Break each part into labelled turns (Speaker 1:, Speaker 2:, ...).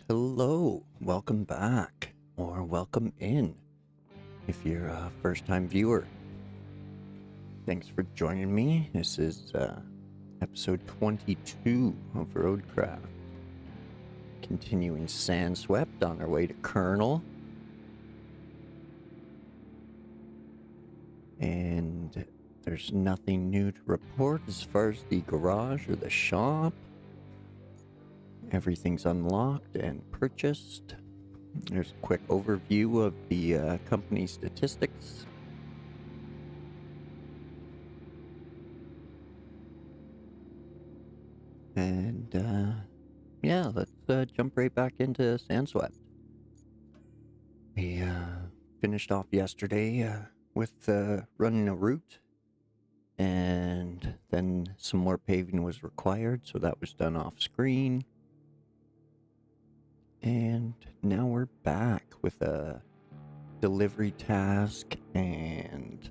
Speaker 1: Hello, welcome back, or welcome in if you're a first-time viewer. Thanks for joining me. This is episode 22 of Roadcraft. Continuing Sandswept on our way to Colonel. And there's nothing new to report as far as the garage or the shop. Everything's unlocked and purchased. There's a quick overview of the company statistics. And yeah, let's jump right back into Sandswept. We finished off yesterday with running a route, and then some more paving was required, so that was done off screen. And now we're back with a delivery task and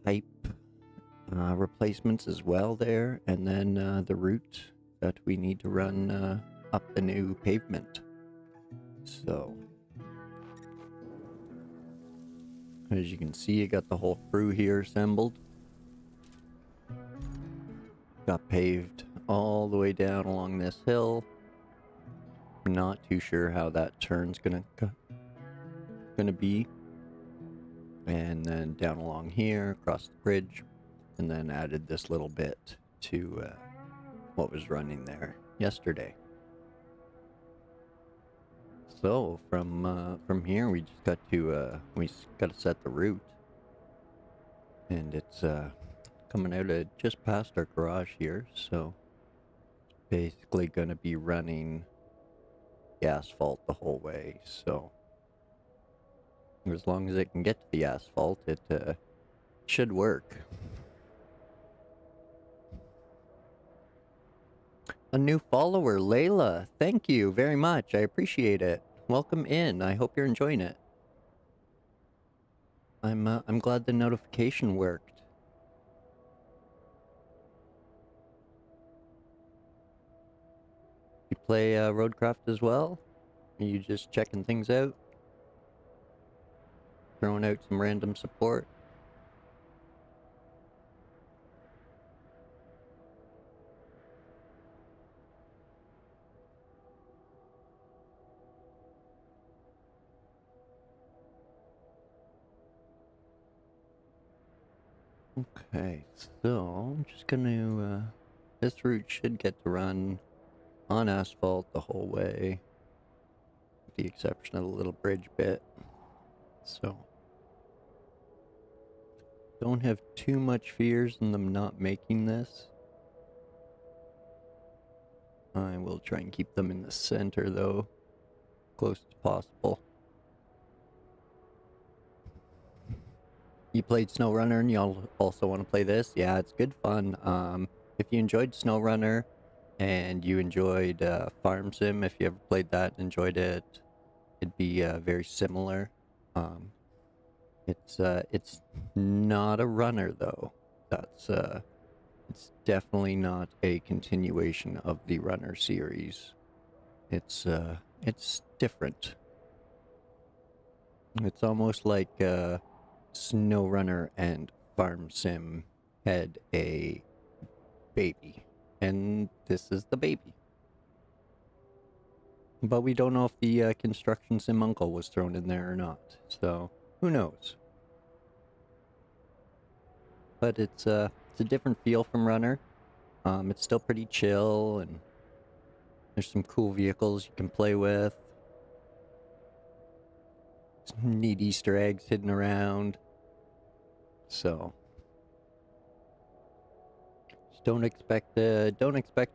Speaker 1: pipe replacements as well there, and then the route that we need to run up the new pavement. So, as you can see, I got the whole crew here assembled. Got paved all the way down along this hill. Not too sure how that turn's gonna be. And then down along here, across the bridge, and then added this little bit to what was running there yesterday. So from here, we just got to set the route, and it's coming out of just past our garage here. So it's basically gonna be running the asphalt the whole way, so as long as it can get to the asphalt, it should work. A new follower, Layla, thank you very much, I appreciate it. Welcome in, I hope you're enjoying it. I'm glad the notification worked. You play Roadcraft as well? Are you just checking things out? Throwing out some random support? Okay, so I'm just gonna, this route should get to run on asphalt the whole way, with the exception of the little bridge bit. So, don't have too much fears in them not making this. I will try and keep them in the center though, close as possible. You played SnowRunner and you also want to play this? Yeah, it's good fun. If you enjoyed SnowRunner and you enjoyed Farm Sim, if you ever played that and enjoyed it, it'd be very similar. It's not a runner though. It's definitely not a continuation of the runner series. It's different. It's almost like SnowRunner and Farm Sim had a baby, and this is the baby. But we don't know if the Construction Sim Uncle was thrown in there or not, so who knows. But it's a different feel from Runner. It's still pretty chill, and there's some cool vehicles you can play with. Some neat Easter eggs hidden around. So just don't expect a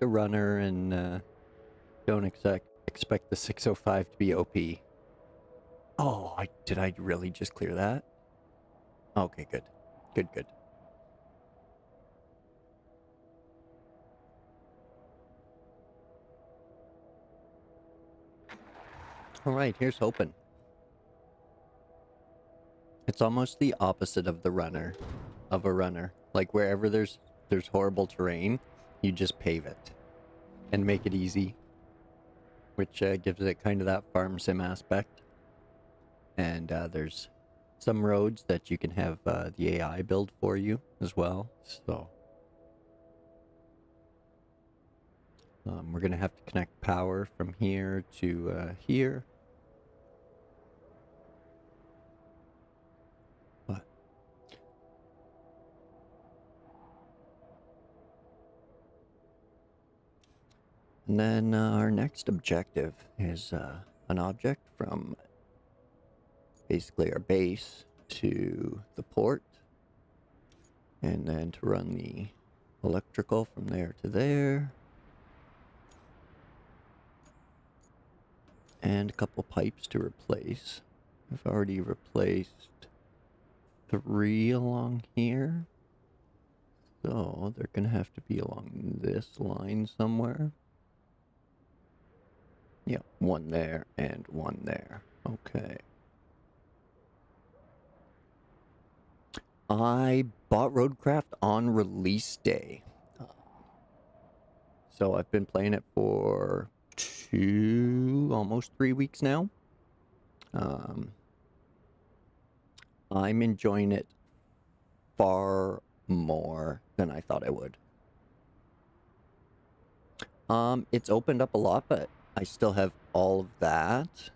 Speaker 1: runner, and don't expect the 605 to be OP. Oh, did I really just clear that? Okay, good. Good. Alright, here's hoping. It's almost the opposite of a runner. Like wherever there's horrible terrain, you just pave it and make it easy. which gives it kind of that farm sim aspect. And there's some roads that you can have the AI build for you as well. So we're going to have to connect power from here to here. But and then our next objective is an object from basically our base to the port, and then to run the electrical from there to there, and a couple pipes to replace. I've already replaced 3 along here, so they're gonna have to be along this line somewhere. Yep, 1 there and 1 there. Okay. I bought Roadcraft on release day. So I've been playing it for almost 3 weeks now. I'm enjoying it far more than I thought I would. It's opened up a lot, but I still have all of that.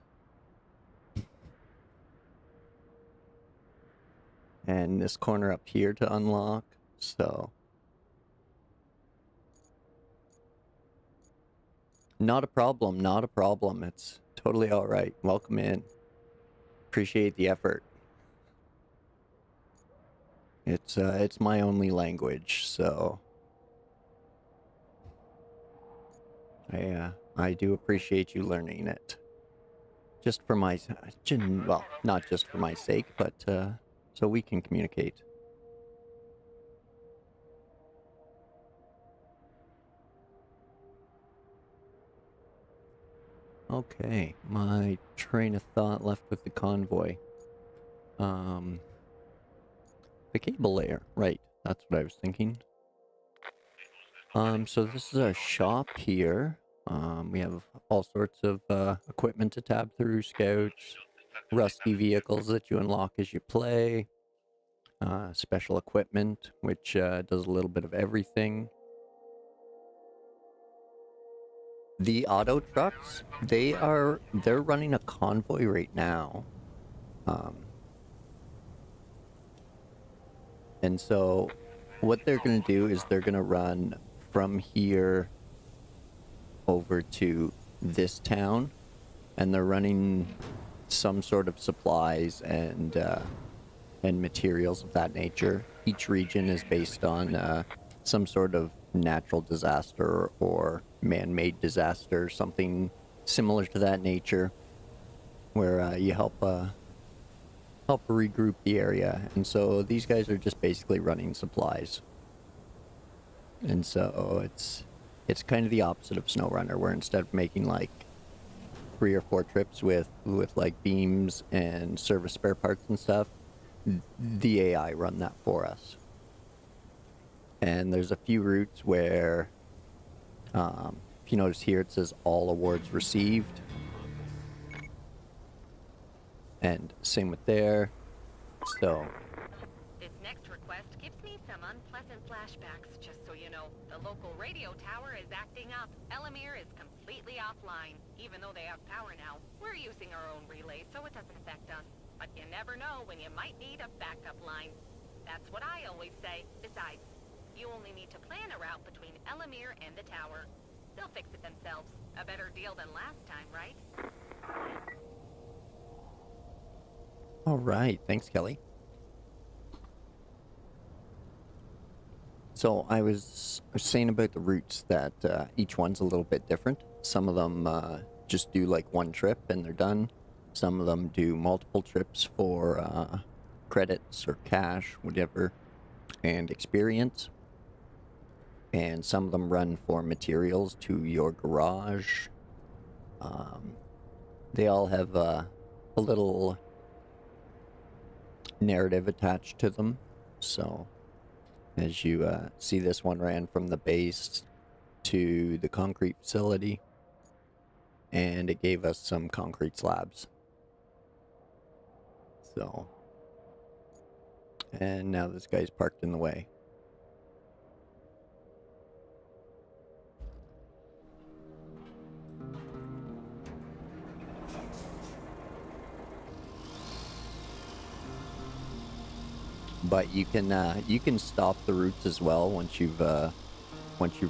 Speaker 1: And this corner up here to unlock, so... Not a problem, not a problem. It's totally alright. Welcome in. Appreciate the effort. It's my only language, so... I do appreciate you learning it. Just for my... well, not just for my sake, but so we can communicate. Okay, my train of thought left with the convoy. The cable layer, right, that's what I was thinking. So this is our shop here. We have all sorts of equipment to tab through, scouts, rusty vehicles that you unlock as you play, special equipment, which does a little bit of everything. The auto trucks, they're running a convoy right now. And so what they're going to do is they're going to run from here over to this town, and they're running some sort of supplies and materials of that nature. Each region is based on some sort of natural disaster or man-made disaster, something similar to that nature, where you help regroup the area. And so these guys are just basically running supplies. And so it's kind of the opposite of SnowRunner, where instead of making like 3 or 4 trips with like beams and service spare parts and stuff, the AI run that for us. And there's a few routes where, if you notice here, it says all awards received. And same with there. So
Speaker 2: this next request gives me some unpleasant flashbacks, just so you know. The local radio tower is acting up. Elamir is completely offline. Even though they have power now, we're using our own relay, so it doesn't affect us. But you never know when you might need a backup line. That's what I always say. Besides, you only need to plan a route between Elamir and the tower. They'll fix it themselves. A better deal than last time, right?
Speaker 1: all right, thanks, Kelly. So I was saying about the routes that each one's a little bit different. Some of them just do like 1 trip and they're done. Some of them do multiple trips for credits or cash, whatever, and experience. And some of them run for materials to your garage. They all have a little narrative attached to them. So as you see, this one ran from the base to the concrete facility. and it gave us some concrete slabs. So, and now this guy's parked in the way. But you can stop the routes as well once you've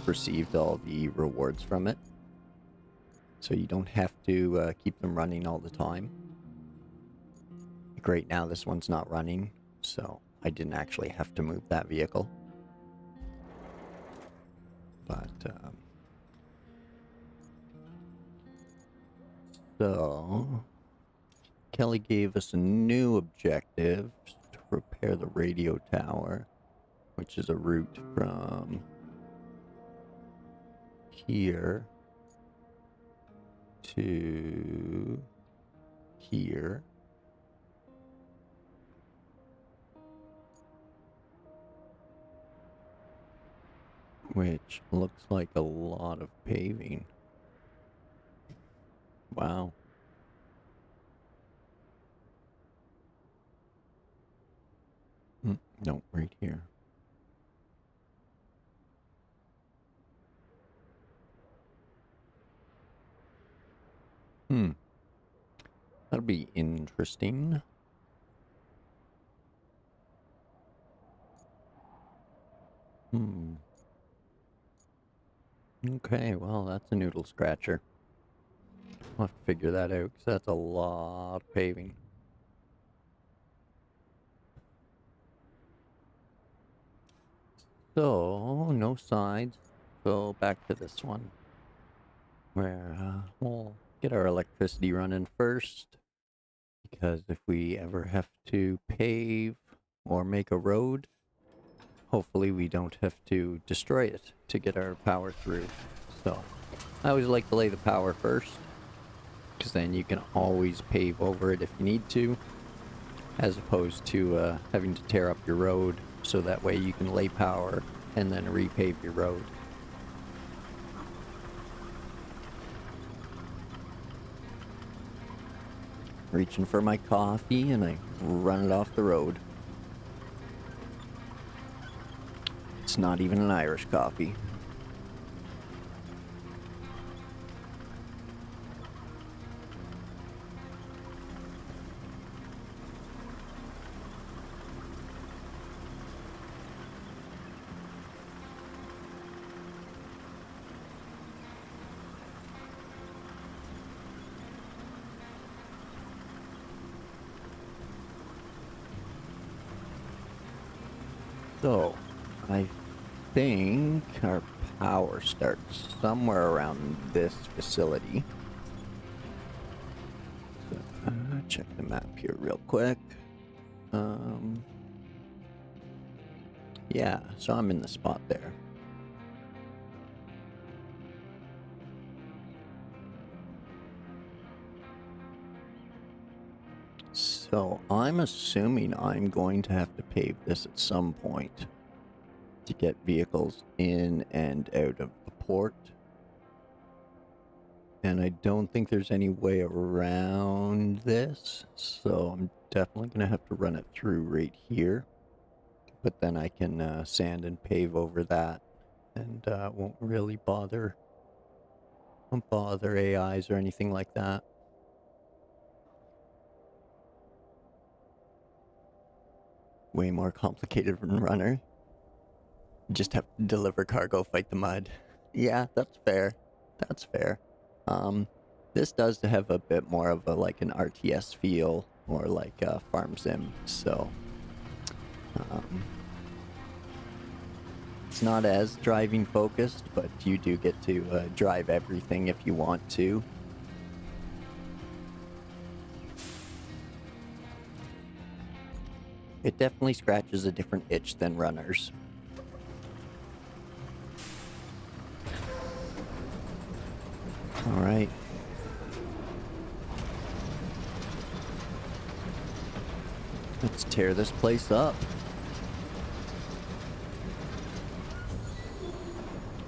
Speaker 1: received all the rewards from it. So you don't have to keep them running all the time. Like right now, this one's not running, so I didn't actually have to move that vehicle. But so Kelly gave us a new objective to repair the radio tower, which is a route from here to here. Which looks like a lot of paving. Wow. No, right here. That'll be interesting. Okay, well, that's a noodle scratcher. I'll have to figure that out, because that's a lot of paving. So, no sides. So, back to this one. Where we'll get our electricity running first. Because if we ever have to pave or make a road, hopefully we don't have to destroy it to get our power through. So, I always like to lay the power first, because then you can always pave over it if you need to, as opposed to having to tear up your road, so that way you can lay power and then repave your road. Reaching for my coffee and I run it off the road. It's not even an Irish coffee. So, I think our power starts somewhere around this facility. So, check the map here real quick. Yeah, so I'm in the spot there. So I'm assuming I'm going to have to pave this at some point to get vehicles in and out of the port. And I don't think there's any way around this, so I'm definitely going to have to run it through right here. But then I can sand and pave over that, and won't really bother AIs or anything like that. Way more complicated than runner. You just have to deliver cargo, fight the mud. Yeah, that's fair. That's fair. This does have a bit more of a like an RTS feel, or like a farm sim, so it's not as driving focused, but you do get to drive everything if you want to. It definitely scratches a different itch than runners. All right. Let's tear this place up.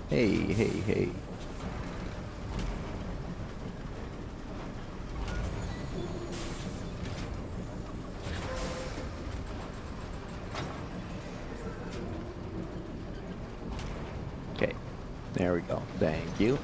Speaker 1: Hey, hey, hey. you.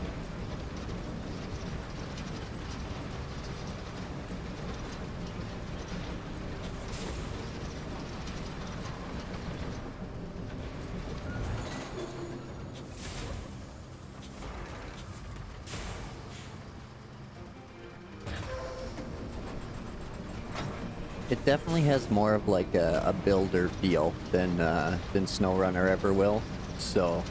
Speaker 1: It definitely has more of like a builder feel than SnowRunner ever will. So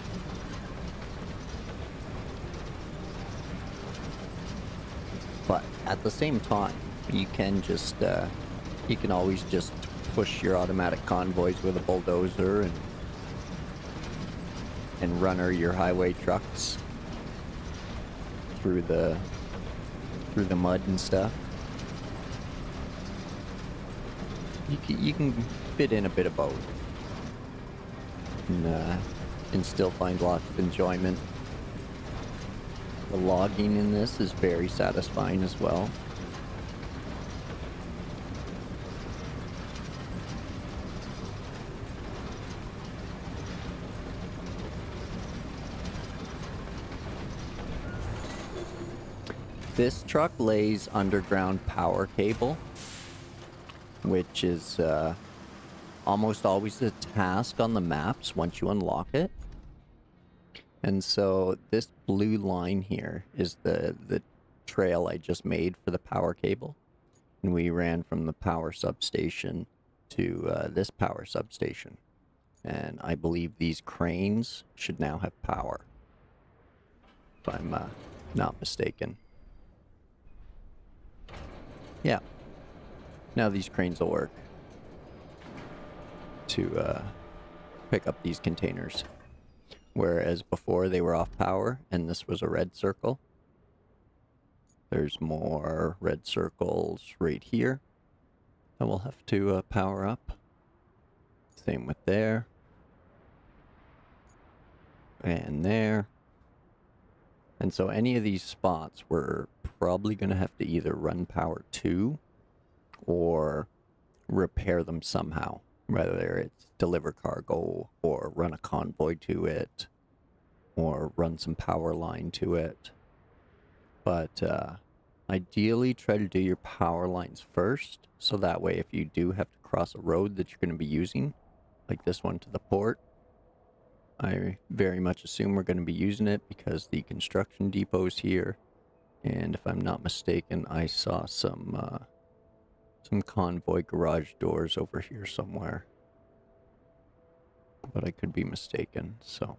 Speaker 1: but at the same time, you can just you can always just push your automatic convoys with a bulldozer and runner your highway trucks through the mud and stuff. You can fit in a bit of both and still find lots of enjoyment. The logging in this is very satisfying as well. This truck lays underground power cable, which is almost always a task on the maps once you unlock it. And so this blue line here is the trail I just made for the power cable. And we ran from the power substation to this power substation. And I believe these cranes should now have power, if I'm not mistaken. Yeah. Now these cranes will work to pick up these containers. Whereas before they were off power and this was a red circle. There's more red circles right here that we'll have to power up. Same with there. And there. And so any of these spots we're probably going to have to either run power to or repair them somehow. Whether it's deliver cargo or run a convoy to it or run some power line to it. But ideally try to do your power lines first, so that way if you do have to cross a road that you're going to be using, like this one to the port, I very much assume we're going to be using it because the construction depot's here, and if I'm not mistaken, I saw some convoy garage doors over here somewhere, but I could be mistaken, so.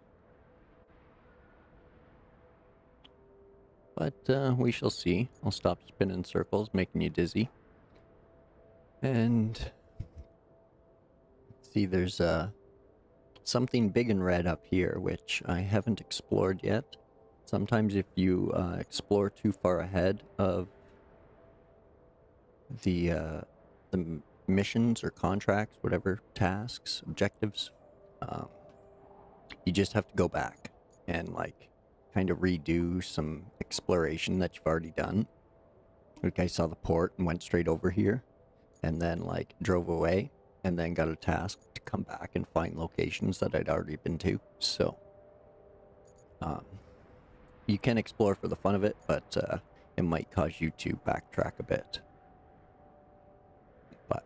Speaker 1: But we shall see. I'll stop spinning circles, making you dizzy. And see, there's something big and red up here, which I haven't explored yet. Sometimes if you explore too far ahead of the missions or contracts, whatever, tasks, objectives, you just have to go back and like kind of redo some exploration that you've already done. Like I saw the port and went straight over here and then like drove away and then got a task to come back and find locations that I'd already been to. So you can explore for the fun of it, but it might cause you to backtrack a bit. But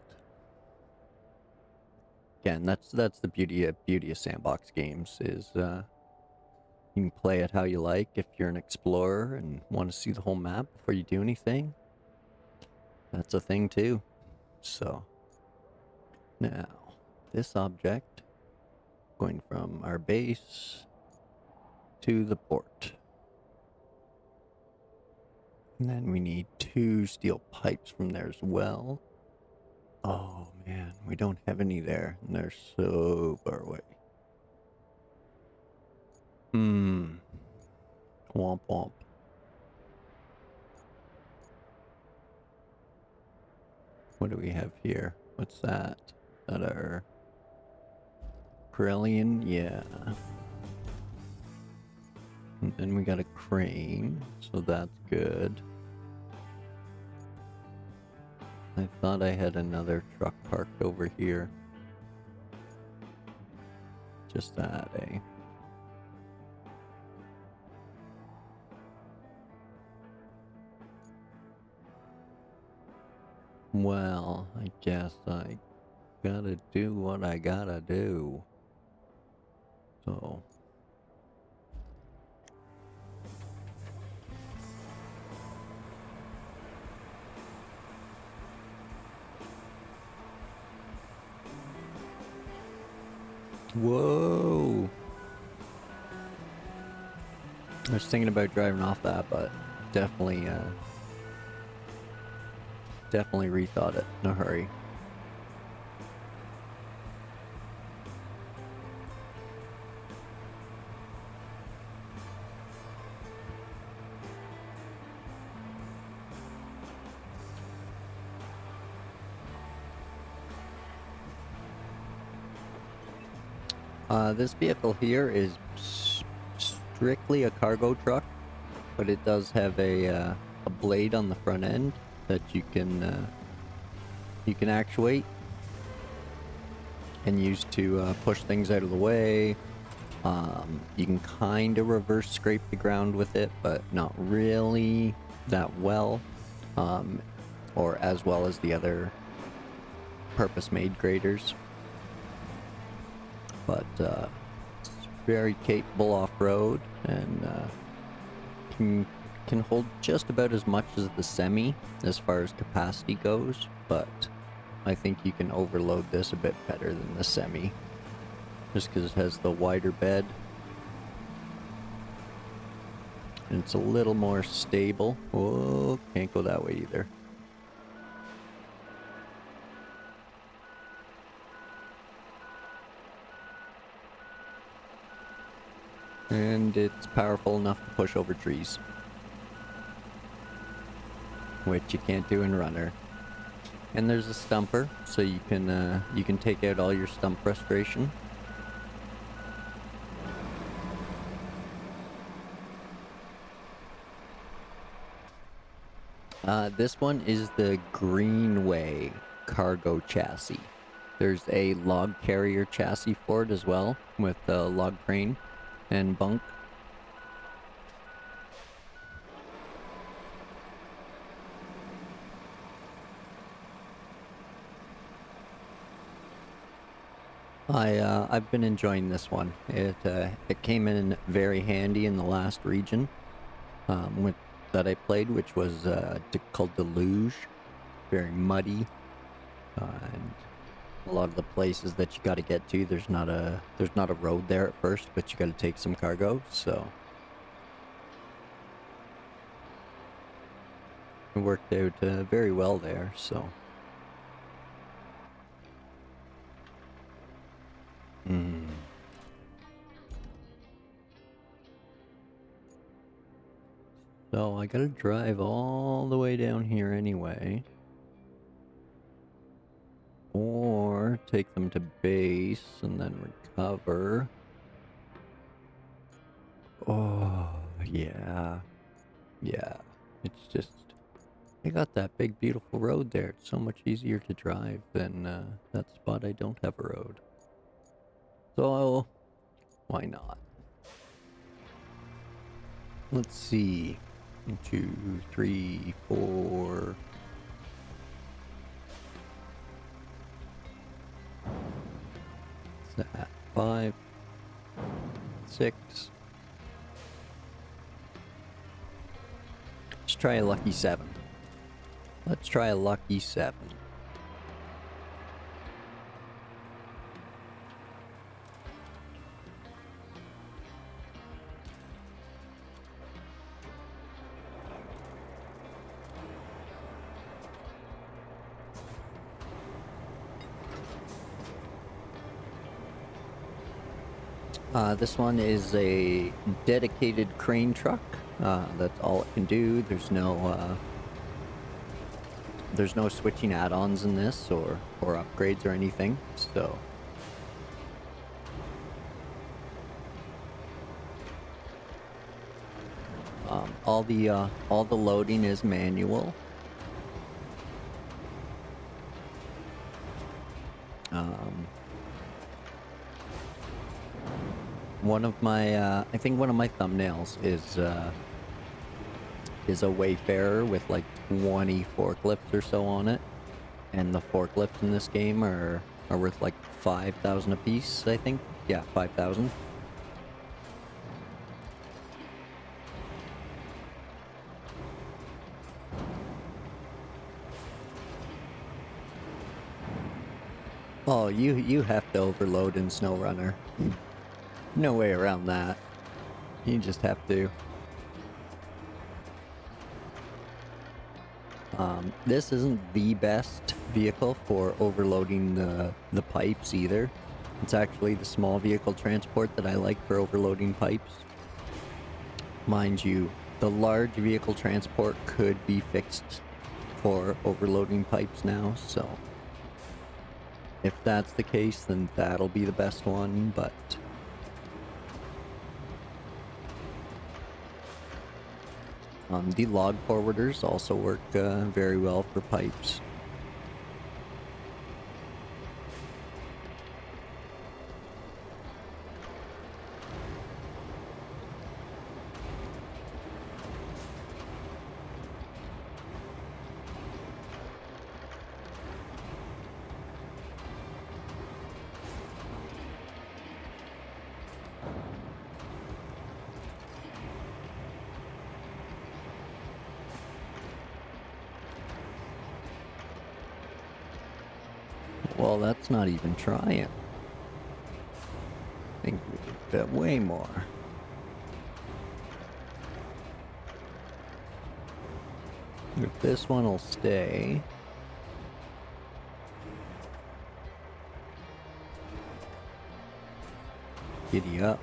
Speaker 1: again, that's the beauty of sandbox games is you can play it how you like. If you're an explorer and want to see the whole map before you do anything, that's a thing too. So now this object going from our base to the port. And then we need 2 steel pipes from there as well. Oh man, we don't have any there, and they're so far away. Womp womp. What do we have here? What's that? Is that our Corellian? Yeah. And then we got a crane, so that's good. I thought I had another truck parked over here. Just that, eh? Well, I guess I gotta do what I gotta do. So. Whoa! I was thinking about driving off that, but definitely, definitely rethought it in a hurry. This vehicle here is strictly a cargo truck, but it does have a blade on the front end that you can actuate and use to push things out of the way. You can kind of reverse scrape the ground with it, but not really that well, or as well as the other purpose-made graders. But it's very capable off-road, and can hold just about as much as the Semi as far as capacity goes, but I think you can overload this a bit better than the Semi, just because it has the wider bed. And it's a little more stable. Whoa, can't go that way either. And it's powerful enough to push over trees, which you can't do in Runner. And there's a stumper, so you can take out all your stump frustration. This one is the Greenway cargo chassis. There's a log carrier chassis for it as well, with a log crane and bunk. I've been enjoying this one. It came in very handy in the last region that I played, which was called Deluge. Very muddy, and a lot of the places that you got to get to, there's not a road there at first, but you got to take some cargo. So it worked out very well there. So. So I gotta drive all the way down here anyway. Or take them to base and then recover. Oh, yeah. Yeah. It's just... I got that big beautiful road there. It's so much easier to drive than that spot I don't have a road. So, why not? Let's see. 1, 2, 3, 4. What's that? 5, 6. Let's try a lucky 7. Let's try a lucky 7. This one is a dedicated crane truck. That's all it can do. There's no switching add-ons in this or upgrades or anything. So all the loading is manual. One of my, I think one of my thumbnails is a Wayfarer with like 20 forklifts or so on it. and the forklifts in this game are worth like 5,000 apiece, I think. Yeah, 5,000. Oh, you have to overload in SnowRunner. No way around that. You just have to. This isn't the best vehicle for overloading the pipes either. It's actually the small vehicle transport that I like for overloading pipes. Mind you, the large vehicle transport could be fixed for overloading pipes now, so if that's the case, then that'll be the best one, but the log forwarders also work very well for pipes. Well, that's not even trying. I think we could fit way more. If this one will stay. Giddy up.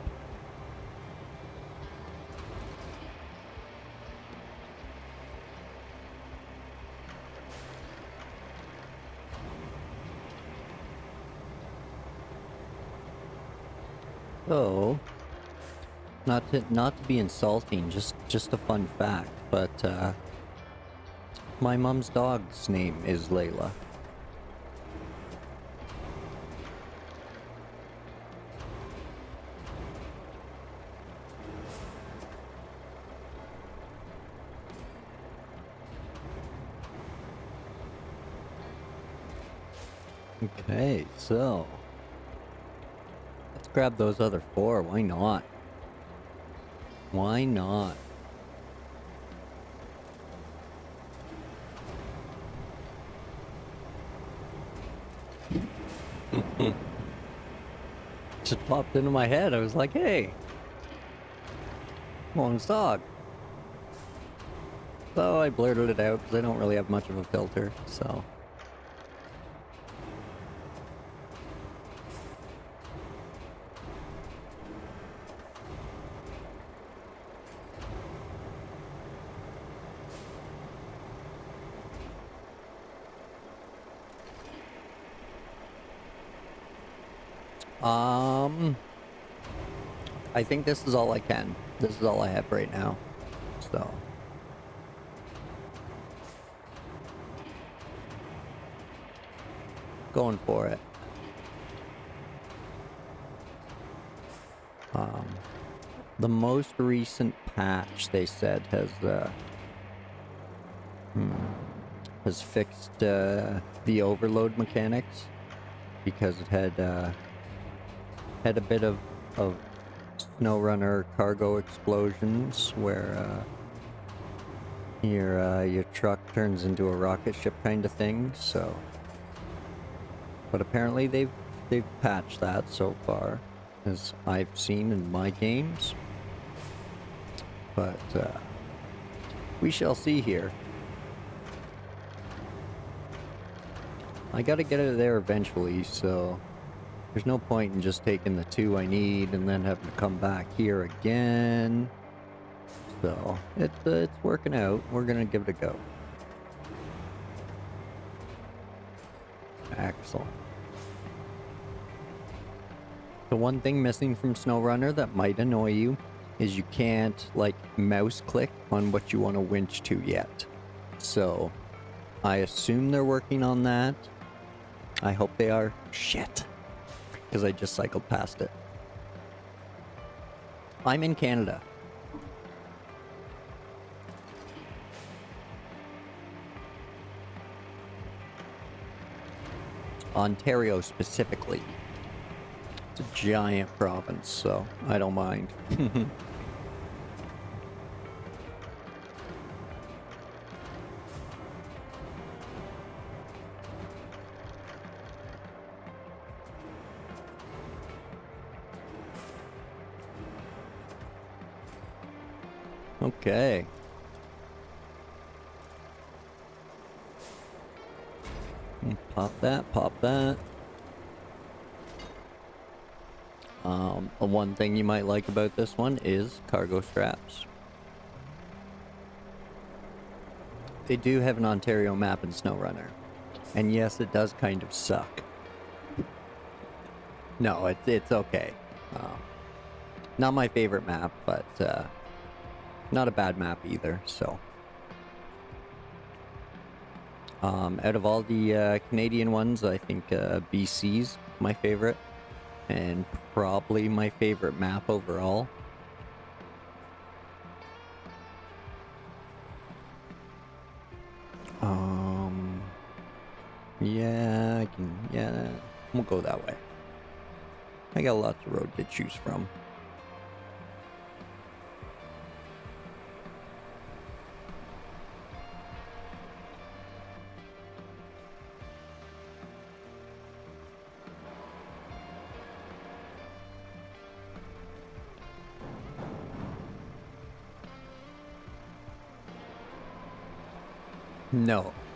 Speaker 1: So, not to be insulting, just a fun fact, but my mom's dog's name is Layla. Okay, so let's grab those other 4. Why not? Why not? Just popped into my head. I was like, hey, mom's dog. So I blurted it out because I don't really have much of a filter, so. I think this is all I can. This is all I have right now. So. Going for it. The most recent patch, they said, has fixed the overload mechanics because it had a bit of SnowRunner cargo explosions where your truck turns into a rocket ship kind of thing. So, but apparently they've patched that so far, as I've seen in my games. But we shall see here. I gotta get it there eventually, so there's no point in just taking the 2 I need and then having to come back here again. So it's working out. We're gonna give it a go. Excellent. The one thing missing from SnowRunner that might annoy you is you can't, like, mouse click on what you want to winch to yet. So, I assume they're working on that. I hope they are. Shit. Because I just cycled past it. I'm in Canada. Ontario specifically. It's a giant province, so I don't mind. Okay. Pop that, pop that. One thing you might like about this one is cargo straps. They do have an Ontario map in SnowRunner. And yes, it does kind of suck. No, it's okay. Not my favorite map, but not a bad map either, so. Out of all the Canadian ones, I think BC's my favorite. And probably my favorite map overall. Yeah, we'll go that way. I got lots of road to choose from.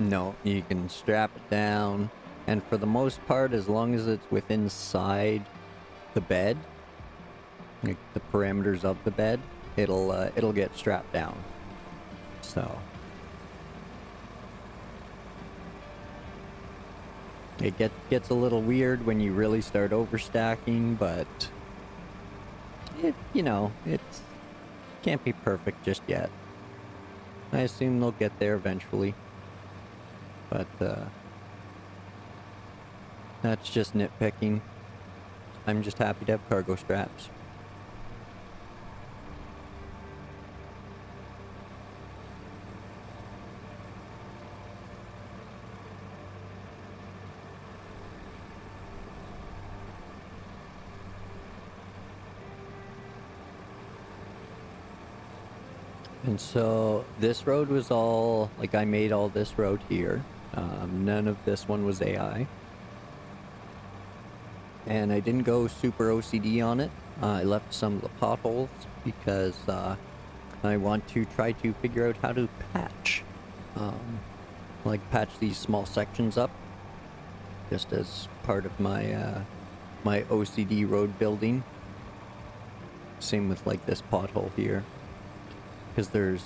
Speaker 1: No, you can strap it down, and for the most part, as long as it's within inside the bed, like the parameters of the bed, it'll get strapped down. So it gets a little weird when you really start overstacking, but it can't be perfect just yet. I assume they'll get there eventually. But, that's just nitpicking. I'm just happy to have cargo straps. And so this road was all, like, I made all this road here. None of this one was AI. And I didn't go super OCD on it. I left some of the potholes because I want to try to figure out how to patch. Patch these small sections up. Just as part of my my OCD road building. Same with like this pothole here. Because there's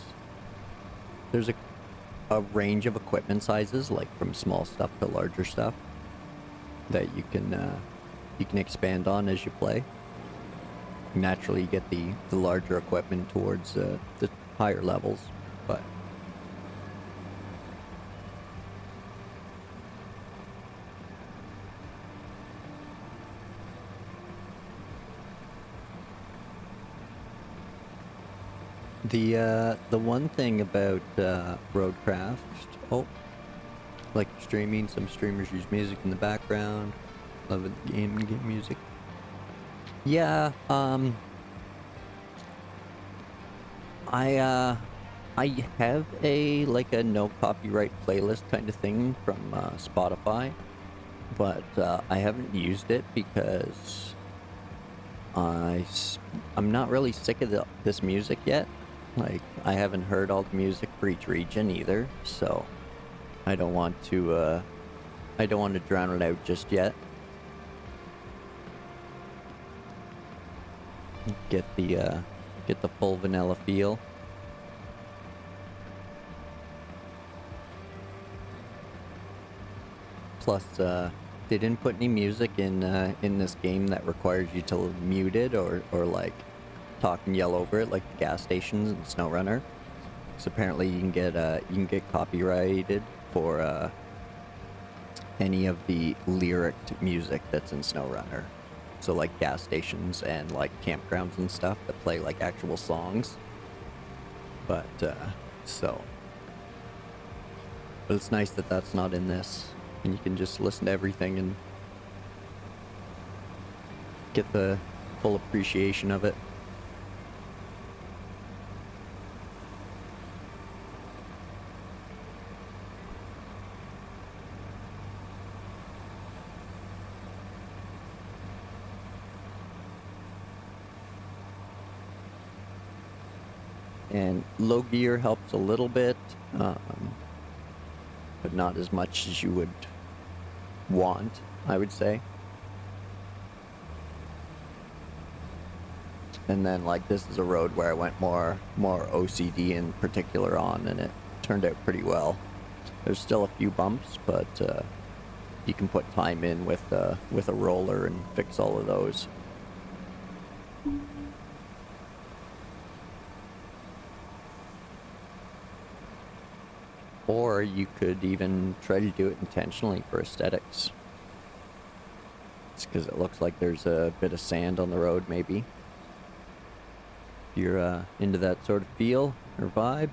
Speaker 1: a range of equipment sizes, like from small stuff to larger stuff, that you can expand on as you play. Naturally, you get the larger equipment towards the higher levels, but the one thing about Roadcraft, like streaming, some streamers use music in the background. Love it, game music. Yeah, I have a no copyright playlist kind of thing from Spotify, but I haven't used it because I'm not really sick of this music yet. Like, I haven't heard all the music for each region either, so I don't want to drown it out just yet. Get the full vanilla feel. Plus, they didn't put any music in this game that requires you to mute it or like talk and yell over it like the gas stations in SnowRunner. So apparently you can get copyrighted for any of the lyric music that's in SnowRunner. So like gas stations and like campgrounds and stuff that play like actual songs. But it's nice that that's not in this. and you can just listen to everything and get the full appreciation of it. And low gear helps a little bit, but not as much as you would want, I would say. And then, like, this is a road where I went more OCD in particular on, and it turned out pretty well. There's still a few bumps, but you can put time in with a roller and fix all of those. Or you could even try to do it intentionally for aesthetics. It's because it looks like there's a bit of sand on the road, maybe. If you're into that sort of feel or vibe.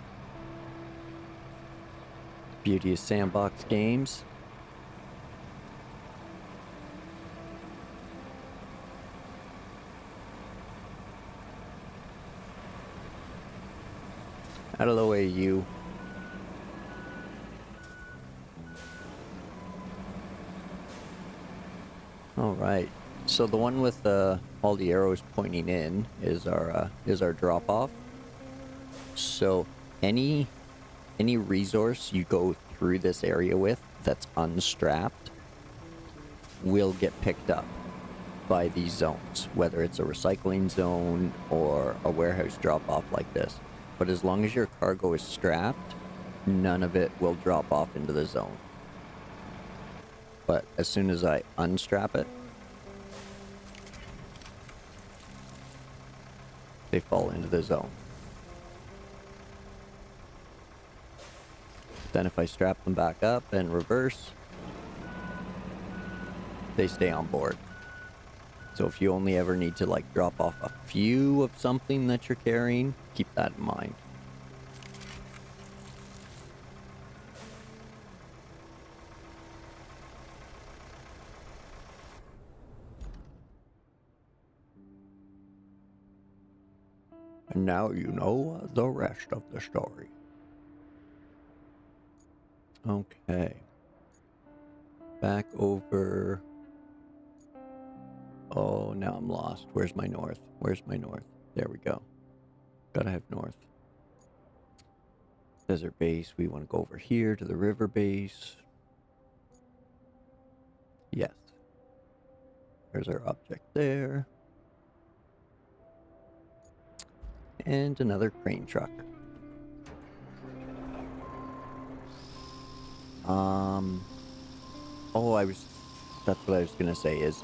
Speaker 1: Beauty of sandbox games. Out of the way, you. Alright, so the one with all the arrows pointing in is our drop-off. So any resource you go through this area with that's unstrapped will get picked up by these zones, whether it's a recycling zone or a warehouse drop-off like this. But as long as your cargo is strapped, none of it will drop off into the zone. But as soon as I unstrap it, they fall into the zone. Then if I strap them back up and reverse, they stay on board. So if you only ever need to like drop off a few of something that you're carrying, keep that in mind. And now you know the rest of the story. Okay. Back over. Oh, now I'm lost. Where's my north? Where's my north? There we go. Gotta have north. Desert base. We want to go over here to the river base. Yes. There's our object there. And another crane truck. That's what I was gonna say is,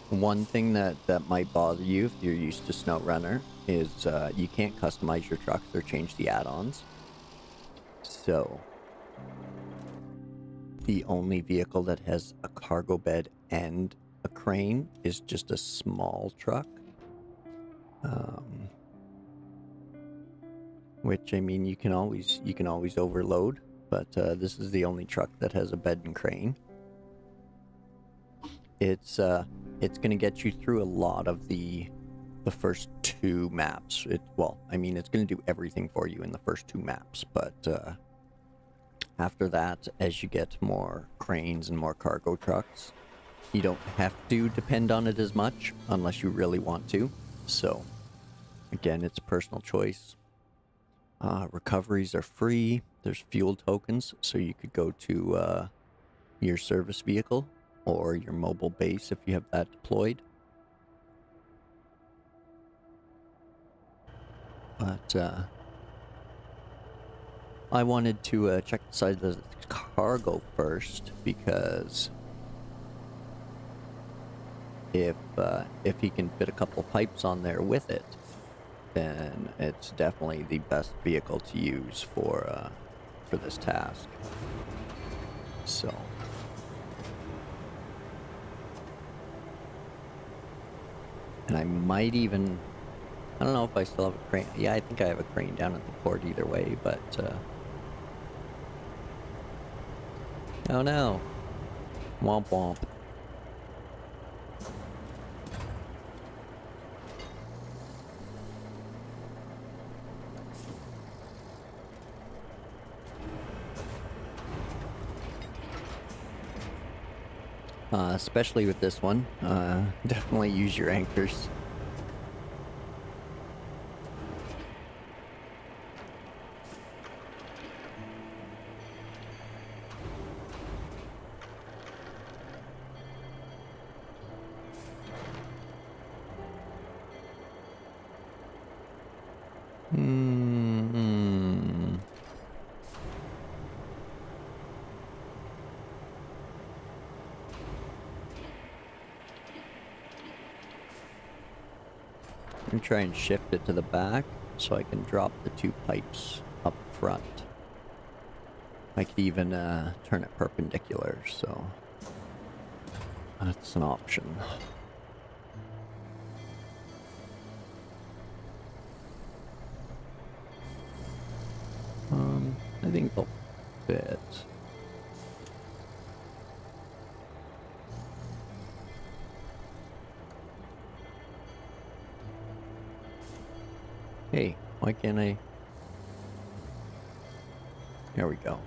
Speaker 1: one thing that might bother you if you're used to SnowRunner is, you can't customize your trucks or change the add-ons. So, the only vehicle that has a cargo bed and a crane is just a small truck. Which, I mean, you can always overload, but this is the only truck that has a bed and crane. It's gonna get you through a lot of the first two maps. It's gonna do everything for you in the first two maps, but after that, as you get more cranes and more cargo trucks, you don't have to depend on it as much unless you really want to. So, again, it's personal choice. Recoveries are free. There's fuel tokens, so you could go to your service vehicle or your mobile base if you have that deployed. But I wanted to check the size of the cargo first, because if he can fit a couple pipes on there with it, then it's definitely the best vehicle to use for this task. So, and I might even, I don't know if I still have a crane. Yeah, I think I have a crane down at the port either way, but oh no, Womp womp. Especially with this one, definitely use your anchors. I'm gonna try and shift it to the back so I can drop the 2 pipes up front. I could even turn it perpendicular, so that's an option. I think they'll fit. Hey, why can't I? There we go.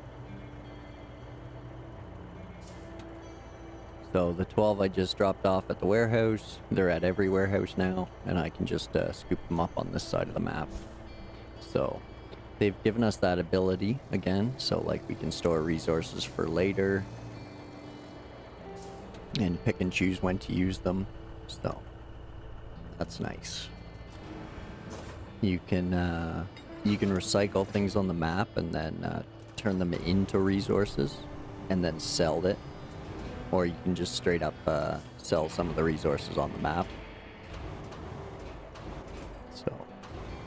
Speaker 1: So the 12 I just dropped off at the warehouse, they're at every warehouse now, and I can just scoop them up on this side of the map. So they've given us that ability again, so like we can store resources for later and pick and choose when to use them. So that's nice. You can recycle things on the map and then turn them into resources and then sell it, or you can just straight up sell some of the resources on the map. So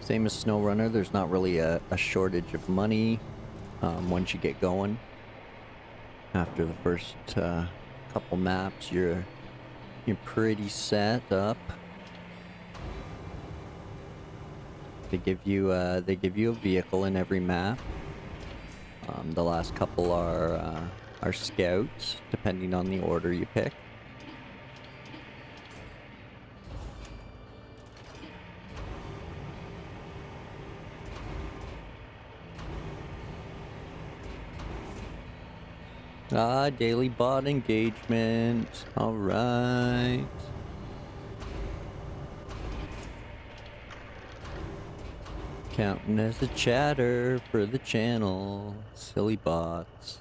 Speaker 1: same as SnowRunner, there's not really a shortage of money once you get going. After the first couple maps, you're pretty set up. They give you a vehicle in every map. The last couple are scouts, depending on the order you pick. Daily bot engagement. All right. Counting as a chatter for the channel. Silly bots.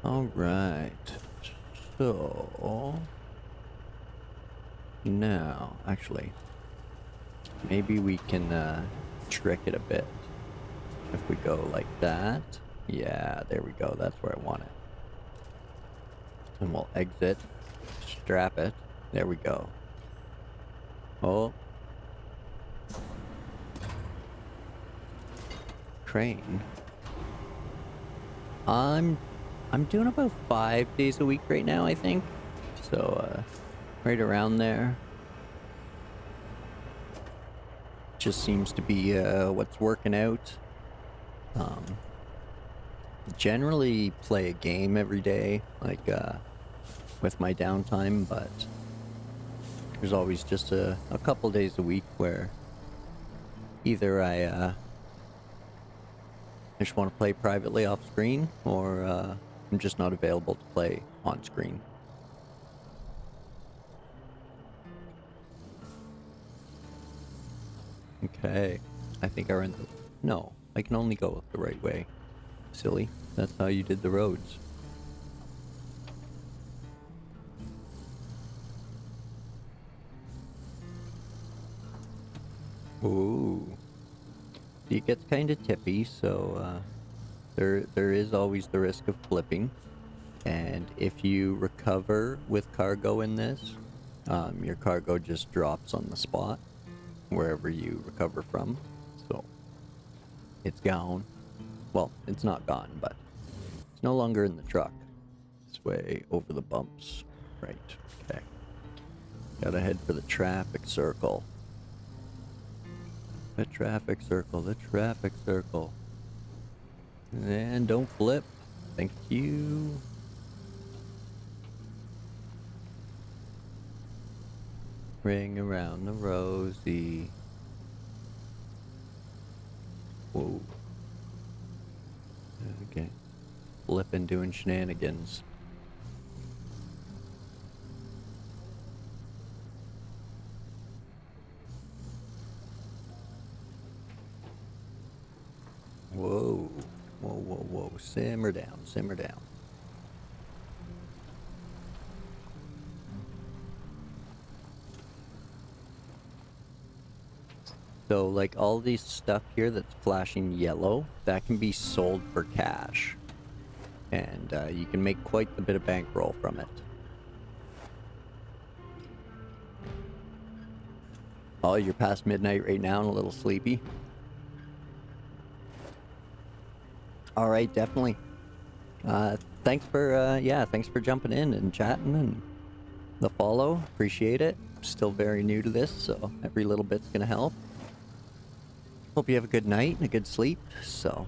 Speaker 1: All right. So now, actually, maybe we can trick it a bit. If we go like that, yeah, there we go. That's where I want it. And we'll exit, strap it. There we go. Oh, crane. I'm doing about 5 days a week right now, I think. So right around there. Just seems to be what's working out. Generally play a game every day, like with my downtime, but there's always just a couple days a week where either I just want to play privately off screen, or I'm just not available to play on screen. Okay, I think I ran the... No, I can only go the right way. Silly, that's how you did the roads. Ooh. It gets kind of tippy, so there is always the risk of flipping. And if you recover with cargo in this, your cargo just drops on the spot wherever you recover from. So it's gone. Well, it's not gone, but it's no longer in the truck. this way, over the bumps. Right, okay. Gotta head for the traffic circle. The traffic circle, the traffic circle. And don't flip. Thank you. Ring around the rosy. Whoa. Okay. Flipping, doing shenanigans. Whoa. Whoa, whoa, whoa. Simmer down, simmer down. So, like, all these stuff here that's flashing yellow, that can be sold for cash. And you can make quite a bit of bankroll from it. Oh, you're past midnight right now and a little sleepy? Alright, definitely. Thanks for jumping in and chatting and the follow. Appreciate it. Still very new to this, so every little bit's gonna help. Hope you have a good night and a good sleep, so...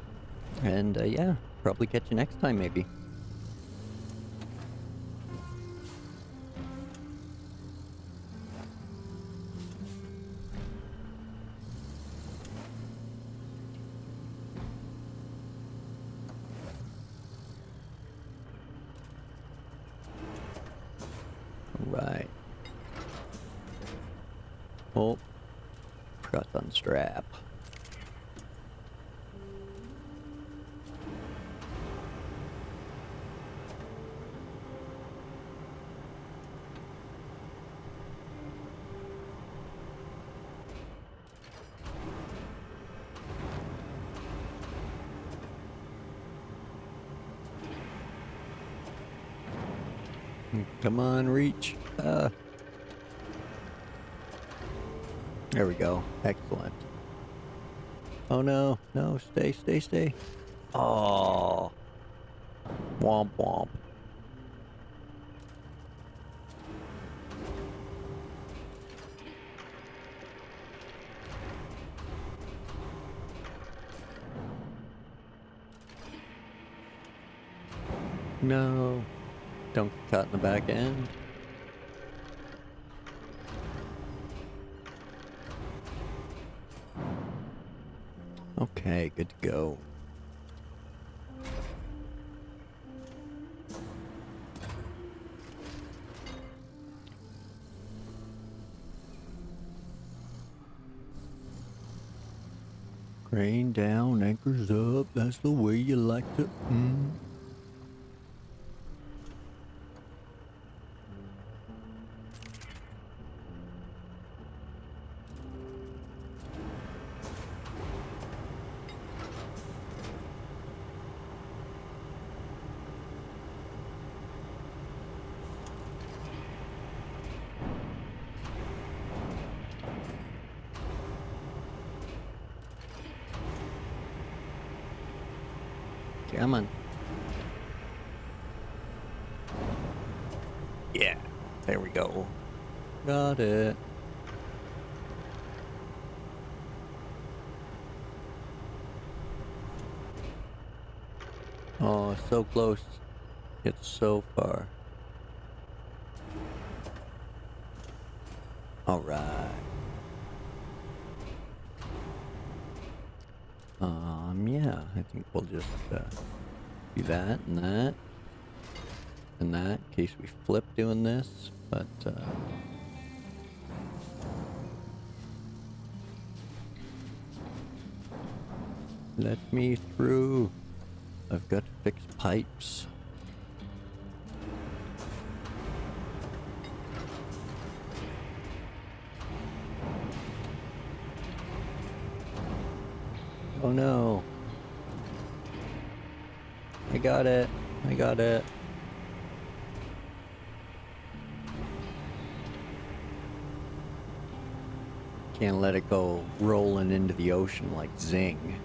Speaker 1: And, yeah, probably catch you next time, maybe. Right. Oh. Forgot to unstrap. Come on, reach. There we go. Excellent. Oh no, no, stay, stay, stay. Oh. Womp womp. No. Don't get caught in the back end. Okay, good to go. Crane down, anchors up, that's the way you like to. Come on. Yeah, there we go. Got it. Oh, so close. It's so far. All right. Yeah, I think we'll just do that and that and that in case we flip doing this, but let me through. I've got to fix pipes. Oh no. I got it. I got it. Can't let it go rolling into the ocean like zing.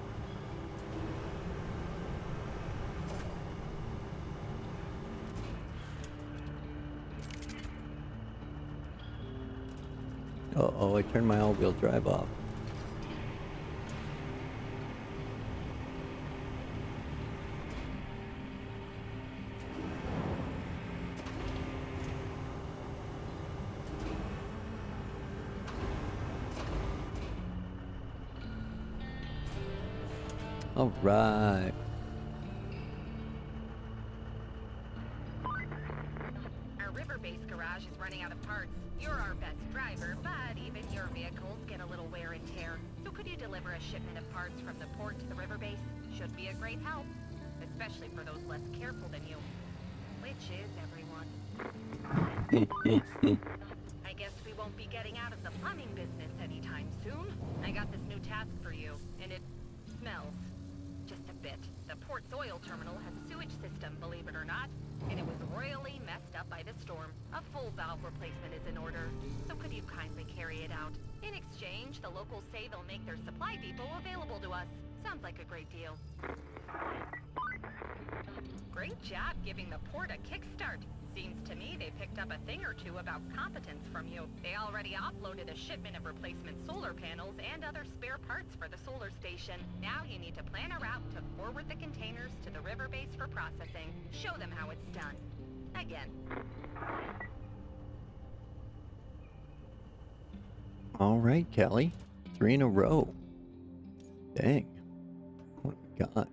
Speaker 1: Uh-oh, I turned my all-wheel drive off. All right.
Speaker 2: Our river-based garage is running out of parts. You're our best driver, but even your vehicles get a little wear and tear. So could you deliver a shipment of parts from the port to the river base? Should be a great help, especially for those less careful than you. Which is everyone. I guess we won't be getting out of the plumbing business anytime soon. I got this new task for you, and it smells. Just a bit. The port's oil terminal has a sewage system, believe it or not, and it was royally messed up by the storm. A full valve replacement is in order, so could you kindly carry it out? In exchange, the locals say they'll make their supply depot available to us. Sounds like a great deal. Great job giving the port a kickstart. Seems to me they picked up a thing or two about competence from you. They already offloaded a shipment of replacement solar panels and other spare parts for the solar station. Now you need to plan a route to forward the containers to the river base for processing. Show them how it's done. Again.
Speaker 1: All right, Kelly. 3 in a row. Dang. What do we got?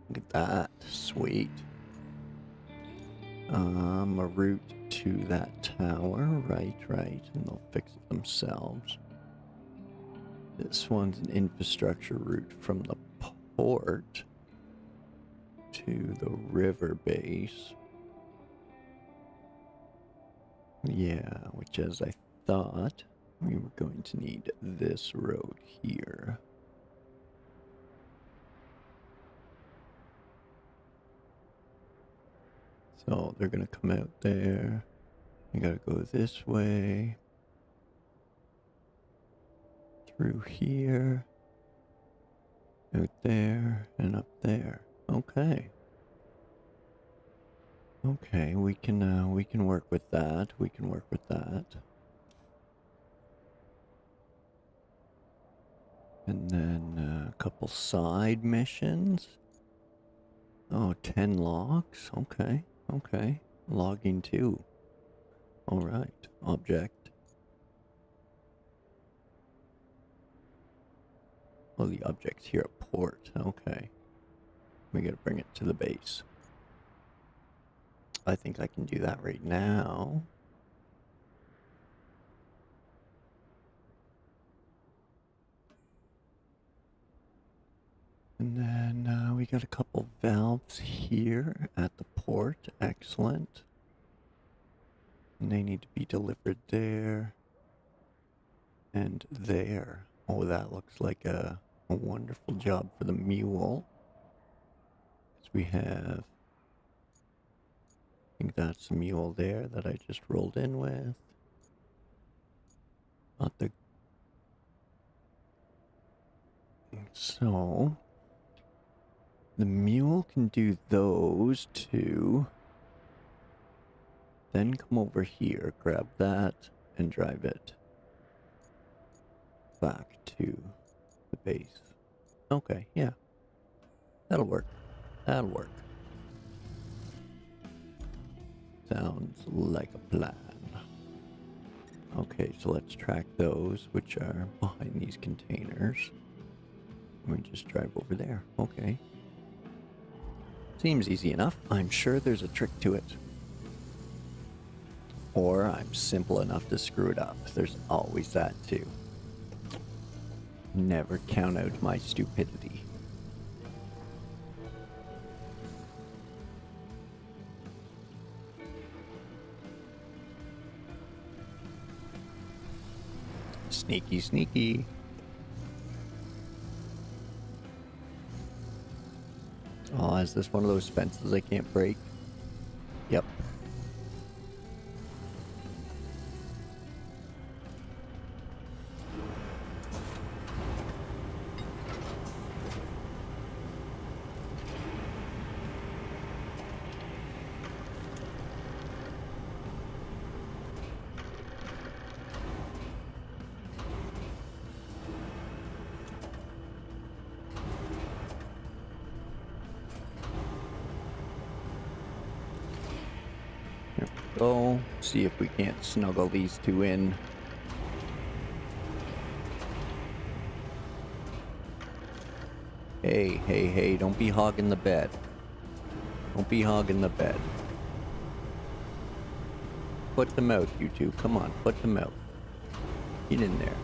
Speaker 1: Look at that. Sweet. A route to that tower. Right. And they'll fix it themselves. This one's an infrastructure route from the port to the river base. Yeah, which, as I thought, we were going to need this road here. So they're gonna come out there. You gotta go this way. Through here. Out there and up there. Okay. Okay, we can work with that. We can work with that. And then a couple side missions. Oh, 10 logs? Okay. Okay. Logging 2. Alright. Object. Oh, the object's here at port. Okay. We gotta bring it to the base. I think I can do that right now. And then we got a couple valves here at the port. Excellent. And they need to be delivered there. And there. Oh, that looks like a wonderful job for the mule. Because we have... I think that's the mule there that I just rolled in with. Not the... So... The mule can do those two. Then come over here, grab that, and drive it back to the base. Okay, yeah. That'll work. That'll work. Sounds like a plan. Okay, so let's track those, which are behind these containers. We just drive over there. Okay. Seems easy enough. I'm sure there's a trick to it. Or I'm simple enough to screw it up. There's always that too. Never count out my stupidity. Sneaky, sneaky. Oh, is this one of those fences I can't break? Yep. go. See if we can't snuggle these two in. Hey, hey, hey, don't be hogging the bed. Don't be hogging the bed. Put them out, you two. Come on, put them out. Get in there.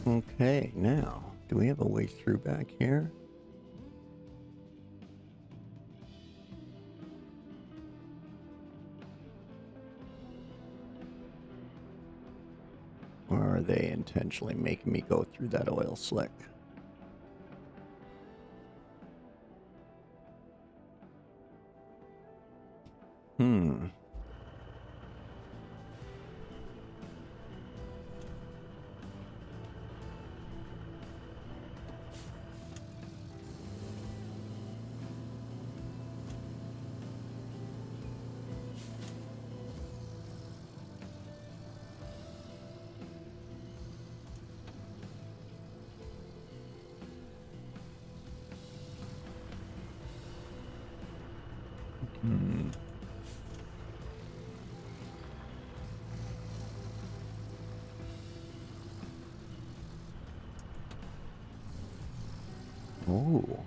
Speaker 1: Okay, now, do we have a way through back here? Or are they intentionally making me go through that oil slick? Hmm. Hmm. Oh.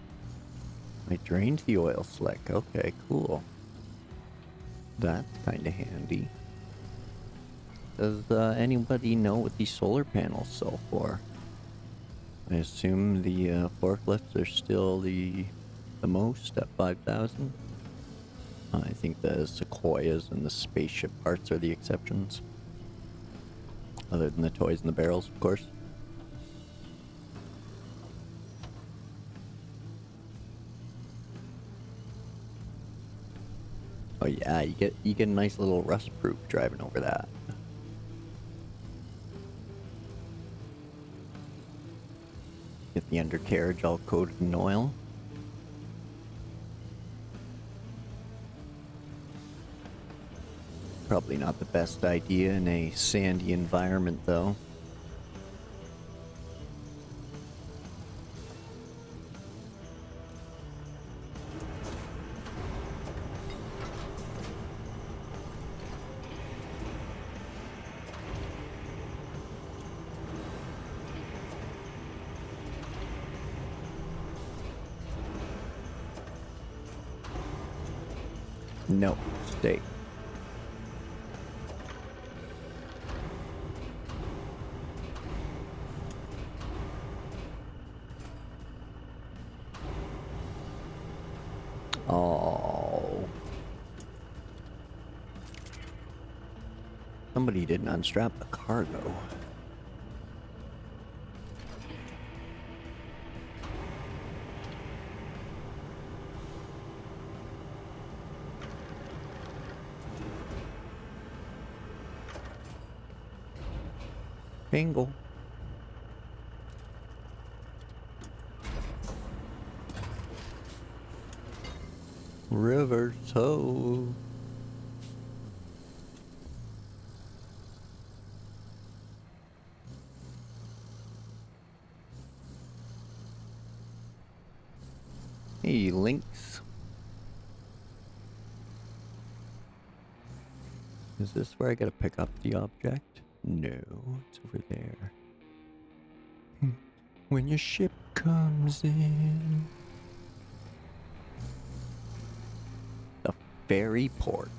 Speaker 1: I drained the oil slick. Okay, cool. That's kind of handy. Does anybody know what these solar panels sell for? I assume the forklifts are still the most at 5,000. I think the Sequoias and the spaceship parts are the exceptions. Other than the toys and the barrels, of course. Oh yeah, you get a nice little rust proof driving over that. Get the undercarriage all coated in oil. Probably not the best idea in a sandy environment, though. No, stay. Oh. Somebody didn't unstrap the cargo. Bingo. River toe. Hey, Lynx. Is this where I gotta pick up the object? No, it's over there. When your ship comes in. The ferry port.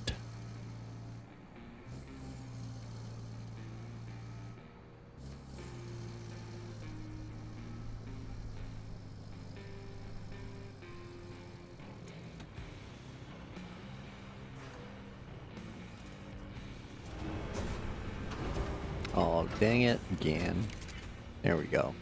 Speaker 1: Oh, dang it, again. There we go.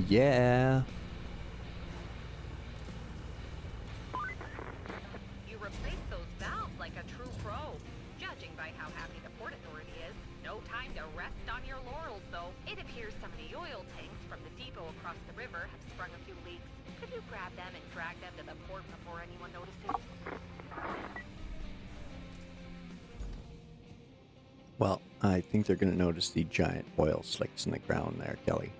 Speaker 1: Yeah.
Speaker 2: You replaced those valves like a true pro. Judging by no time to rest on your laurels, though. It appears some of the oil tanks from the depot across the river have sprung a few leaks. Could you grab them and drag them to the port before anyone notices?
Speaker 1: Well, I think they're going to notice the giant oil slicks in the ground there, Kelly.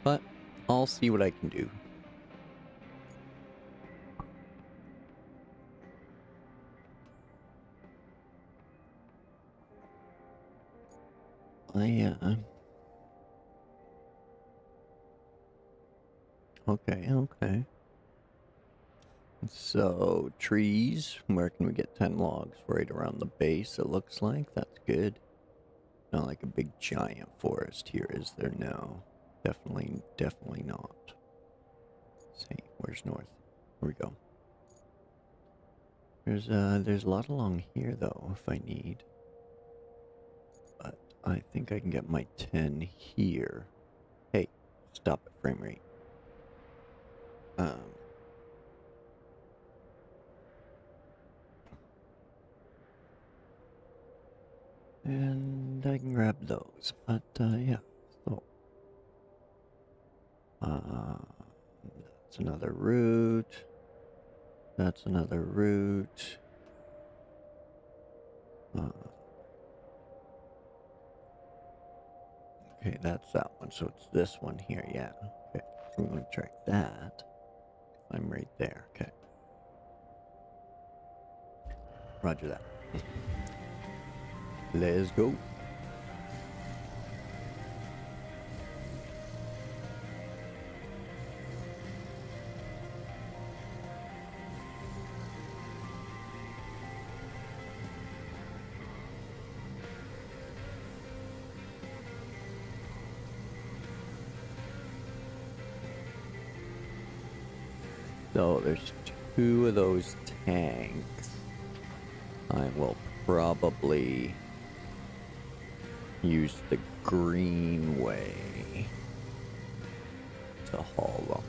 Speaker 1: But I'll see what I can do. Okay. So, trees. Where can we get 10 logs? Right around the base, it looks like. That's good. Not like a big giant forest here, is there? No. Definitely not. Let's see, where's north? Here we go. There's a lot along here, though, if I need. But I think I can get my 10 here. Hey, stop it, frame rate. And I can grab those, but yeah. So, that's another route. That's another route. Okay, that's that one. So it's this one here, yeah. Okay, so I'm going to track that. I'm right there, okay. Roger that. Let's go. So there's 2 of those tanks. I will probably use the green way to haul them.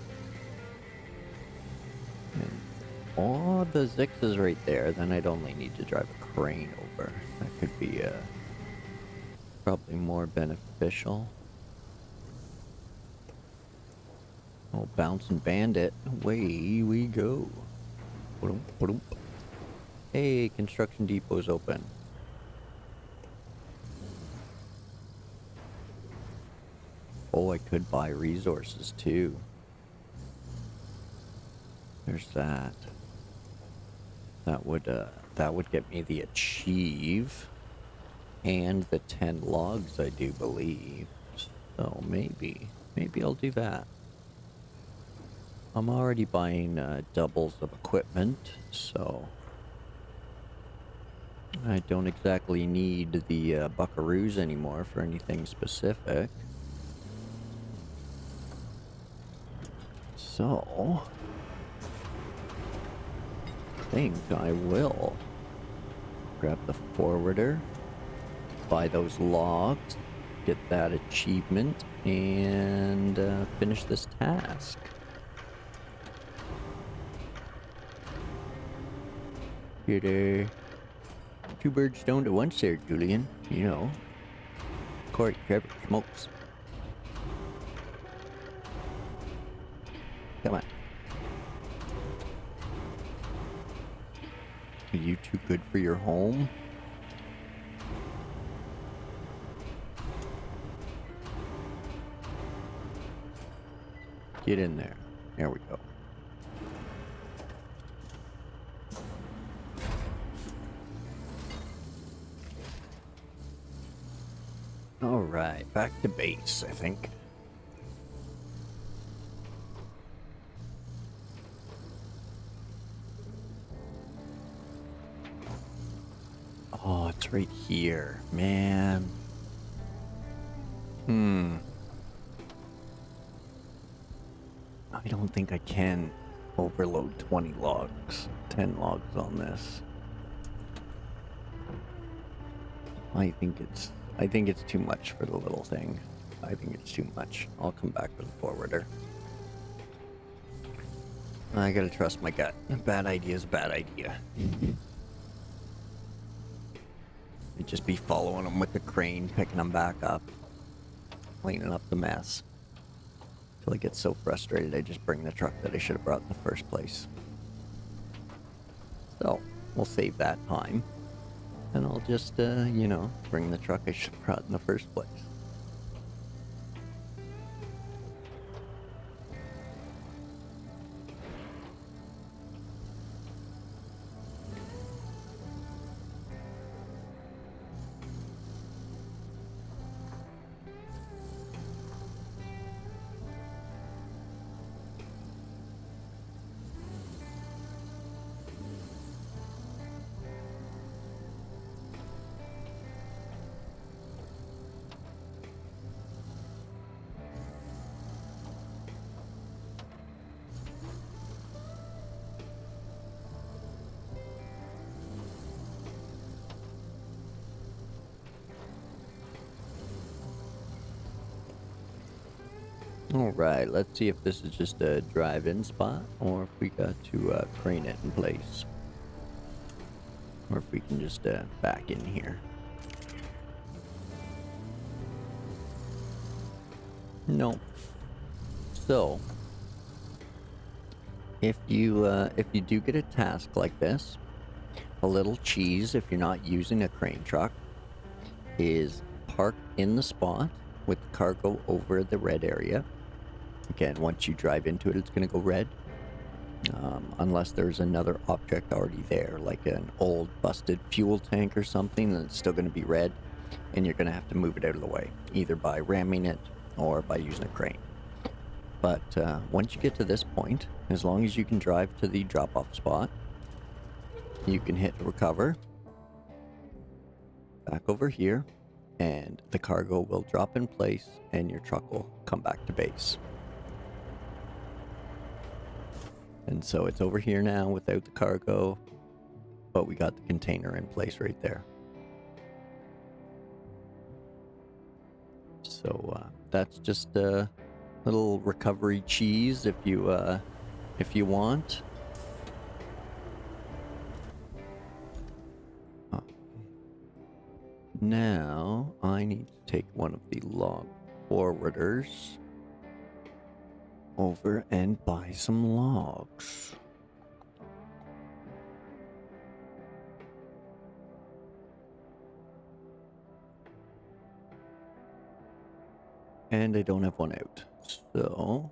Speaker 1: And all the Zix is right there, then I'd only need to drive a crane over. That could be probably more beneficial. Oh, bouncing bandit, away we go. Hey, construction depot's open. Oh, I could buy resources too. There's that. That would get me the achieve and the 10 logs, I do believe. So maybe I'll do that. I'm already buying doubles of equipment, so I don't exactly need the buckaroos anymore for anything specific. So, I think I will grab the forwarder, buy those logs, get that achievement, and finish this task. Get 2 birds stoned at once there, Julian. You know, Corey Trevor smokes. Come on. Are you too good for your home? Get in there. There we go. Alright, back to base, I think. Oh, it's right here, man. I don't think I can overload 20 logs, 10 logs on this. I think it's too much for the little thing. I think it's too much. I'll come back with a forwarder. I gotta trust my gut. A bad idea is a bad idea. I'd just be following them with the crane, picking them back up, cleaning up the mess. Till I get so frustrated, I just bring the truck that I should have brought in the first place. So, we'll save that time. And I'll just, you know, bring the truck I should have brought in the first place. Alright, let's see if this is just a drive-in spot, or if we got to crane it in place. Or if we can just back in here. No. So, if you do get a task like this, a little cheese, if you're not using a crane truck, is park in the spot with the cargo over the red area. Again, once you drive into it, it's going to go red. Unless there's another object already there, like an old busted fuel tank or something, then it's still going to be red. And you're going to have to move it out of the way, either by ramming it or by using a crane. But once you get to this point, as long as you can drive to the drop-off spot, you can hit recover, back over here, and the cargo will drop in place and your truck will come back to base. And so it's over here now without the cargo, but we got the container in place right there. So that's just a little recovery cheese if you want. Now I need to take one of the log forwarders over and buy some logs. And I don't have one out, so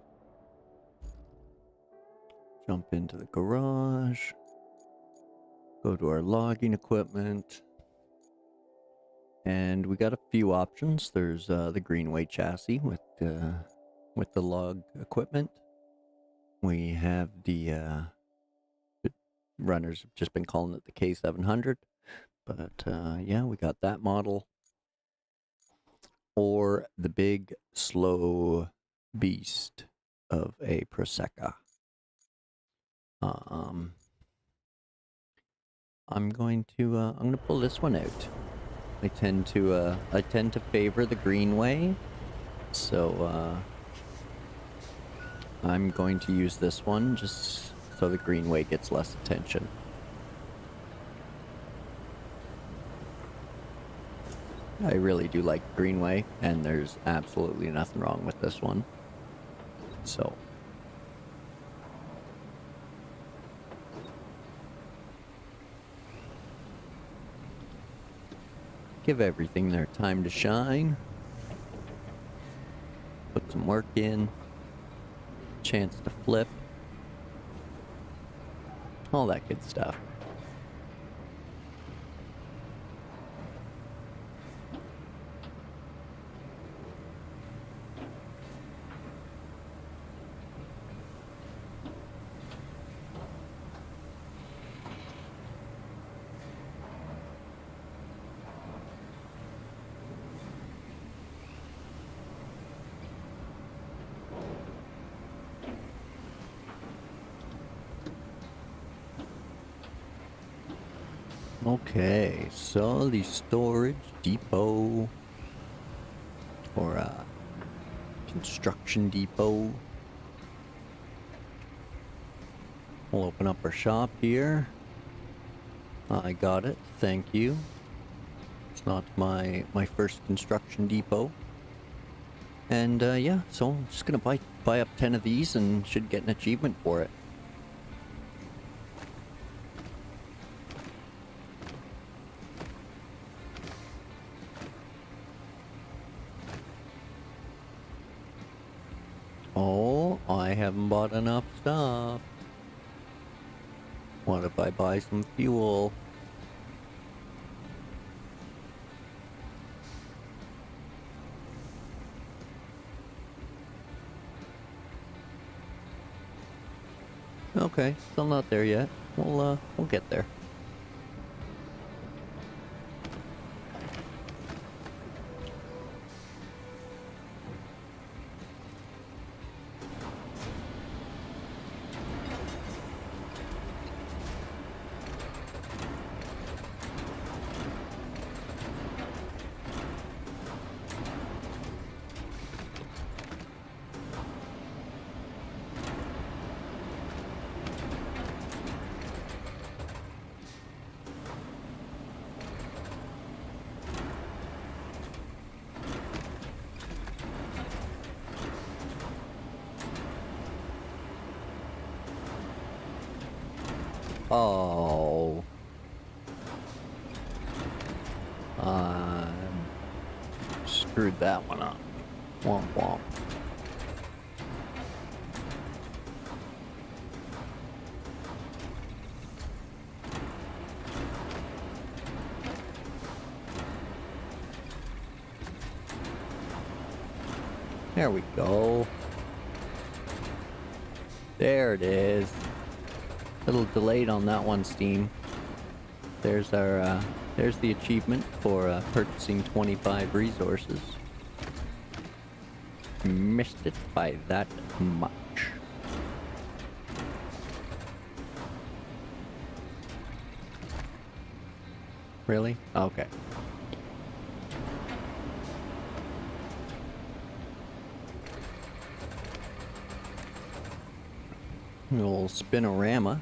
Speaker 1: jump into the garage, go to our logging equipment, and we got a few options. There's the Greenway chassis with the log equipment. We have the runners have just been calling it the K700, but yeah, we got that model. Or the big slow beast of a Prosecco. I'm going to pull this one out. I tend to favor the Greenway, so I'm going to use this one just so the Greenway gets less attention. I really do like Greenway, and there's absolutely nothing wrong with this one. So give everything their time to shine. Put some work in. Chance to flip. All that good stuff. Okay, so the storage depot, or construction depot, We'll open up our shop here. I got it. Thank you. It's not my first construction depot. And yeah, so I'm just gonna buy up 10 of these and should get an achievement for it. Oh, I haven't bought enough stuff. What if I buy some fuel? Okay, still not there yet. We'll get there. Oh. Screwed that one up. Womp womp. There we go. There it is. A little delayed on that one, Steam. There's our, there's the achievement for purchasing 25 resources. Missed it by that much. Really? Okay. A little spinorama.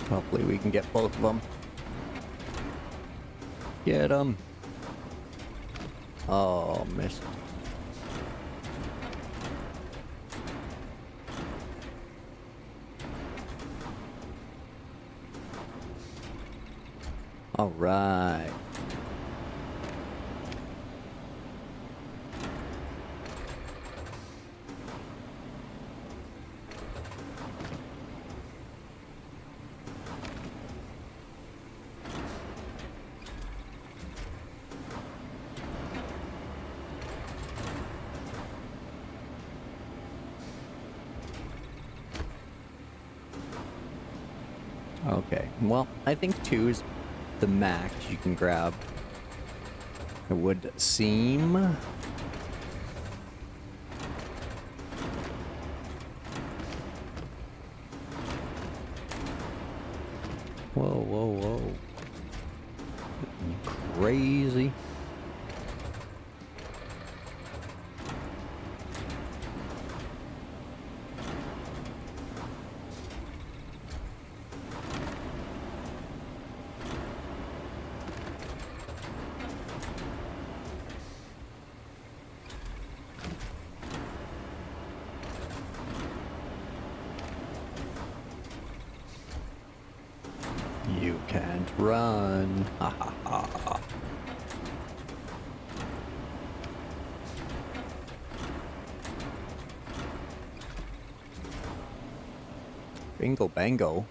Speaker 1: Hopefully we can get both of them. Get them. Oh, missed. All right. Okay, well, I think 2 is the max you can grab. It would seem. Whoa, whoa, whoa. Crazy. You can't run. Ha ha ha. Bingo bango.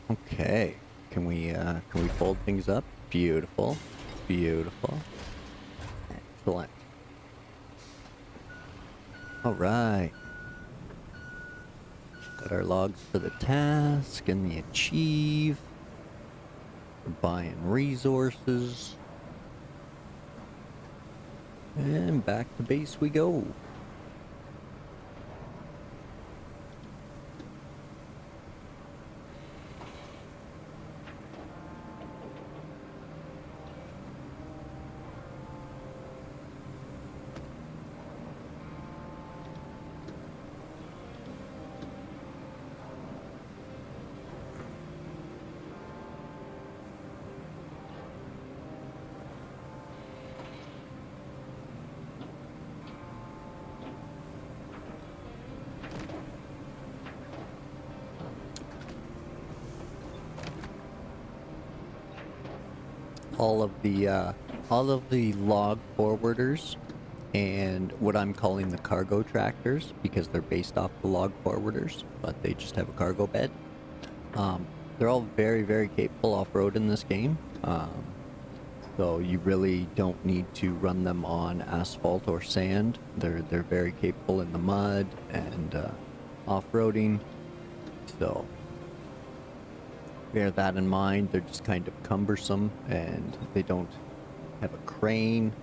Speaker 1: Okay. Can we fold things up? Beautiful. Beautiful. Excellent. Alright. Got our logs for the task and the achieve. We're buying resources. And back to base we go. all of the log forwarders and what I'm calling the cargo tractors, because they're based off the log forwarders, but they just have a cargo bed. They're all very, very capable off-road in this game. So you really don't need to run them on asphalt or sand. They're very capable in the mud and off-roading. So bear that in mind. They're just kind of cumbersome, and they don't have a crane,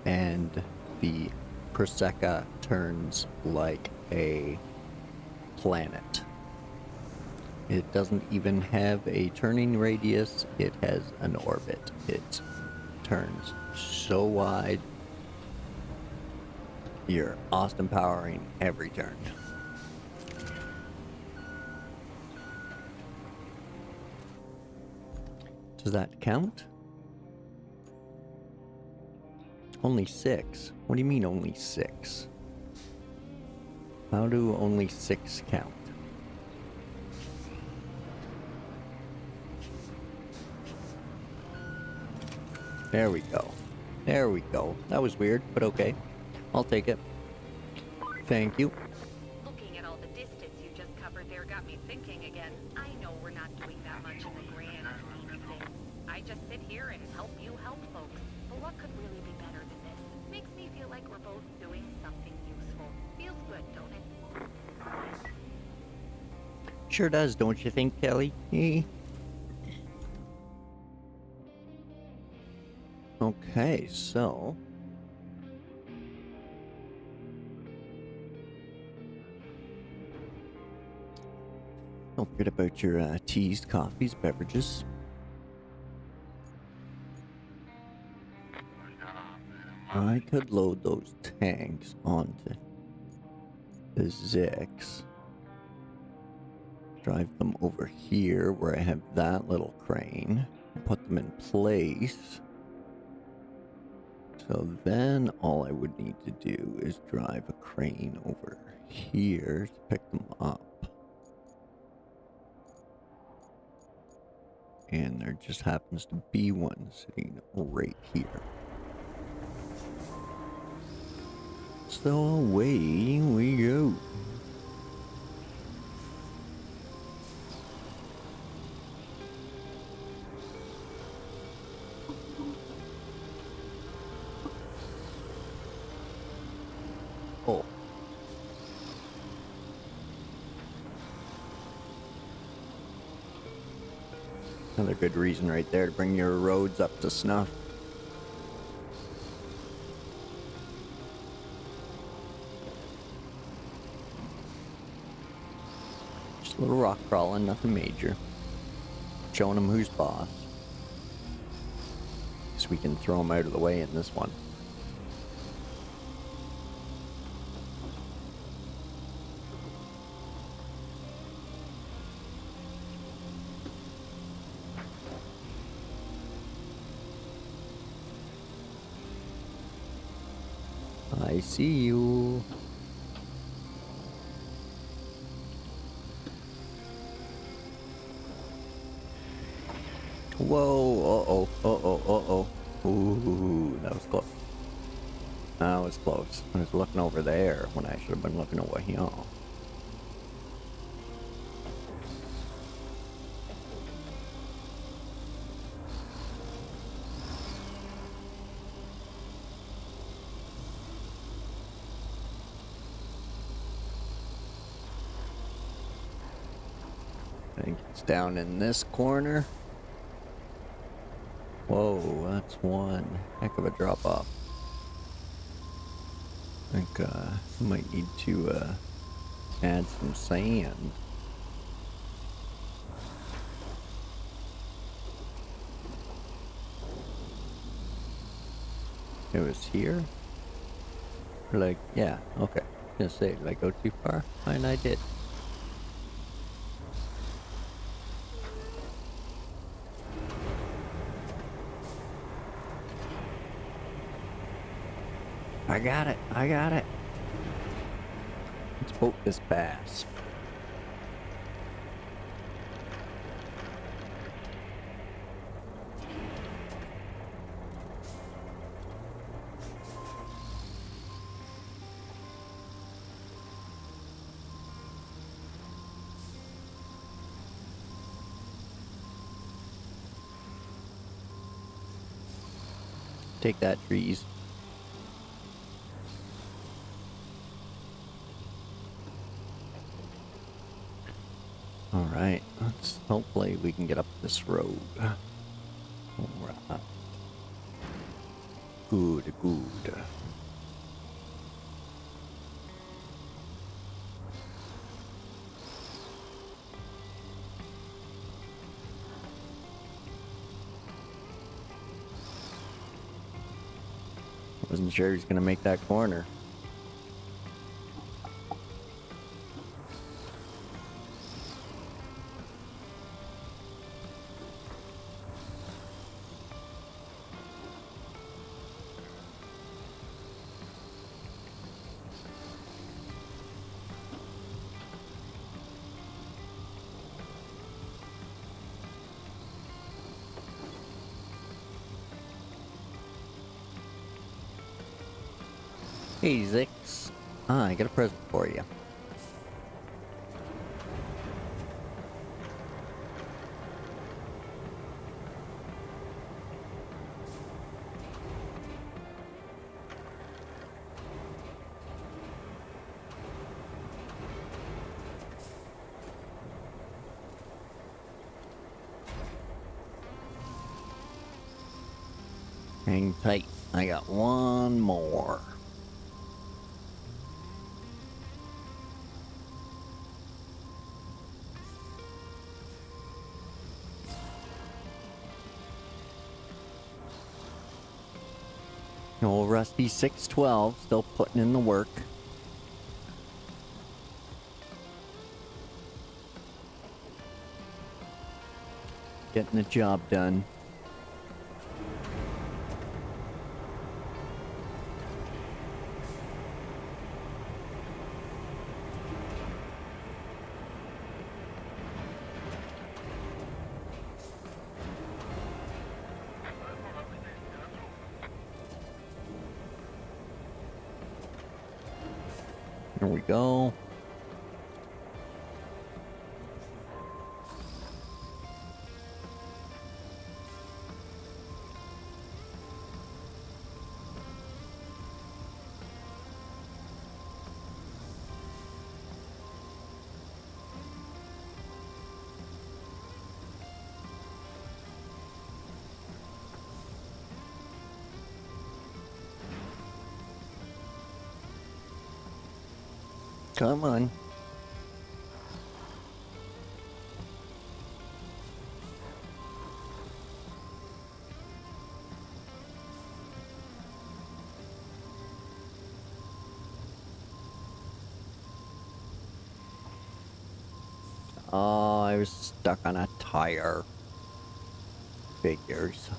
Speaker 1: and the Prosecca turns like a planet. It doesn't even have a turning radius, it has an orbit. It turns so wide, you're Austin powering every turn. Does that count? Only 6? What do you mean only 6? How do only 6 count? There we go. There we go. That was weird, but okay. I'll take it. Thank you.
Speaker 2: Looking at all the distance you just covered there got me thinking again. I know we're not doing that much in the grand scheme of things. I just sit here and help you help folks. But what could really be better than this? Makes me feel like we're both doing something useful. Feels good, don't it?
Speaker 1: Sure does, don't you think, Kelly? Okay, so don't forget about your teas, coffees, beverages. I could load those tanks onto the Zix. Drive them over here where I have that little crane. Put them in place. So then all I would need to do is drive a crane over here to pick them up. And there just happens to be one sitting right here. So away we go. Oh. Another good reason right there to bring your roads up to snuff. Just a little rock crawling, nothing major. Showing them who's boss. So we can throw them out of the way in this one. I see you. Whoa, uh-oh. Ooh, that was close. That was close. I was looking over there when I should have been looking over here. I think it's down in this corner. Whoa, that's one heck of a drop off. I think I might need to add some sand. It was here? Or like, yeah, okay. I was gonna say, did I go too far? And I did. I got it. Let's boat this bass. Take that, trees. Alright, let's hopefully we can get up this road. Alright. Good, good. Wasn't sure he's gonna make that corner. Hey, Zix. Ah, I got a present for you. Hang tight. I got one more. Old Rusty 612 still putting in the work. Getting the job done. Here we go. Come on. Oh, I was stuck on a tire. Figures.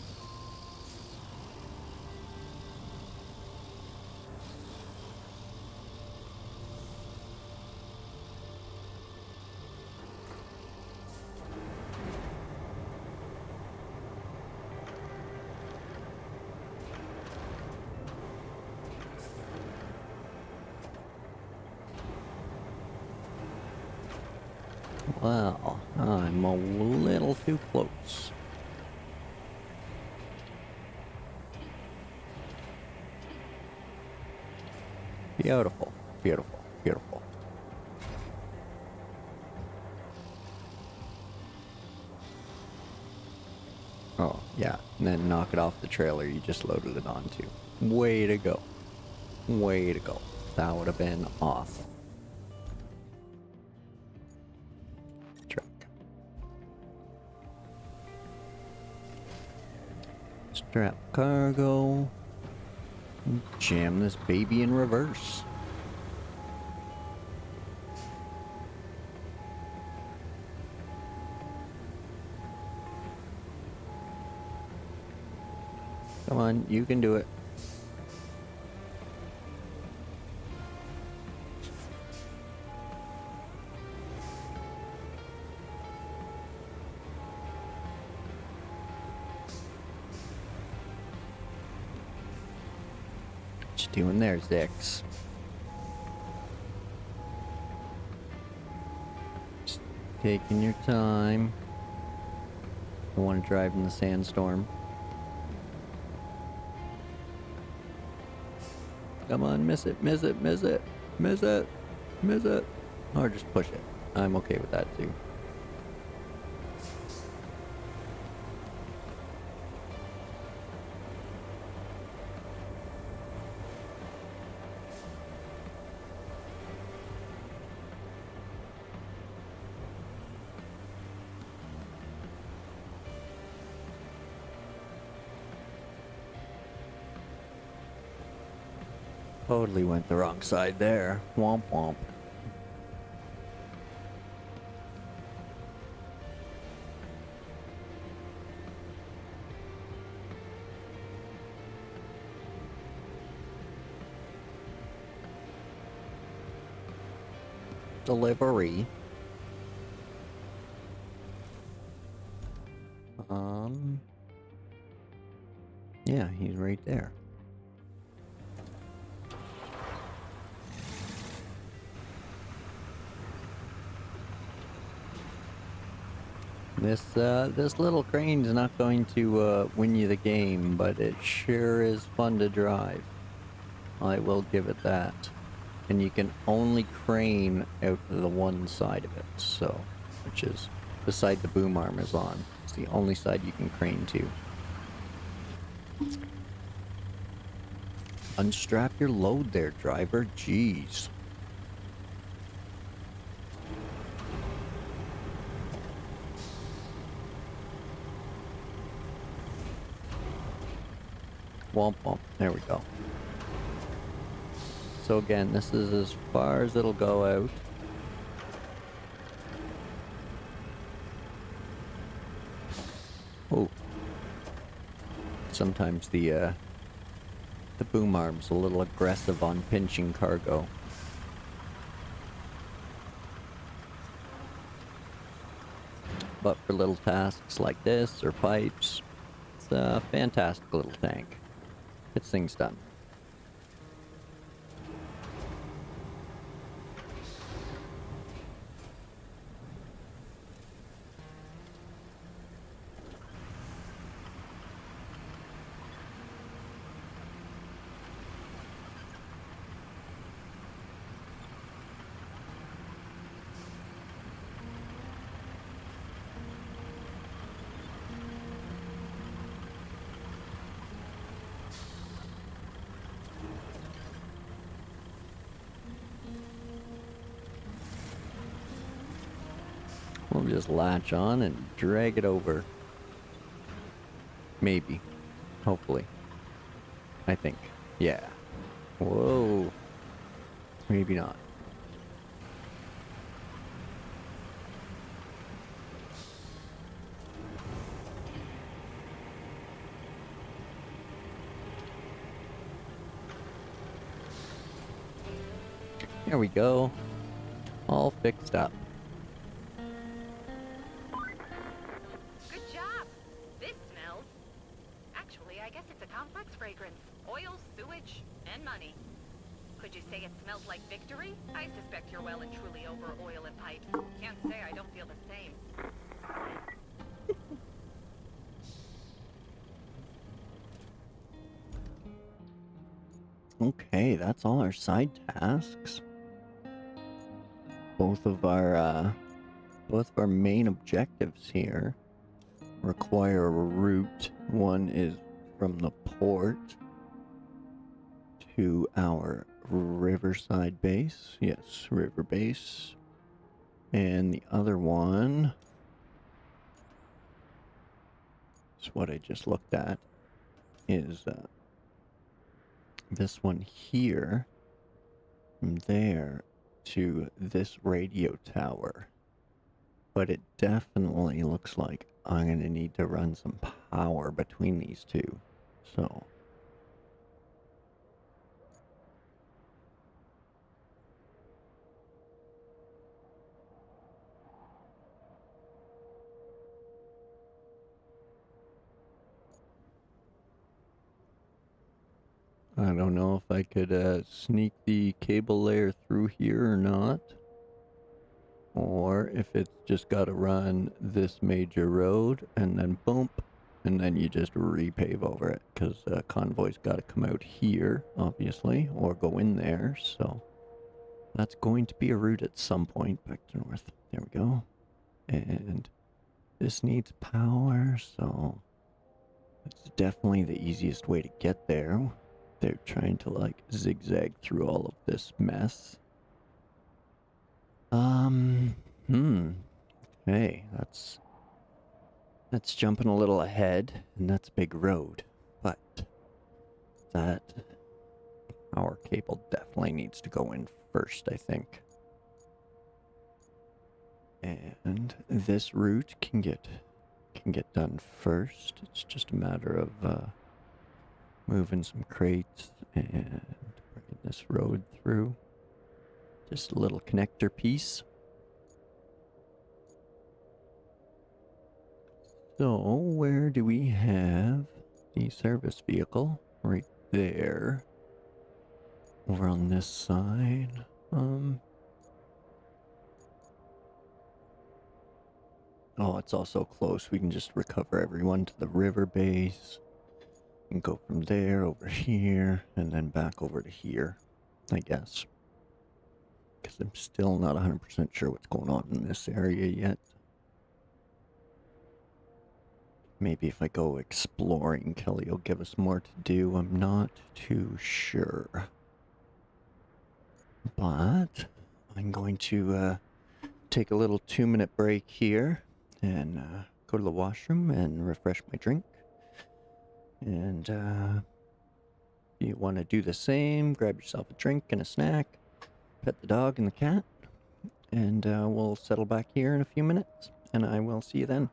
Speaker 1: Well, I'm a little too close. Beautiful, beautiful, beautiful. Oh, yeah, and then knock it off the trailer you just loaded it onto. Way to go. Way to go. That would have been awesome. Truck. Strap cargo. Jam this baby in reverse. Come on, you can do it. What you doing there, Zix? Just taking your time. Don't want to drive in the sandstorm. Come on, miss it, miss it, miss it, miss it, miss it. Or just push it. I'm okay with that too. Totally went the wrong side there. Womp womp. Delivery. Yeah, he's right there. This little crane's not going to win you the game, but it sure is fun to drive. I will give it that. And you can only crane out the one side of it, so, which is the side the boom arm is on. It's the only side you can crane to. Unstrap your load there, driver. Jeez. Womp womp. There we go. So again, this is as far as it'll go out. Oh. Sometimes the boom arm's a little aggressive on pinching cargo. But for little tasks like this or pipes, it's a fantastic little tank. Gets things done. We'll just latch on and drag it over. Maybe. Hopefully. I think. Yeah. Whoa. Maybe not. There we go. All fixed up.
Speaker 2: Good job. This smells. Actually, I guess it's a complex fragrance. Oil, sewage, and money. Could you say it smells like victory? I suspect you're well and truly over oil and pipes. Can't say I don't feel the same.
Speaker 1: Okay, that's all our side tasks. Both of our main objectives here require a route. One is from the port to our riverside base. Yes, river base. And the other one is what I just looked at, is this one here, from there to this radio tower. But it definitely looks like I'm going to need to run some power between these two. So I don't know if I could sneak the cable layer through here or not. Or if it's just got to run this major road and then boom, and then you just repave over it, because convoy's got to come out here, obviously, or go in there, so that's going to be a route at some point back to north. There we go. And this needs power, so it's definitely the easiest way to get there. They're trying to like zigzag through all of this mess. Hey, that's jumping a little ahead, and that's a big road. But that power cable definitely needs to go in first, I think. And this route can get done first. It's just a matter of moving some crates and bringing this road through. Just a little connector piece. So, where do we have the service vehicle? Right there. Over on this side. Oh, it's also close. We can just recover everyone to the river base. And go from there over here, and then back over to here, I guess. Because I'm still not 100% sure what's going on in this area yet. Maybe if I go exploring, Kelly will give us more to do. I'm not too sure. But I'm going to take a little 2-minute break here and go to the washroom and refresh my drink. And you want to do the same, grab yourself a drink and a snack, pet the dog and the cat, and we'll settle back here in a few minutes, and I will see you then.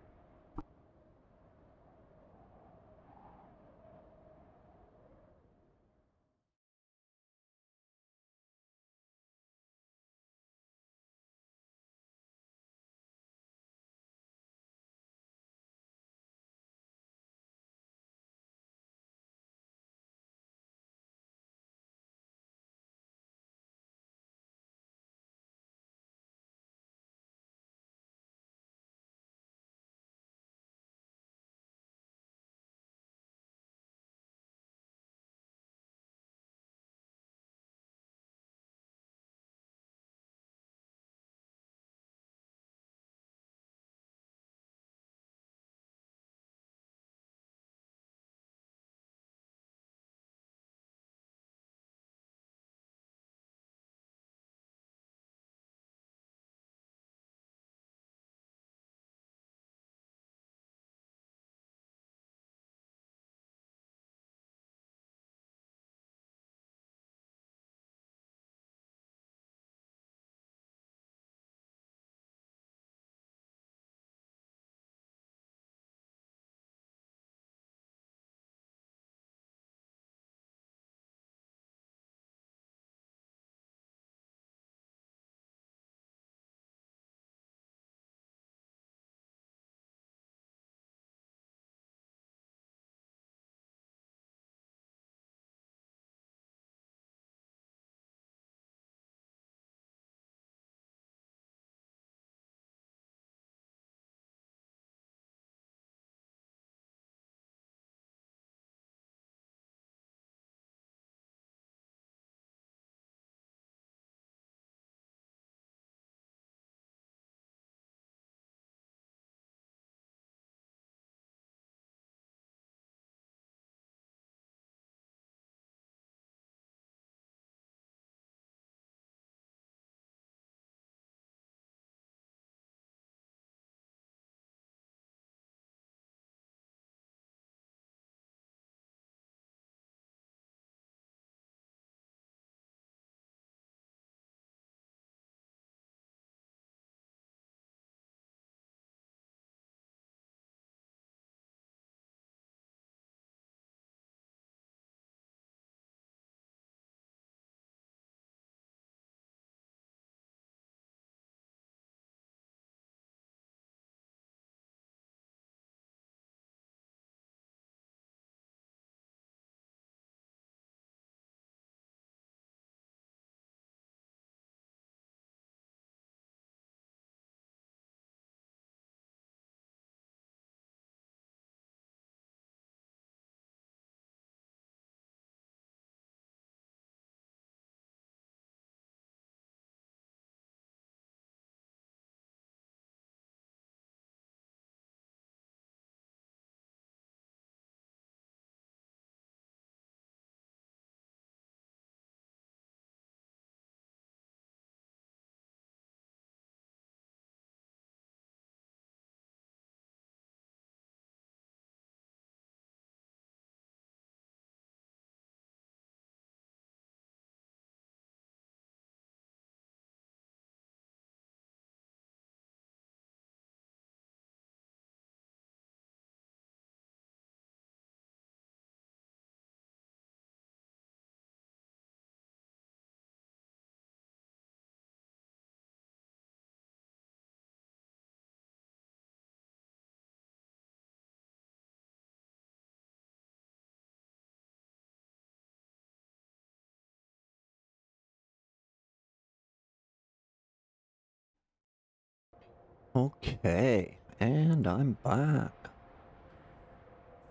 Speaker 1: Okay, and I'm back.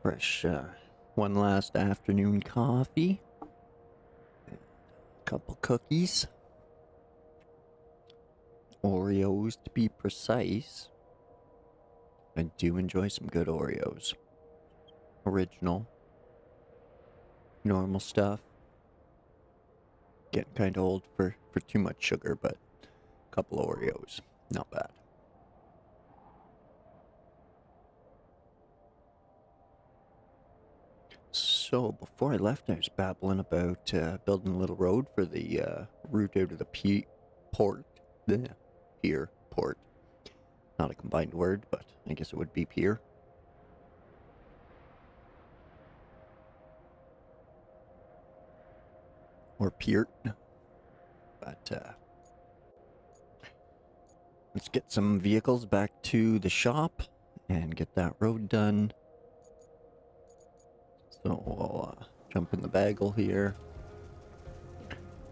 Speaker 1: Fresh, one last afternoon coffee. And a couple cookies. Oreos to be precise. I do enjoy some good Oreos. Original. Normal stuff. Getting kind of old for too much sugar, but a couple Oreos. Not bad. So, before I left, I was babbling about building a little road for the route out of the port. The pier, port. Not a combined word, but I guess it would be pier. Or pier. But, let's get some vehicles back to the shop and get that road done. So we'll jump in the bagel here.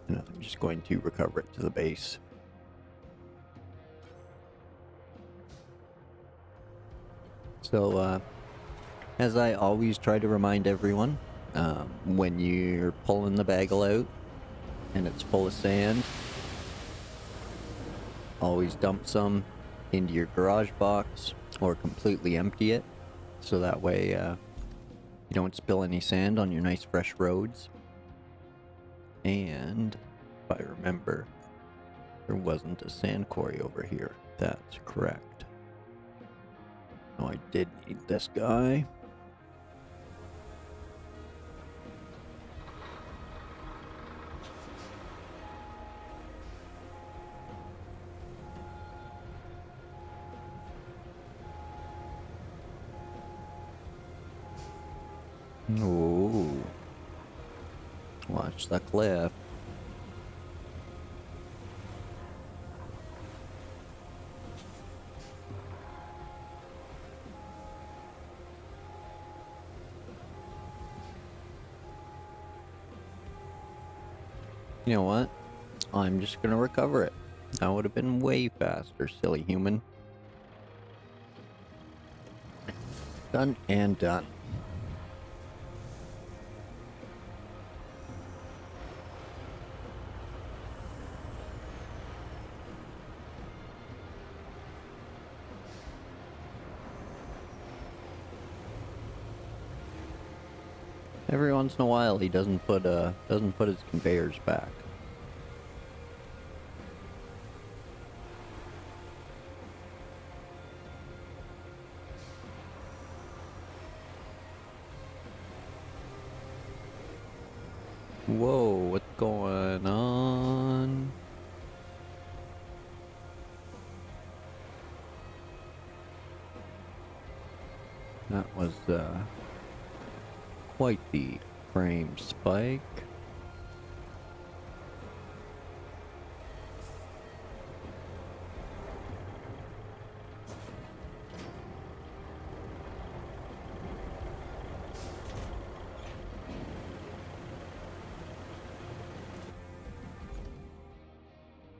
Speaker 1: And I'm just going to recover it to the base. So, as I always try to remind everyone, when you're pulling the bagel out and it's full of sand, always dump some into your garage box or completely empty it, so that way you don't spill any sand on your nice fresh roads. And if I remember, there wasn't a sand quarry over here. That's correct. Oh, I did need this guy. Ooh. Watch the cliff. You know what? I'm just gonna recover it. That would have been way faster, silly human. Done and done. Every once in a while, he doesn't put his conveyors back. Whoa, what's going on? That was quite the frame spike.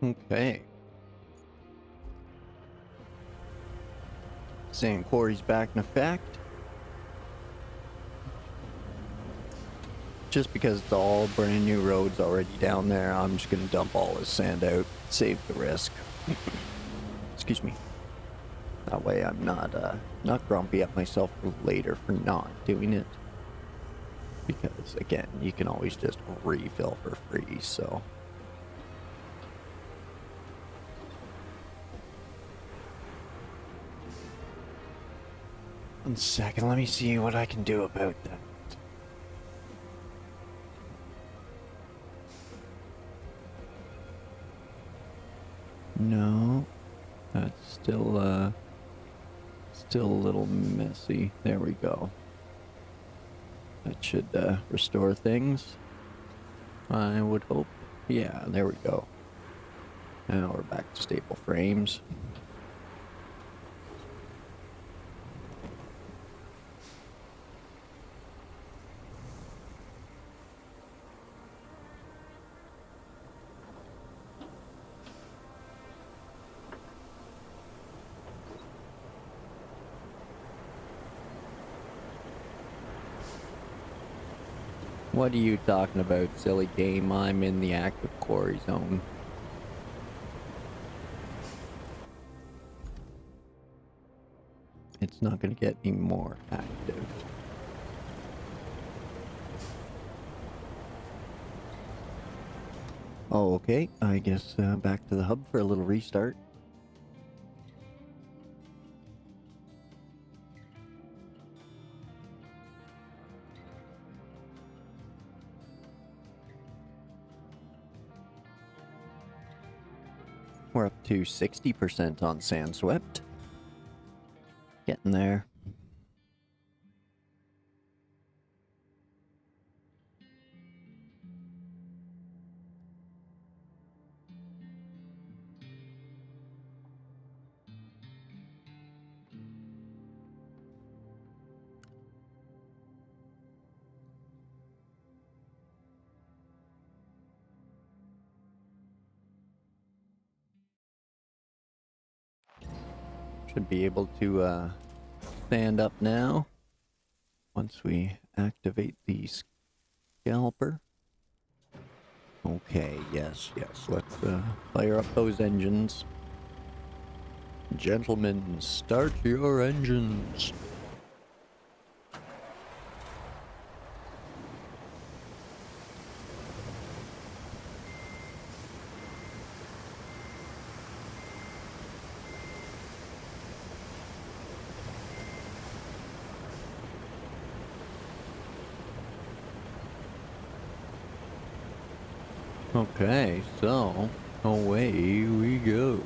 Speaker 1: Okay. Sand quarry's back in effect. Just because it's all brand new roads already down there, I'm just gonna dump all this sand out, save the risk. Excuse me. That way I'm not grumpy at myself for later for not doing it. Because again, you can always just refill for free, so. One second, let me see what I can do about that. No, that's still a little messy. There we go. That should restore things, I would hope. Yeah, there we go. Now we're back to staple frames. What are you talking about, silly game? I'm in the active quarry zone. It's not going to get any more active. Oh, okay. I guess back to the hub for a little restart. We're up to 60% on Sandswept. Getting there. Should be able to stand up now once we activate the scalper. Okay, yes, let's fire up those engines. Gentlemen, start your engines. Okay, so away we go.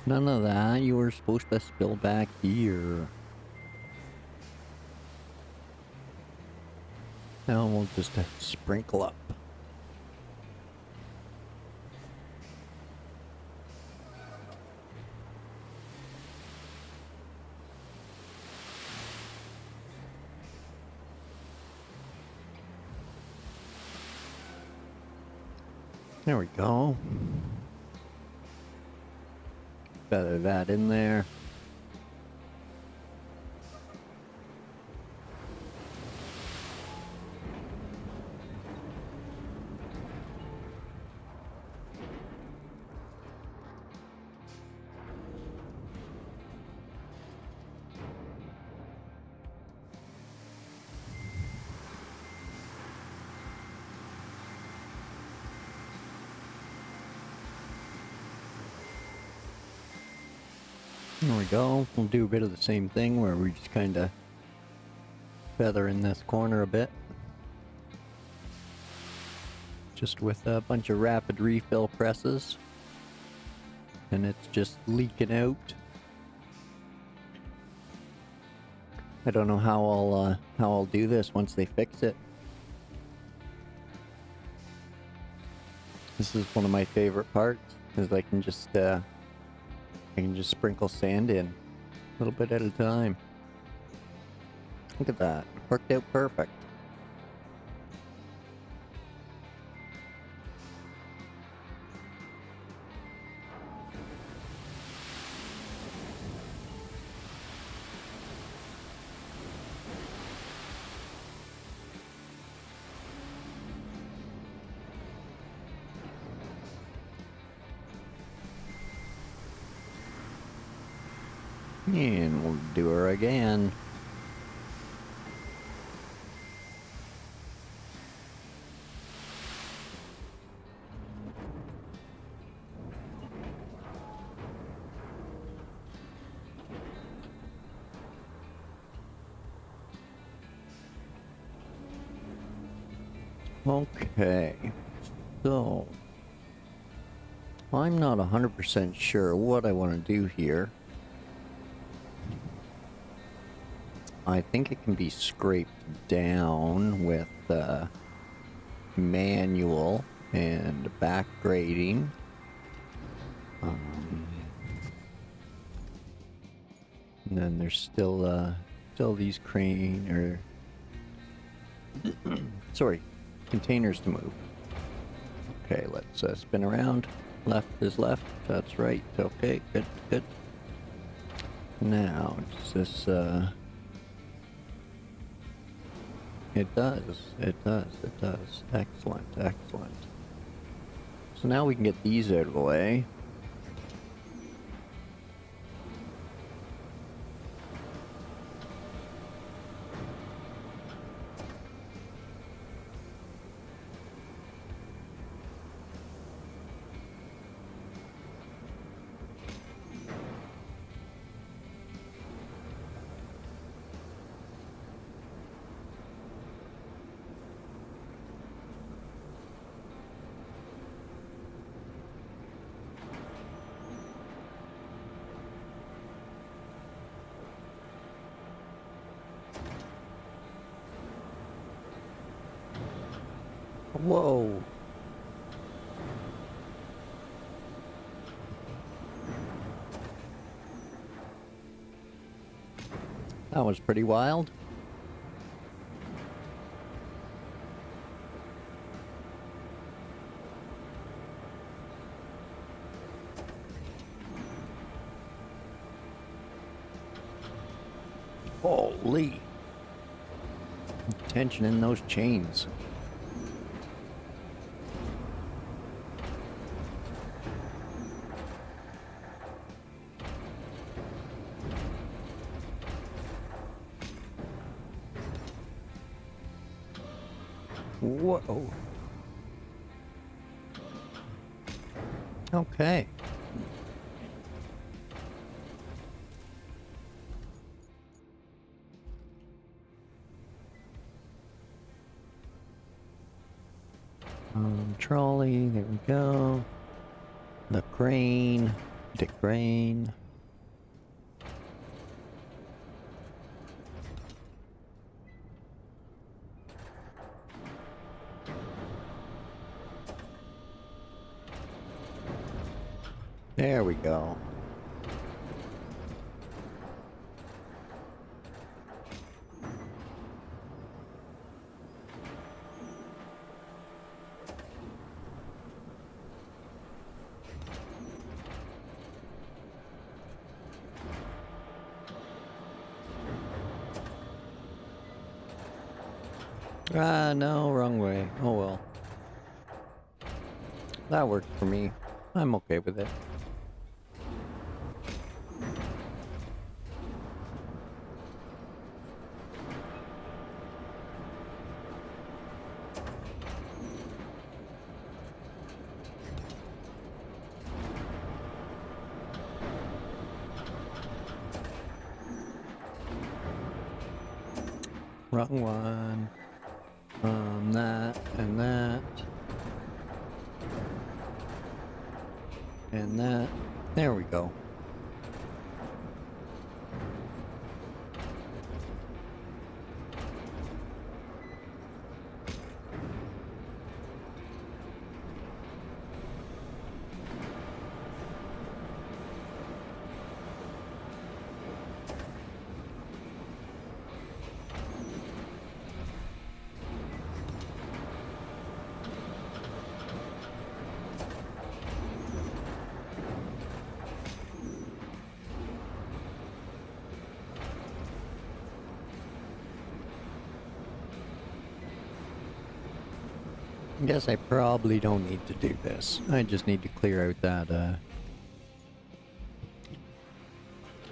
Speaker 1: None of that. You were supposed to spill back here. Now we'll just sprinkle up. There we go. Feather that in there. There we go. We'll do a bit of the same thing where we just kind of feather in this corner a bit. Just with a bunch of rapid refill presses. And it's just leaking out. I don't know how I'll do this once they fix it. This is one of my favorite parts, is I can just sprinkle sand in a little bit at a time. Look at that. Worked out perfect. And we'll do her again. Okay, so I'm not 100% sure what I want to do here. I think it can be scraped down with manual and back grading. And then there's still these sorry, containers to move. Okay, let's spin around. Left is left. That's right. Okay, good, good. Now, does this, it does. Excellent, excellent. So now we can get these out of the way. Whoa. That was pretty wild. Holy. Tension in those chains. Whoa. Okay. Trolley, there we go. The crane, the crane. There we go. Ah, no, wrong way. Oh well. That works for me. I'm okay with it. Wrong one. That and that. And that. There we go. I guess I probably don't need to do this. I just need to clear out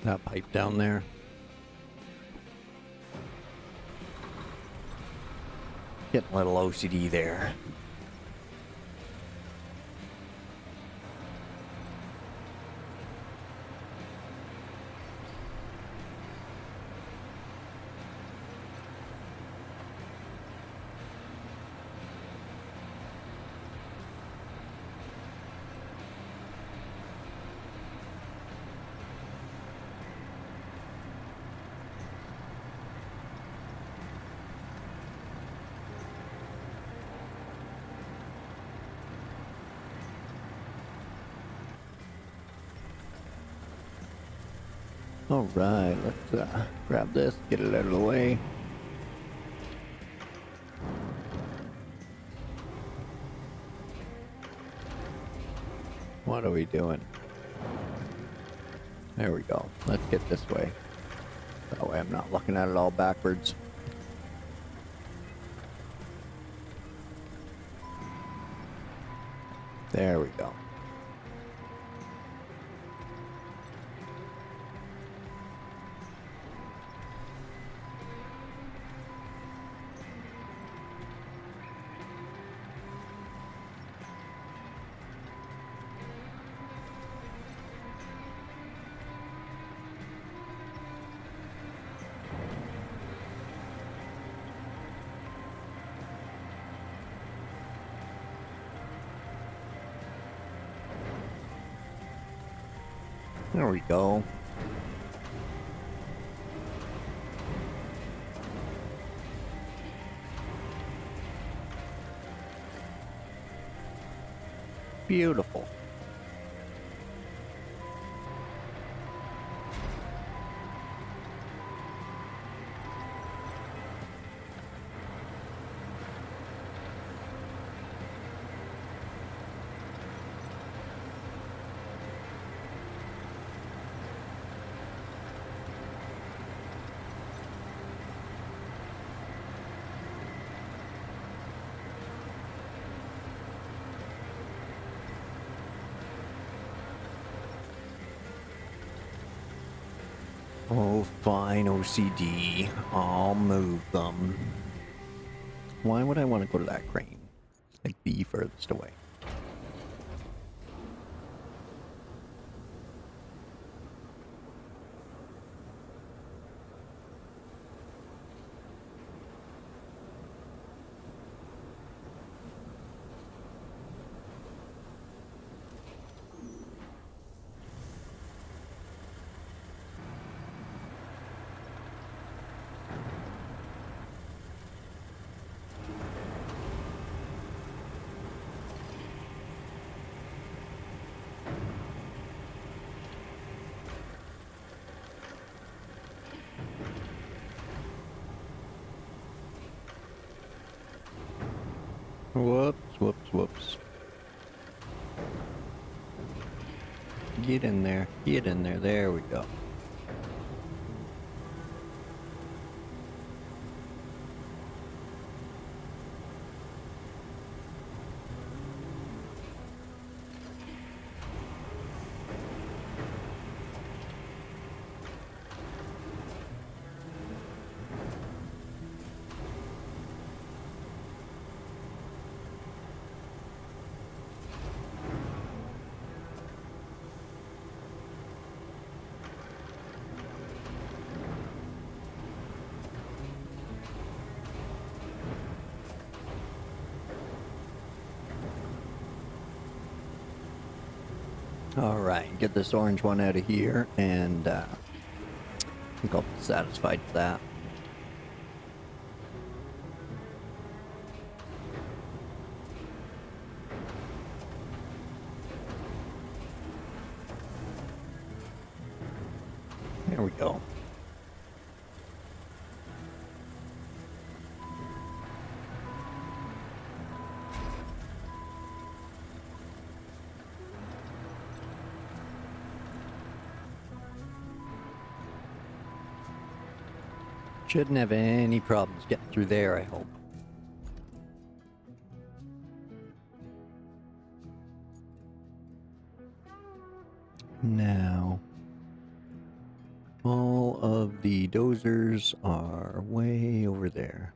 Speaker 1: that pipe down there. Getting a little OCD there. Alright, let's grab this, get it out of the way. What are we doing? There we go. Let's get this way. That way I'm not looking at it all backwards. There we go. There we go. Beautiful. Oh, fine, OCD. I'll move them. Why would I want to go to that crane? It's like the furthest away. Whoops, whoops, whoops. Get in there. Get in there. There we go. Alright, get this orange one out of here, and I think I'll be satisfied with that. There we go. Shouldn't have any problems getting through there, I hope. Now, all of the dozers are way over there.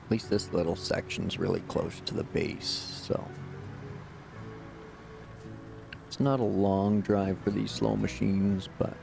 Speaker 1: At least this little section's really close to the base, so it's not a long drive for these slow machines, but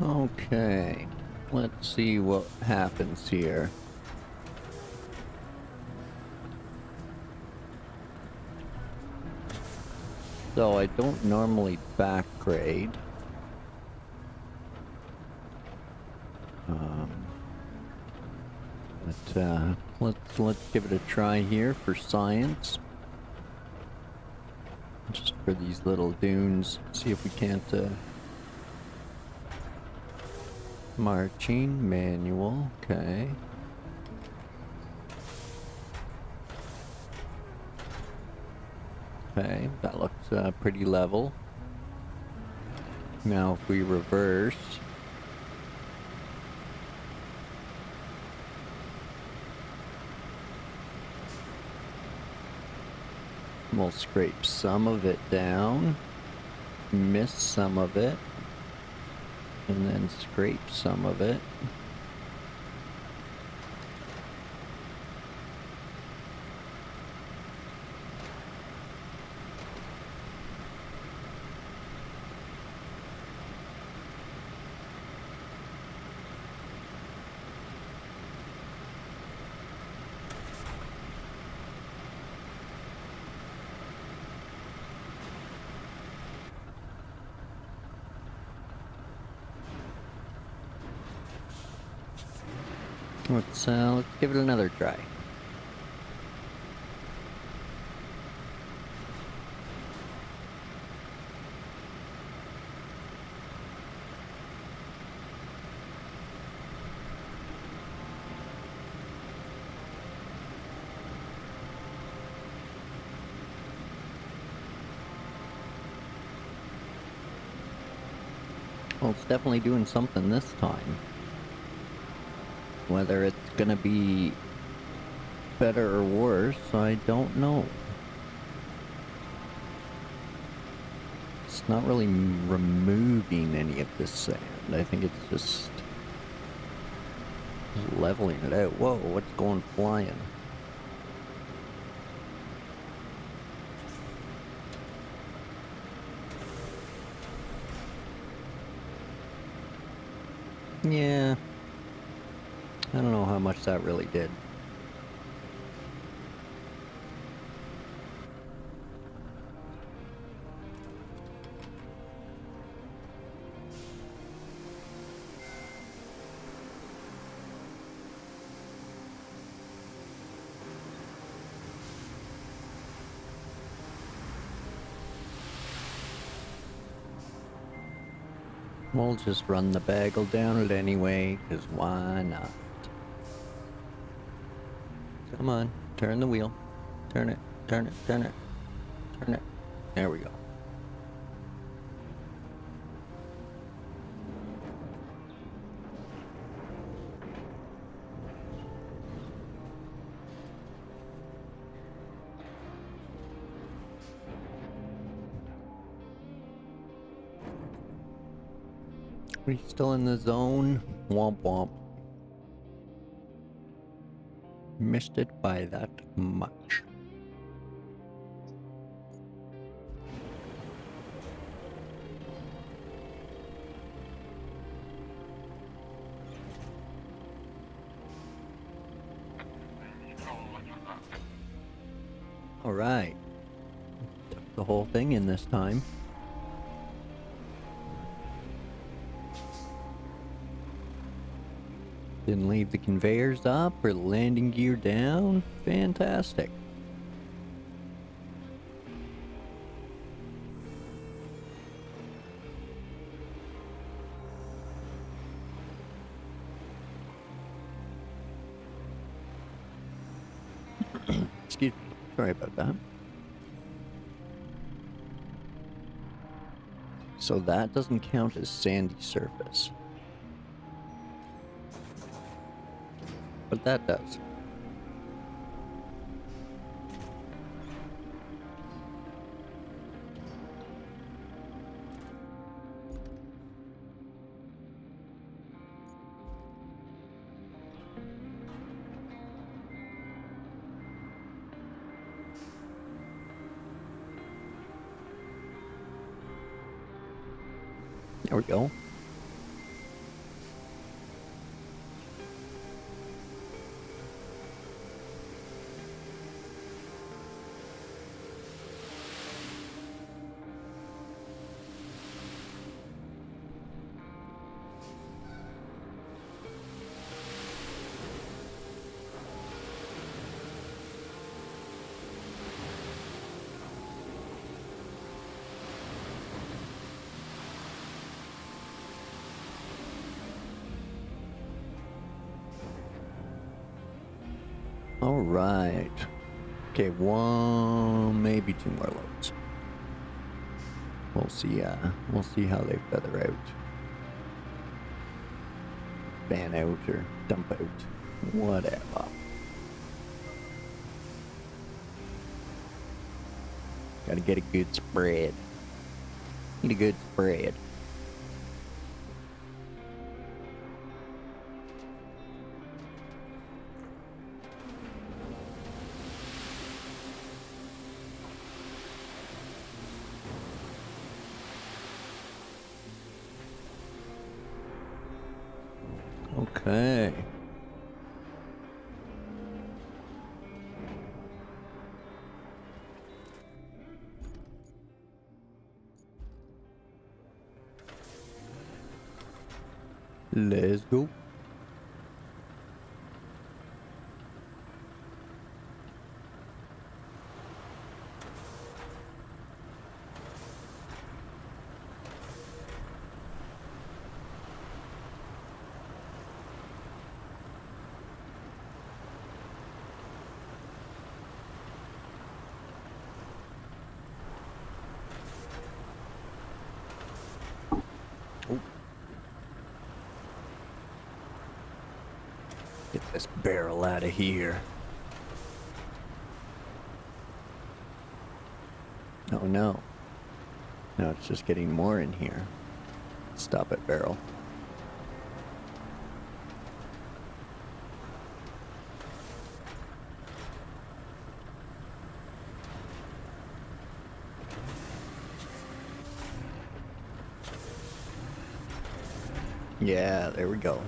Speaker 1: Okay, let's see what happens here. So I don't normally backgrade. But let's give it a try here for science. Just for these little dunes. See if we can't marching manual. Okay. Okay, that looks pretty level. Now if we reverse. We'll scrape some of it down, miss some of it, and then scrape some of it. Let's give it another try. Well, it's definitely doing something this time. Whether it's gonna be better or worse, I don't know. It's not really removing any of this sand. I think it's just leveling it out. Whoa, what's going flying? Yeah. I don't know how much that really did. We'll just run the bagel down it anyway, because why not? Come on, turn the wheel. Turn it, turn it, turn it, turn it. There we go. We still in the zone? Womp womp. Missed it by that much. Alright. Took the whole thing in this time. Didn't leave the conveyors up or the landing gear down. Fantastic. Excuse me. Sorry about that. So that doesn't count as sandy surface. But that does. There we go. All right. Okay, one, maybe two more loads. We'll see. We'll see how they feather out, fan out, or dump out, whatever. Gotta get a good spread. Need a good spread. Okay. Let's go. Oh. Get this barrel out of here. Oh no. No, it's just getting more in here. Stop it, barrel. Yeah, there we go.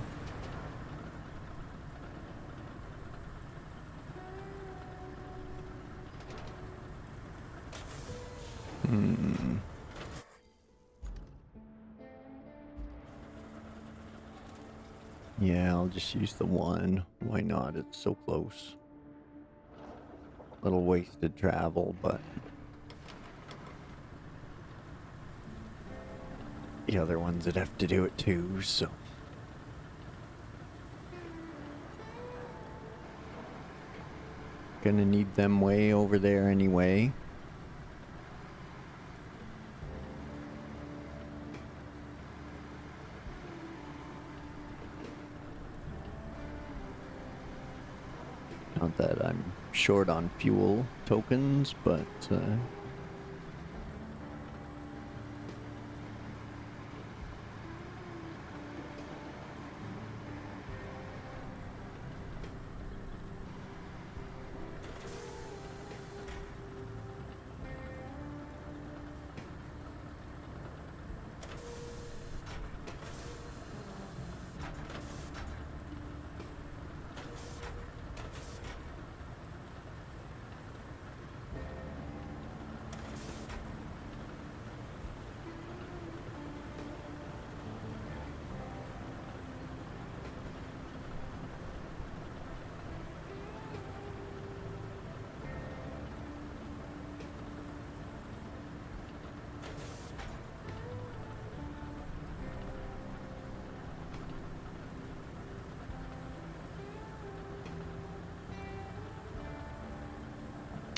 Speaker 1: Yeah, I'll just use the one. Why not? It's so close. Little wasted travel, but the other ones would have to do it too, so. Gonna need them way over there anyway. Not that I'm short on fuel tokens, but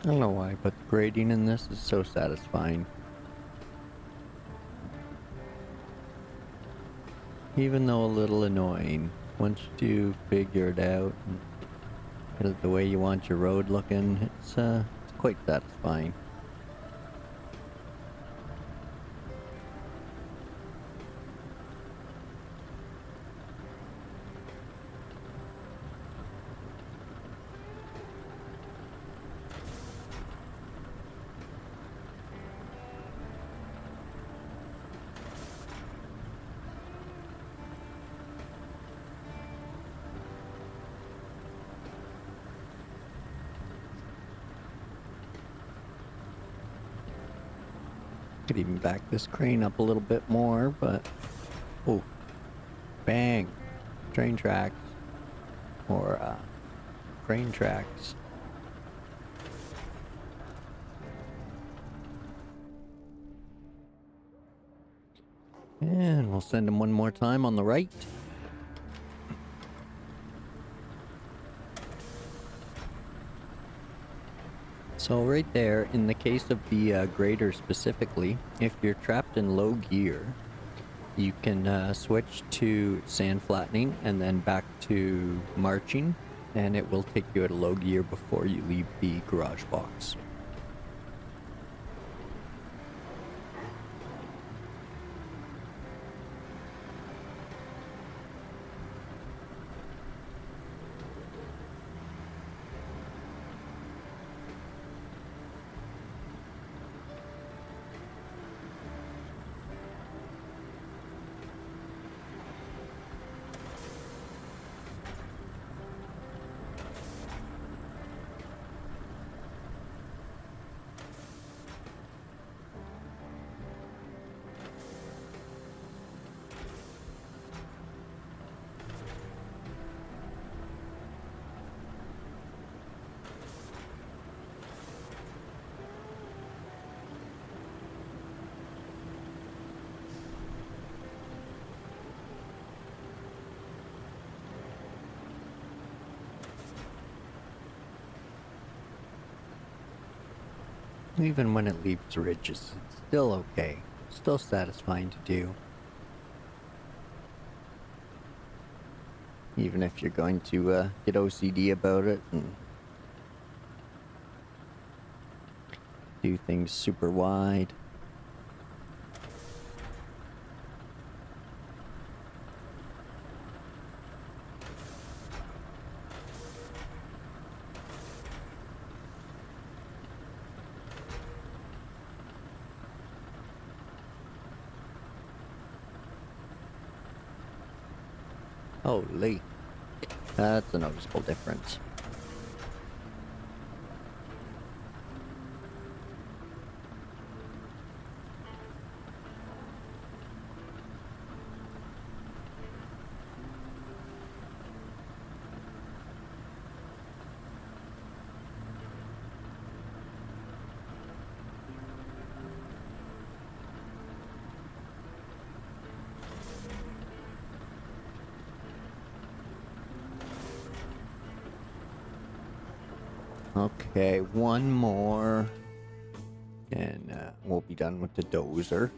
Speaker 1: I don't know why, but the grading in this is so satisfying. Even though a little annoying, once you figure it out and get it the way you want your road looking, it's quite satisfying. Could even back this crane up a little bit more, but oh, bang, train tracks or crane tracks. And we'll send him one more time on the right. So right there, in the case of the grader specifically, if you're trapped in low gear, you can switch to sand flattening and then back to marching, and it will take you at a low gear before you leave the garage box. Even when it leaves ridges, it's still okay. Still satisfying to do. Even if you're going to get OCD about it and do things super wide. Holy, that's a noticeable difference. Okay, one more, and we'll be done with the dozer.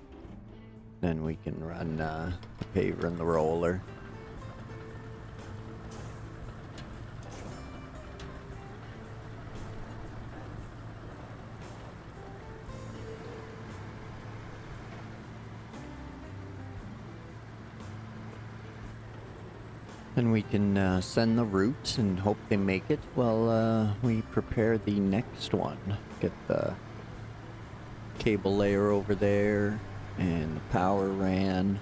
Speaker 1: Then we can run the paver and the roller. Then we can send the route and hope they make it while we prepare the next one. Get the cable layer over there and the power ran.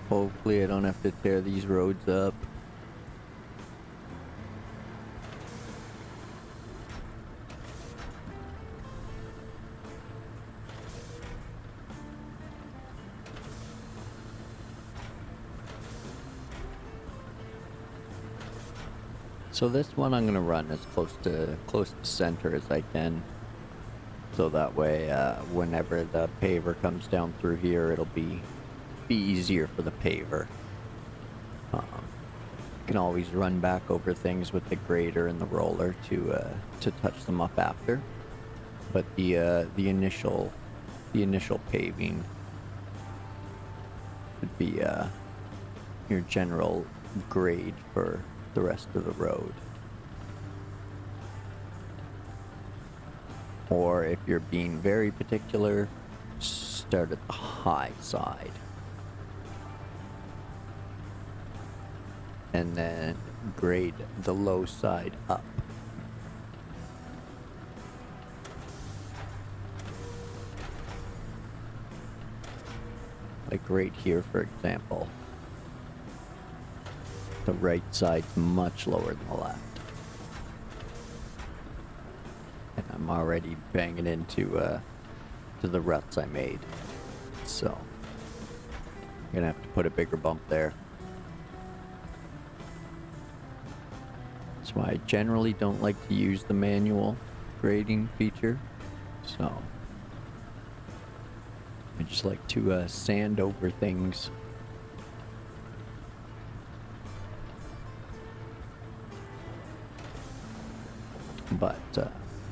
Speaker 1: Hopefully I don't have to tear these roads up. So this one I'm gonna run as close to center as I can, so that way whenever the paver comes down through here, it'll be easier for the paver. You can always run back over things with the grader and the roller to touch them up after, but the initial paving would be your general grade for the rest of the road. Or if you're being very particular, start at the high side and then grade the low side up. Like right here, for example. The right side's much lower than the left. And I'm already banging into to the ruts I made. So I'm gonna have to put a bigger bump there. That's why I generally don't like to use the manual grading feature. So I just like to sand over things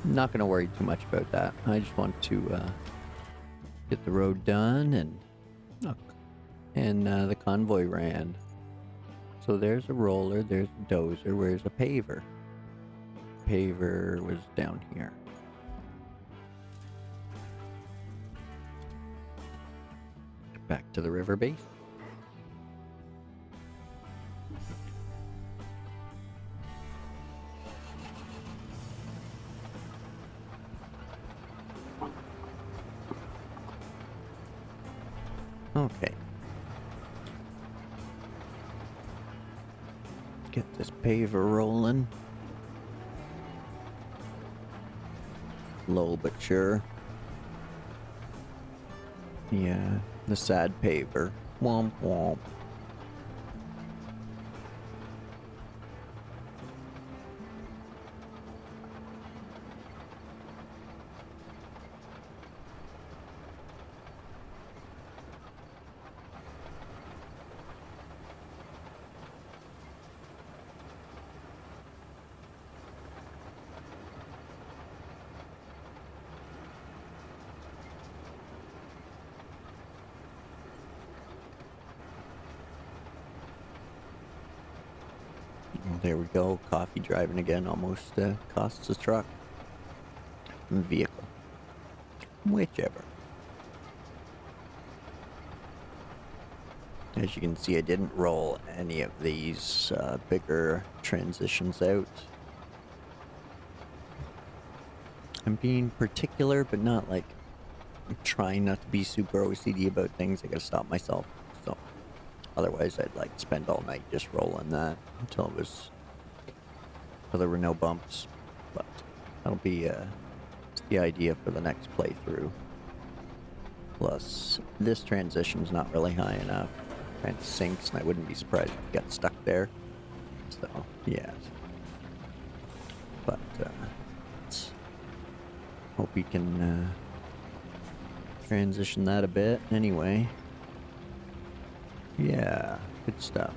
Speaker 1: not going to worry too much about that. I just want to get the road done and look. And the convoy ran. So there's a roller, there's a dozer, where's a paver? Paver was down here. Back to the river base. Okay. Get this paver rolling. Slow but sure. Yeah, the sad paver. Womp womp. There we go. Coffee driving again almost costs a truck. Vehicle. Whichever. As you can see, I didn't roll any of these bigger transitions out. I'm being particular, but not like I'm trying not to be super OCD about things. I gotta stop myself. So otherwise, I'd like spend all night just rolling that until there were no bumps. But that'll be the idea for the next playthrough. Plus, this transition's not really high enough. Kind of sinks, and I wouldn't be surprised if it got stuck there. So, yeah. But, let's hope we can transition that a bit. Anyway. Yeah, good stuff.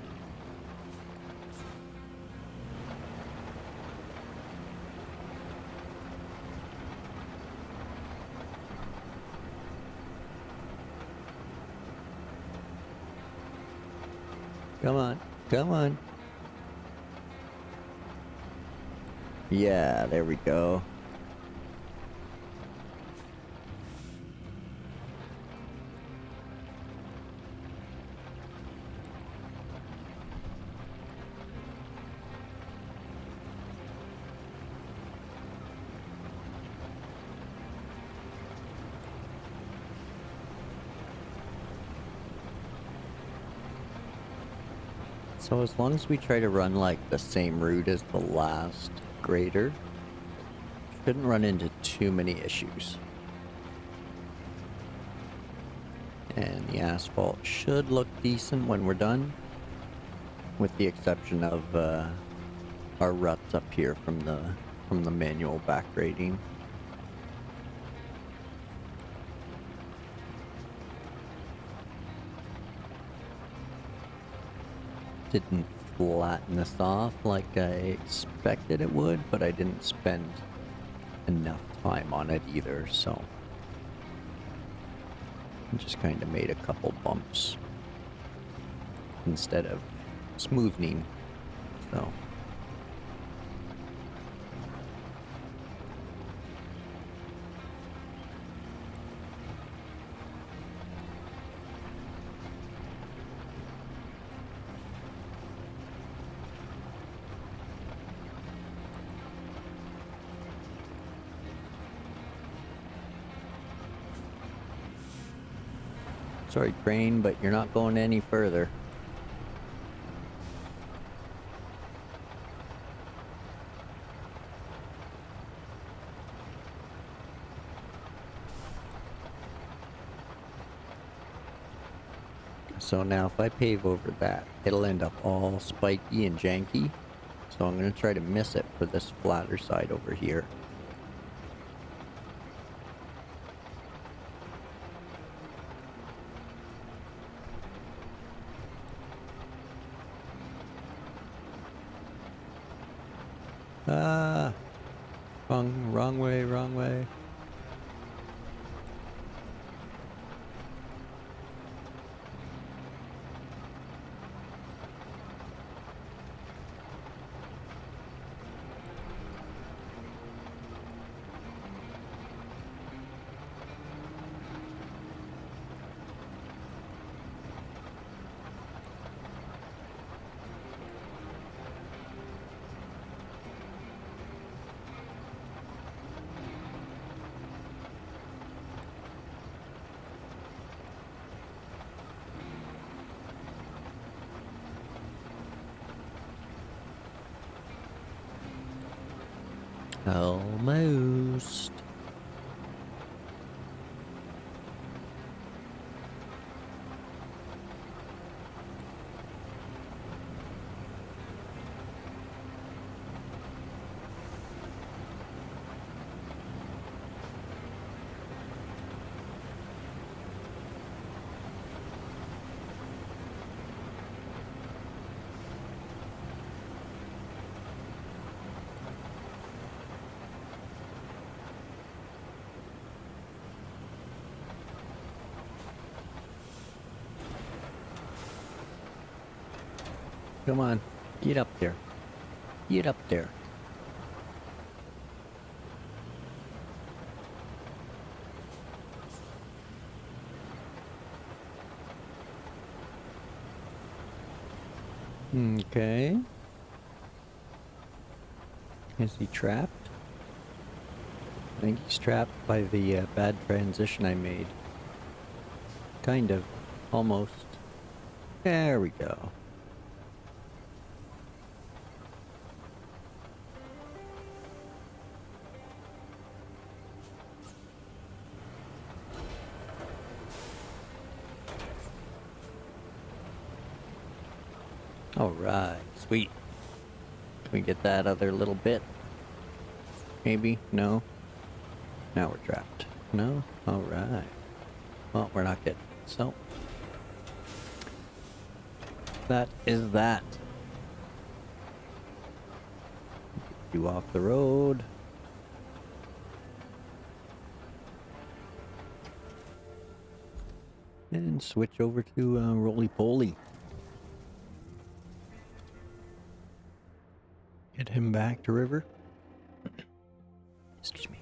Speaker 1: Come on, come on. Yeah, there we go. So as long as we try to run like the same route as the last grader, shouldn't run into too many issues. And the asphalt should look decent when we're done, with the exception of our ruts up here from the manual back grading. Didn't flatten this off like I expected it would, but I didn't spend enough time on it either, so I just kind of made a couple bumps instead of smoothing, so. Sorry, Crane, but you're not going any further. So now if I pave over that, it'll end up all spiky and janky. So I'm going to try to miss it for this flatter side over here. Wrong way, wrong way. Almost. Come on, get up there. Get up there. Okay. Is he trapped? I think he's trapped by the bad transition I made. Kind of. Almost. There we go. Alright, sweet. Can we get that other little bit? Maybe? No? Now we're trapped. No? Alright. Well, we're not getting it, so. That is that. Get you off the road. And switch over to roly-poly. Get him back to river. Excuse me.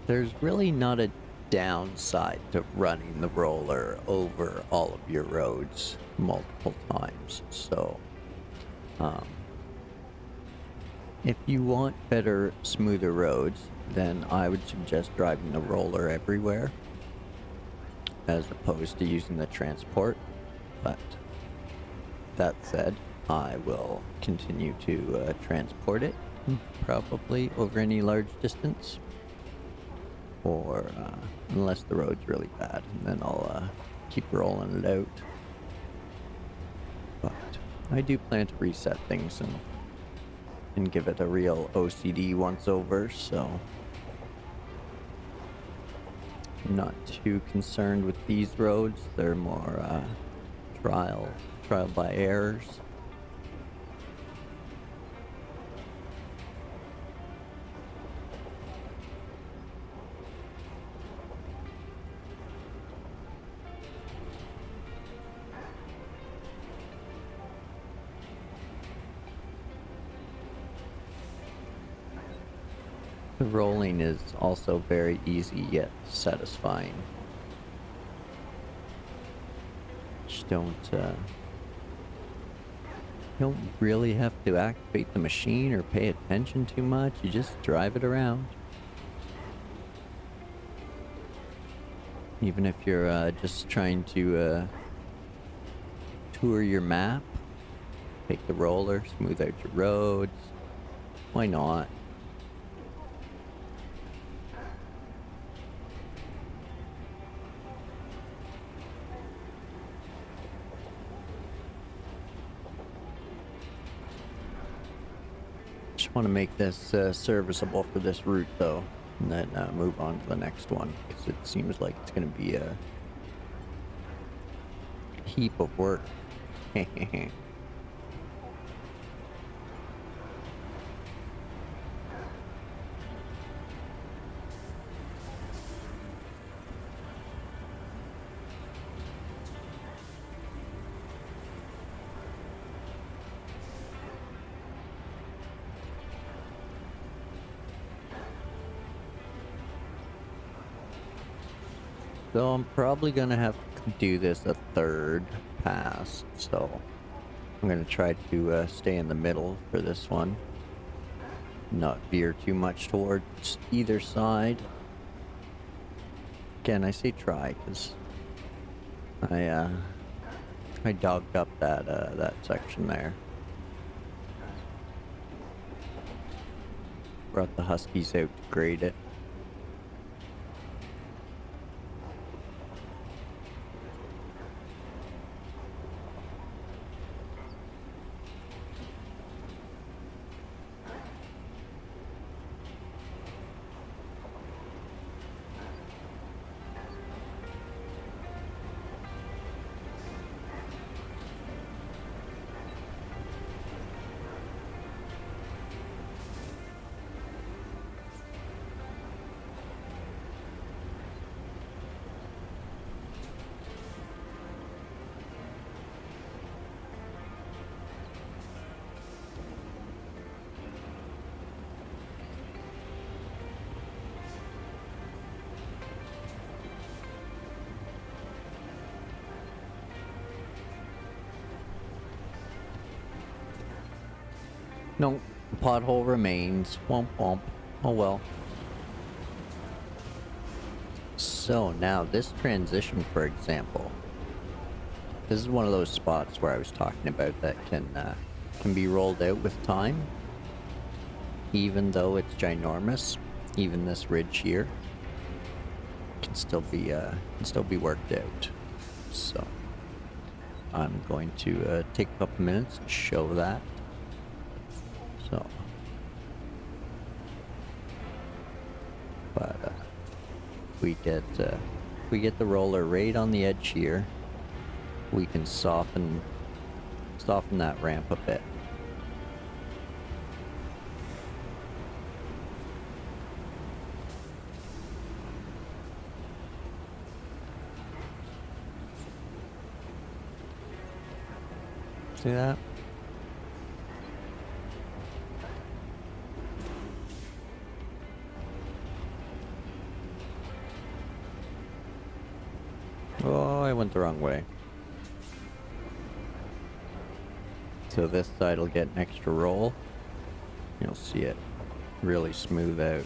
Speaker 1: There's really not a downside to running the roller over all of your roads multiple times. So, if you want better, smoother roads, then I would suggest driving the roller everywhere as opposed to using the transport. But that said, I will continue to transport it, probably over any large distance, or unless the road's really bad, and then I'll keep rolling it out. But I do plan to reset things and give it a real OCD once over, so I'm not too concerned with these roads. They're more trial by errors. The rolling is also very easy yet satisfying. Just don't really have to activate the machine or pay attention too much. You just drive it around. Even if you're just trying to tour your map, take the roller, smooth out your roads. Why not? Just want to make this serviceable for this route, though, and then move on to the next one, because it seems like it's going to be heap of work. So I'm probably gonna have to do this a third pass, so I'm gonna try to stay in the middle for this one. Not veer too much towards either side. Again, I say try, because I dogged up that section there. Brought the Huskies out to grade it. No, pothole remains. Womp womp. Oh well. So now this transition, for example, this is one of those spots where I was talking about that can be rolled out with time, even though it's ginormous. Even this ridge here can still be worked out. So I'm going to take a couple minutes to show that. So, but we get the roller right on the edge here. We can soften that ramp a bit. See that? Oh, I went the wrong way. So this side will get an extra roll. You'll see it really smooth out.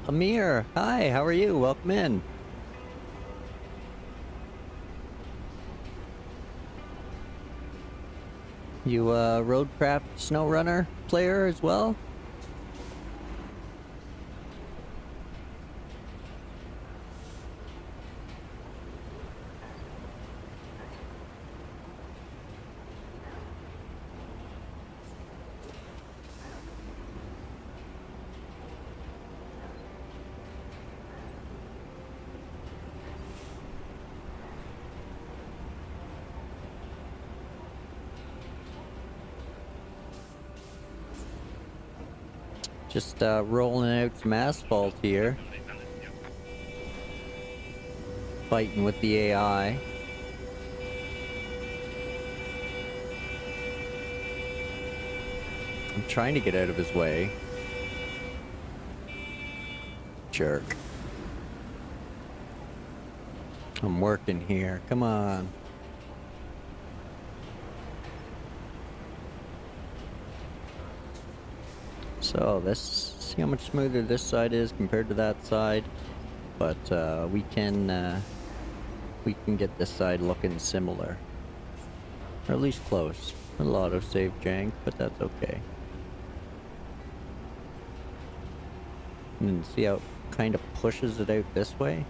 Speaker 1: Amir, hi, how are you? Welcome in. You a Roadcraft SnowRunner player as well? Just rolling out some asphalt here. Fighting with the AI. I'm trying to get out of his way. Jerk. I'm working here. Come on. So see how much smoother this side is compared to that side, but we can get this side looking similar, or at least close. A little autosave jank, but that's okay. And then see how it kind of pushes it out this way?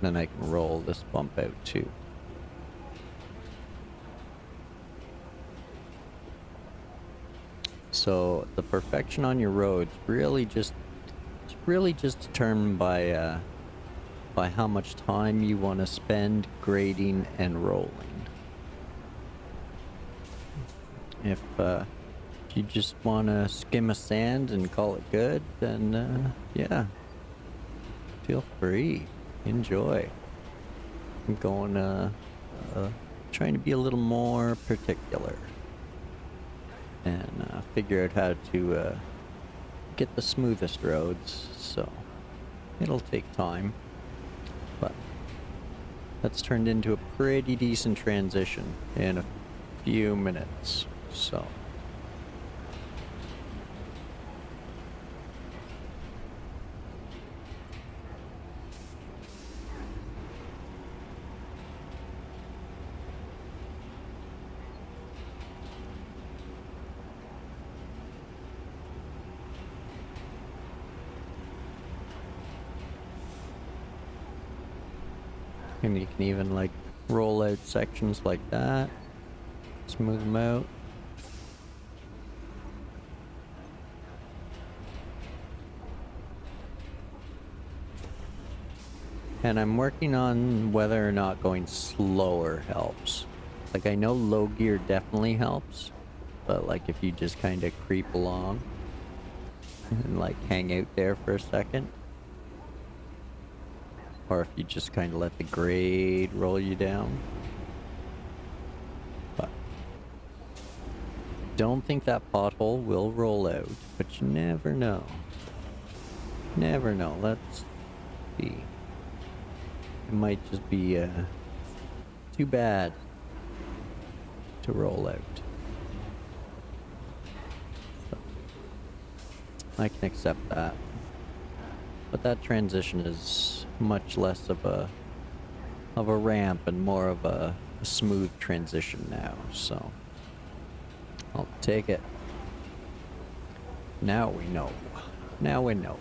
Speaker 1: Then I can roll this bump out too. So the perfection on your roads it's really just determined by how much time you want to spend grading and rolling. If you just want to skim a sand and call it good, then yeah, feel free, enjoy. I'm going trying to be a little more particular and figure out how to get the smoothest roads, so it'll take time, but that's turned into a pretty decent transition in a few minutes, so. And you can even like roll out sections like that, smooth them out. And I'm working on whether or not going slower helps. Like I know low gear definitely helps, but like if you just kind of creep along and like hang out there for a second, or if you just kind of let the grade roll you down. But don't think that pothole will roll out, but you never know. Never know. Let's see. It might just be too bad to roll out. So, I can accept that. But that transition is much less of a ramp and more of a smooth transition now, so I'll take it. Now we know. Now we know.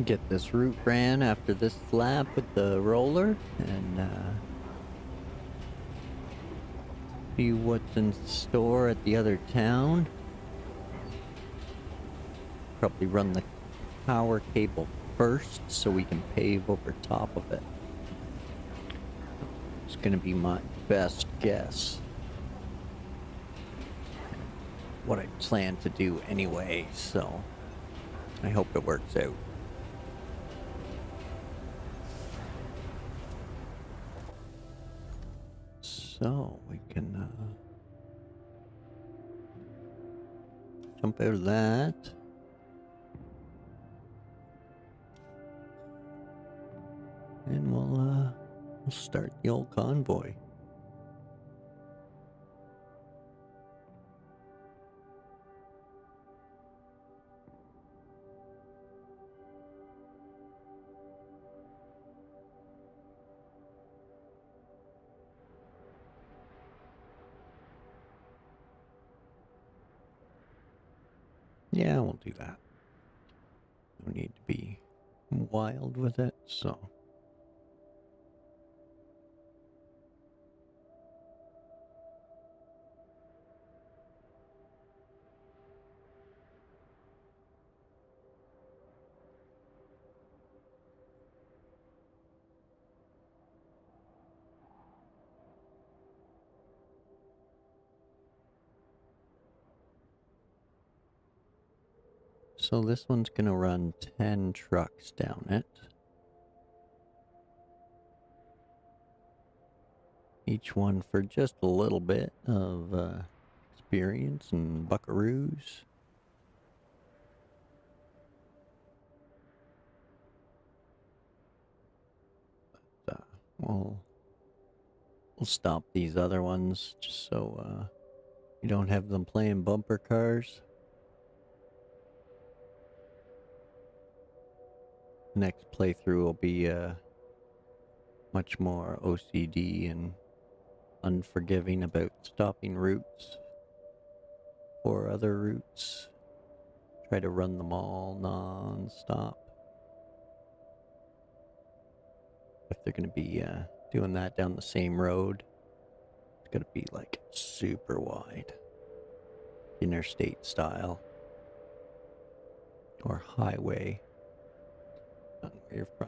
Speaker 1: Get this route ran after this lap with the roller and see what's in store at the other town. Probably run the power cable first so we can pave over top of it. It's gonna be my best guess. What I plan to do anyway, so I hope it works out. So we can jump out of that. And we'll start the old convoy. Yeah, we'll do that. No need to be wild with it, so. So this one's gonna run 10 trucks down it. Each one for just a little bit of experience and buckaroos. But, we'll stop these other ones just so you don't have them playing bumper cars. Next playthrough will be much more OCD and unforgiving about stopping routes or other routes. Try to run them all non-stop. If they're gonna be doing that down the same road, it's gonna be like super wide, interstate style or highway, on where you're from.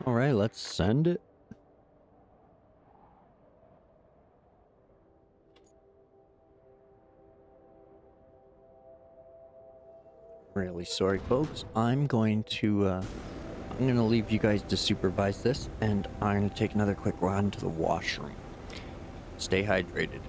Speaker 1: Alright, let's send it. Really sorry, folks. I'm gonna leave you guys to supervise this, and I'm gonna take another quick run to the washroom. Stay hydrated.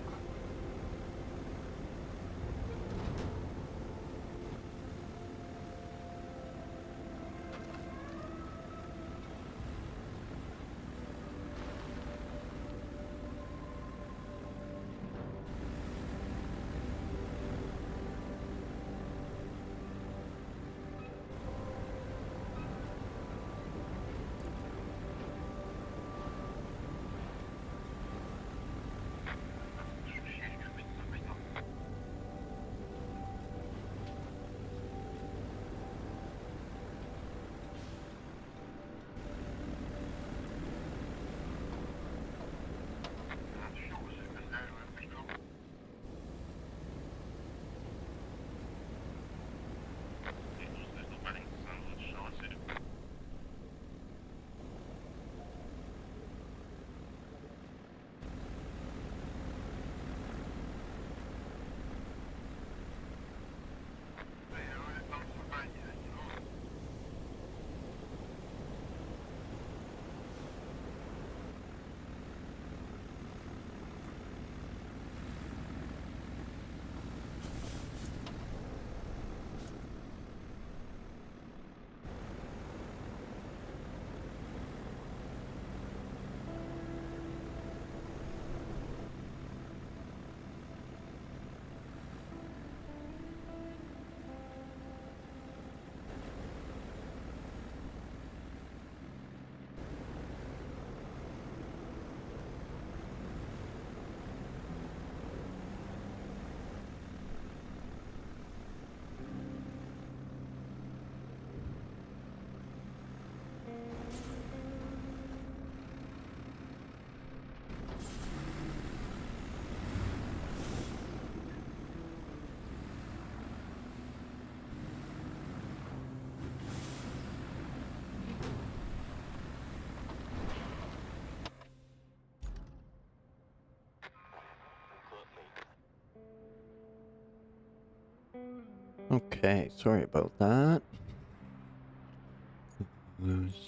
Speaker 1: Okay, sorry about that.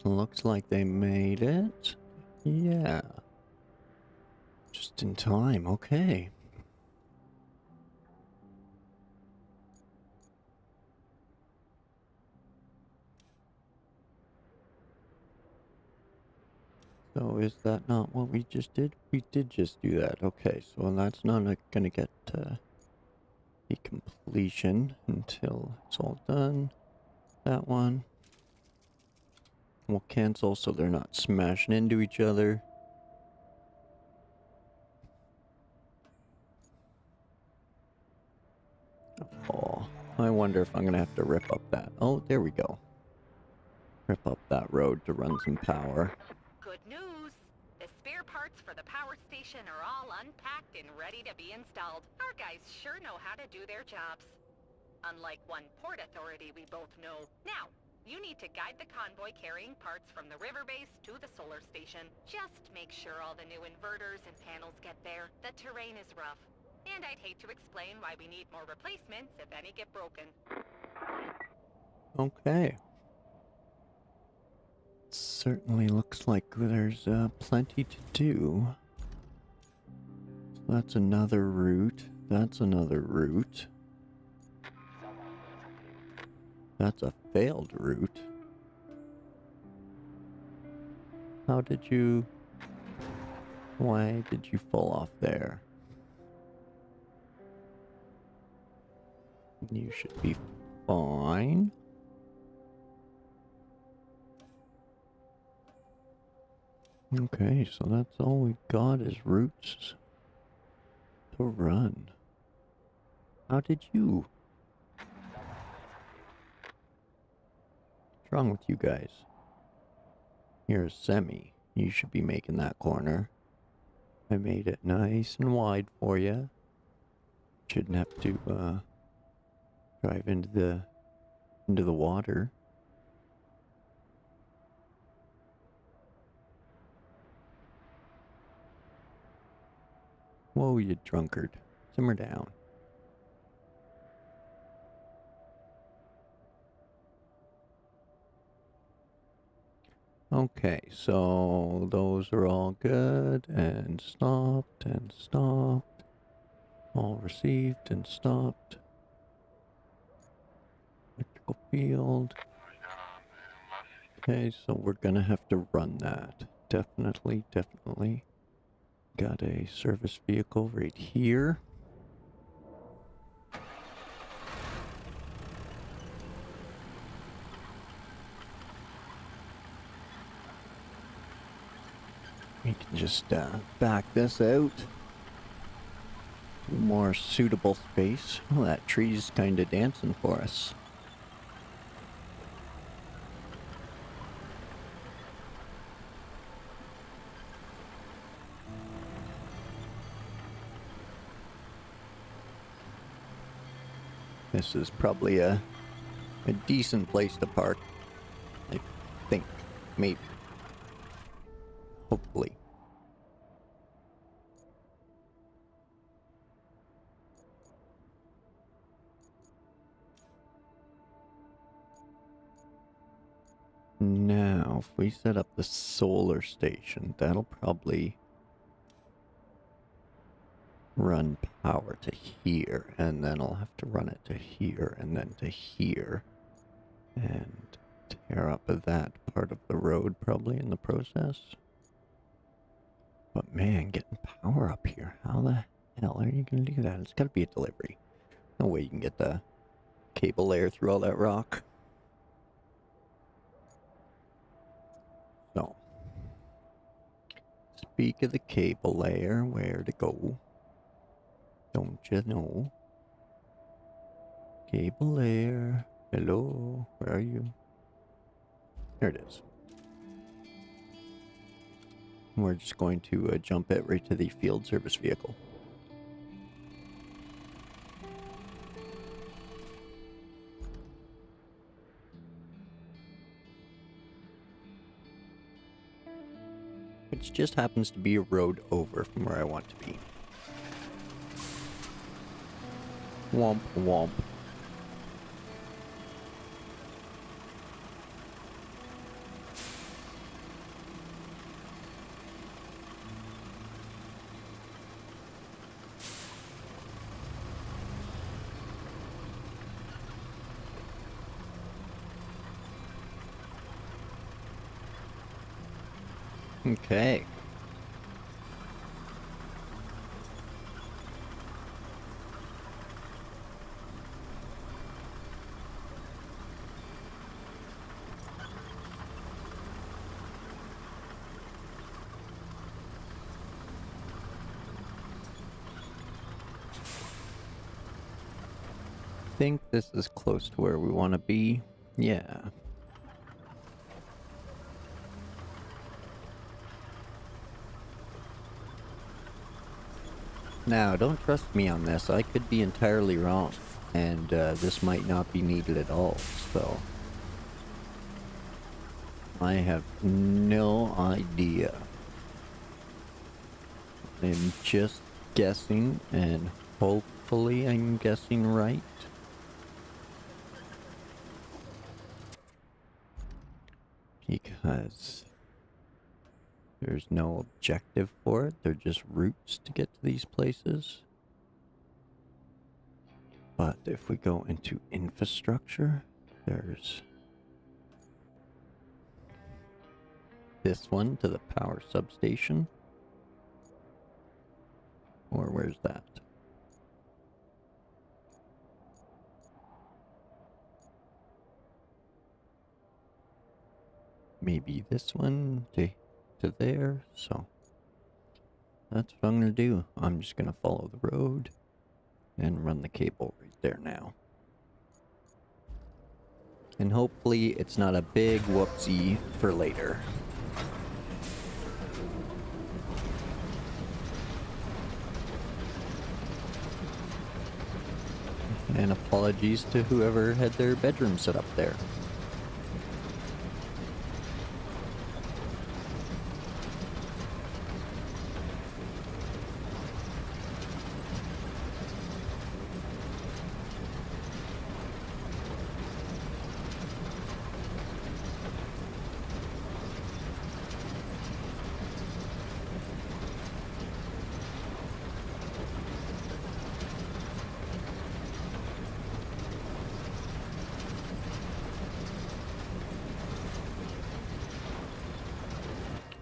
Speaker 1: Looks like they made it. Yeah. Just in time, okay. So is that not what we just did? We did just do that. Okay, so that's not gonna get the completion until it's all done. That one. We'll cancel so they're not smashing into each other. Oh, I wonder if I'm gonna have to rip up that. Oh, there we go. Rip up that road to run some power.
Speaker 2: Good news! The spare parts for the power station are all unpacked and ready to be installed. Our guys sure know how to do their jobs. Unlike one port authority we both know. Now, You need to guide the convoy carrying parts from the river base to the solar station. Just make sure all the new inverters and panels get there. The terrain is rough. And I'd hate to explain why we need more replacements if any get broken.
Speaker 1: Okay. Certainly looks like there's plenty to do. So that's another route. That's another route. That's a failed route. How did you... Why did you fall off there? You should be fine. Okay, so that's all we got is routes to run. How did you? What's wrong with you guys? Here's Semi. You should be making that corner. I made it nice and wide for you. Shouldn't have to drive into the water. Whoa, you drunkard. Simmer down. Okay, so those are all good and stopped and stopped. All received and stopped. Electrical field. Okay, so we're gonna have to run that. Definitely, definitely. Got a service vehicle right here. We can just back this out to more suitable space. Well, that tree's kind of dancing for us. This is probably a decent place to park. I think, maybe. Hopefully. Now, if we set up the solar station, that'll probably run power to here, and then I'll have to run it to here, and then to here, and tear up that part of the road probably in the process. But man, getting power up here, how the hell are you gonna do that? It's gotta be a delivery. No way you can get the cable layer through all that rock. So, speak of the cable layer, where to go? Don't you know? Cable layer, hello, where are you? There it is. We're just going to jump it right to the field service vehicle. Which just happens to be a road over from where I want to be. Womp womp. Okay. I think this is close to where we want to be. Yeah. Now, don't trust me on this. I could be entirely wrong. And this might not be needed at all, so... I have no idea. I'm just guessing, and hopefully I'm guessing right. Because there's no objective for it. They're just routes to get to these places. But if we go into infrastructure, there's this one to the power substation. Or where's that? Maybe this one to there. So that's what I'm gonna do. I'm just gonna follow the road and run the cable right there now. And hopefully it's not a big whoopsie for later. And apologies to whoever had their bedroom set up there.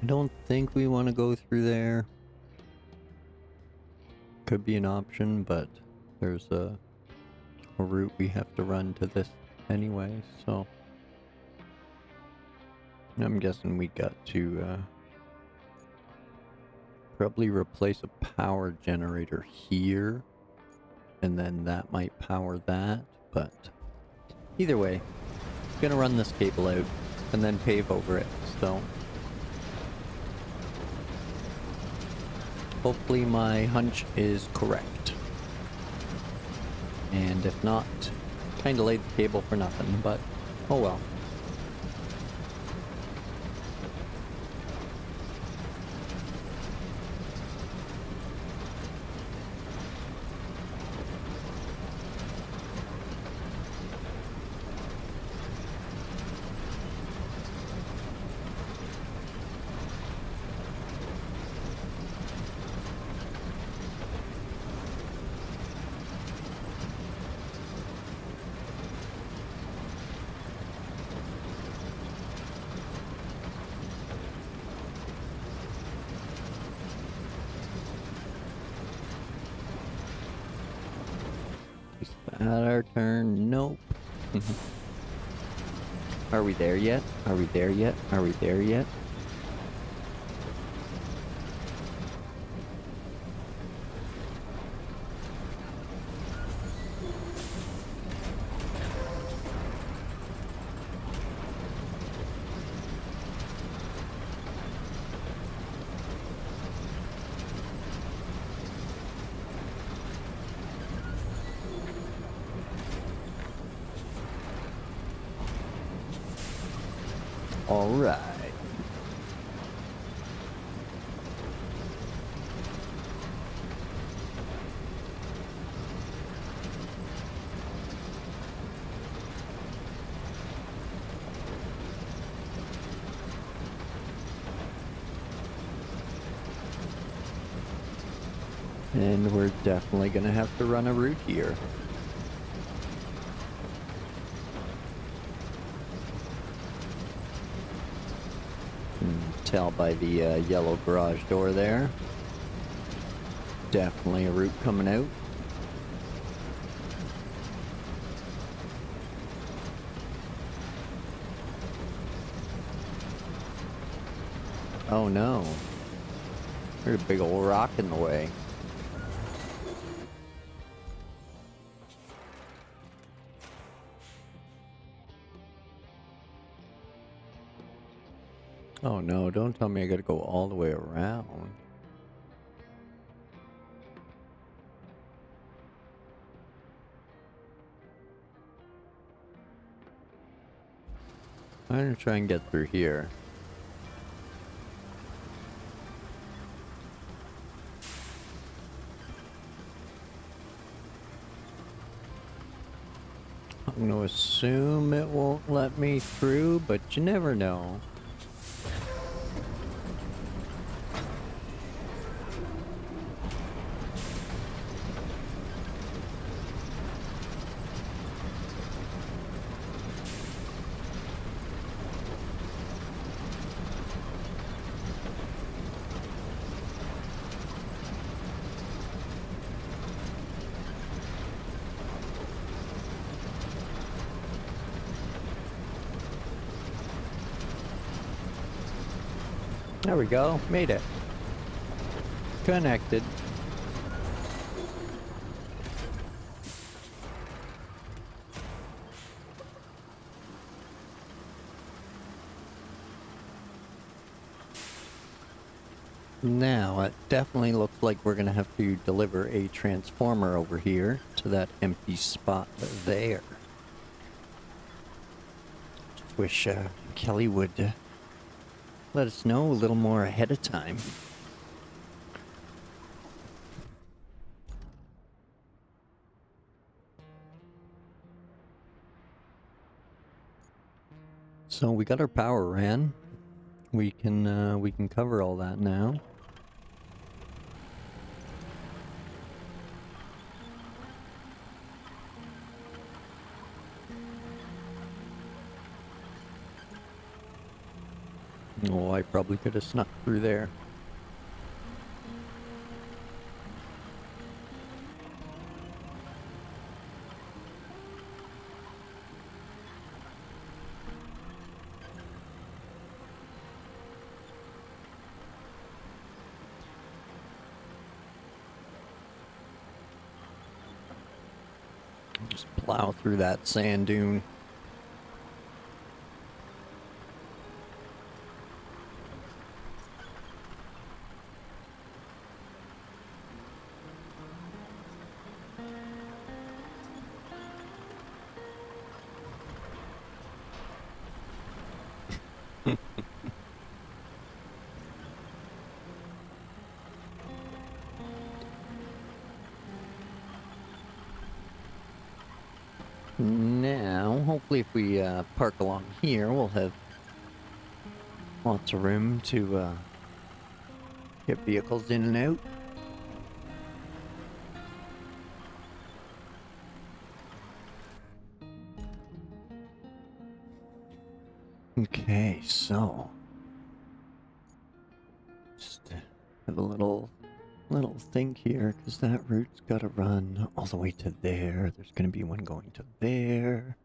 Speaker 1: I don't think we want to go through there. Could be an option, but there's a route we have to run to this anyway, so I'm guessing we got to probably replace a power generator here, and then that might power that, but either way, I'm gonna run this cable out and then pave over it, so hopefully my hunch is correct. And if not, kinda laid the cable for nothing, but oh well. Is that our turn? Nope. Are we there yet? Are we there yet? Are we there yet? All right. And we're definitely gonna have to run a route here. Tell by the yellow garage door there. Definitely a route coming out. Oh no. There's a big old rock in the way. Oh no, don't tell me I gotta go all the way around. I'm gonna try and get through here. I'm gonna assume it won't let me through, but you never know. There we go, made it. Connected. Now, it definitely looks like we're gonna have to deliver a transformer over here to that empty spot there. Just wish Kelly would let us know a little more ahead of time. So we got our power ran. We can cover all that now. Oh, I probably could have snuck through there. Just plow through that sand dune. Now, hopefully if we park along here, we'll have lots of room to get vehicles in and out. Okay, so just have a little think here, because that route's got to run all the way to there. There's going to be one going to there.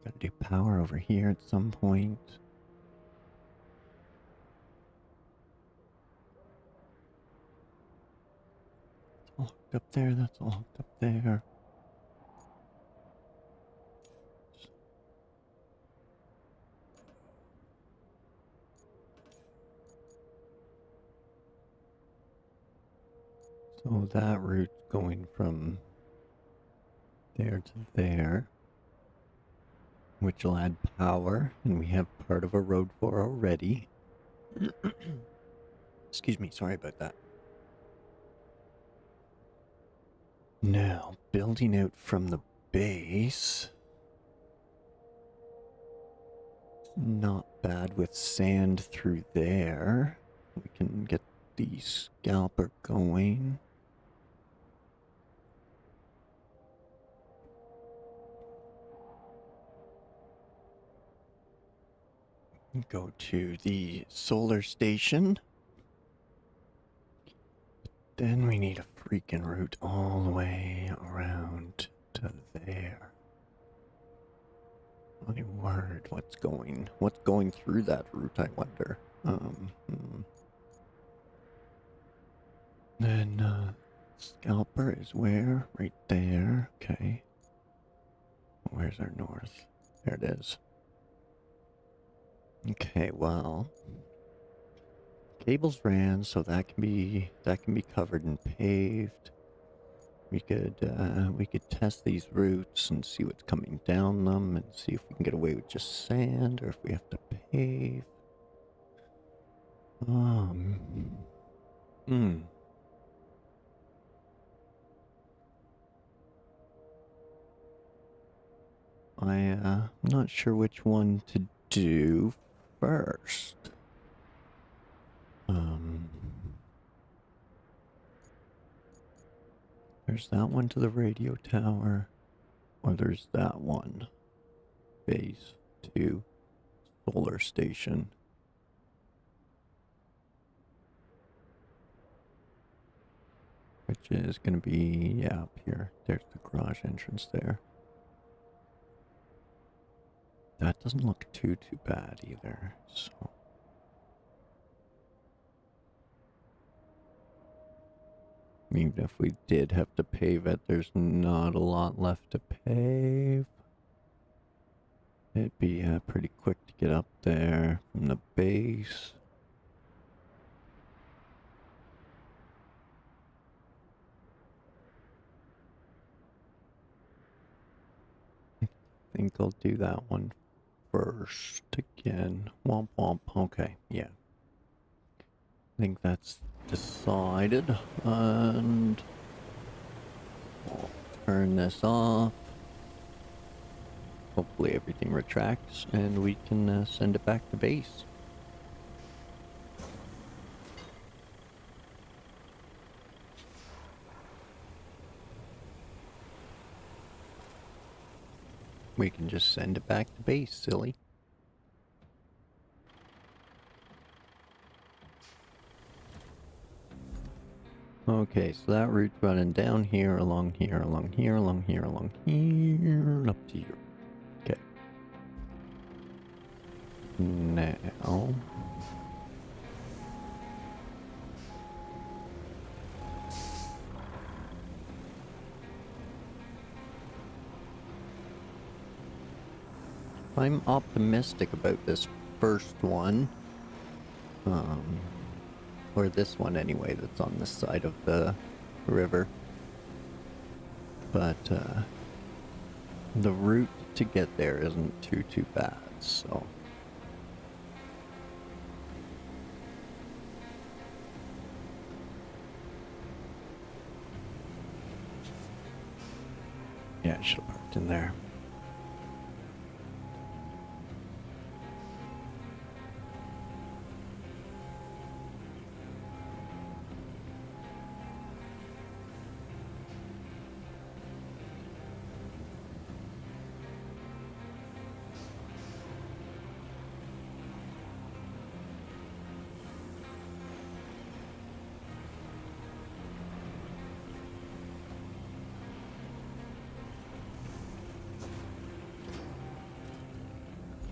Speaker 1: Got to do power over here at some point. That's all hooked up there. That's all hooked up there. So that route's going from there to there, which will add power, and we have part of a road for already. Excuse me, sorry about that. Now, building out from the base. Not bad with sand through there. We can get the scalper going. Go to the solar station. Then we need a freaking route all the way around to there. My word, what's going through that route, I wonder. Then scalper is where? Right there. Okay. Where's our north? There it is. Okay, well, cables ran, so that can be covered and paved. we could test these routes and see what's coming down them and see if we can get away with just sand or if we have to pave. Hmm. I'm not sure which one to do first. There's that one to the radio tower, or there's that one, base 2, solar station. Which is gonna be, yeah, up here. There's the garage entrance there. That doesn't look too bad either, so. Even if we did have to pave it, there's not a lot left to pave. It'd be pretty quick to get up there from the base. I think I'll do that one first again. Womp womp. Okay, yeah. I think that's decided. And I'll turn this off. Hopefully everything retracts and we can send it back to base. We can just send it back to base, silly. Okay, so that route's running down here, along here, along here, along here, along here, and up to here. Okay. Now... I'm optimistic about this first one. Or this one anyway, that's on this side of the river. But, the route to get there isn't too bad, so... Yeah, I should have parked in there.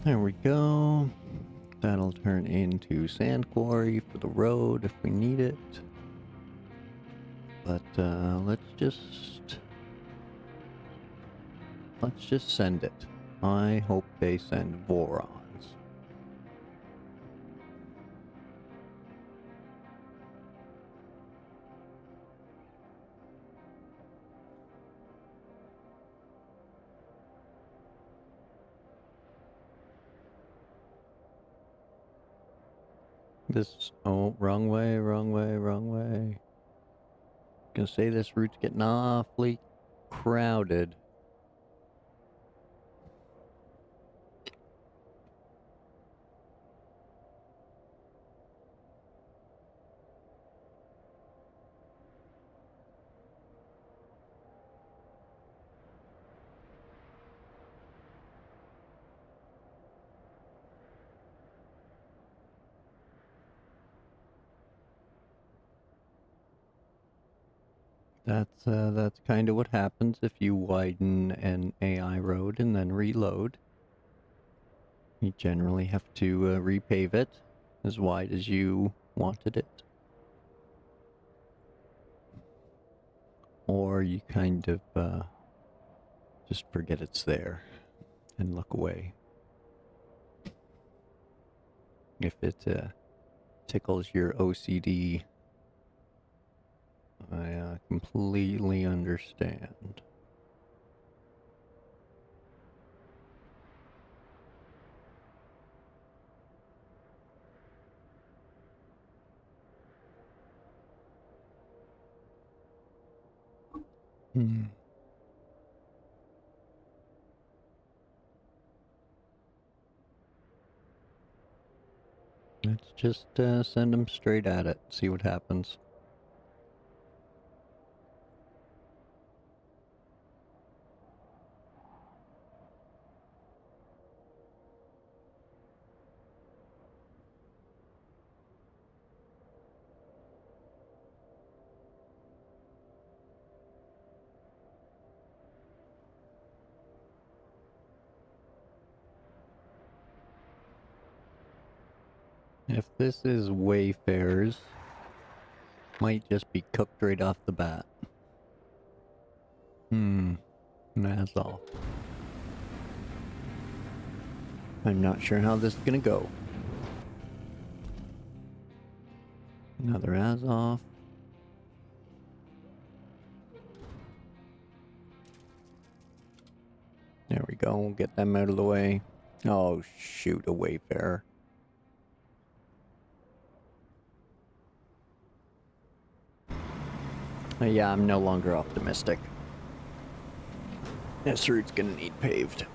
Speaker 1: There we go. That'll turn into sand quarry for the road if we need it. But let's just send it. I hope they send Vorons. This, oh, wrong way, wrong way, wrong way. Gonna say this route's getting awfully crowded. That's kind of what happens if you widen an AI road and then reload. You generally have to repave it as wide as you wanted it. Or you kind of just forget it's there and look away. If it tickles your OCD, I completely understand. Hmm. Let's just send him straight at it, see what happens. If this is Wayfarers, might just be cooked right off the bat. That's all. I'm not sure how this is gonna go. Another Azov. There we go, we'll get them out of the way. Oh shoot, a Wayfarer. Yeah, I'm no longer optimistic. This route's gonna need paved.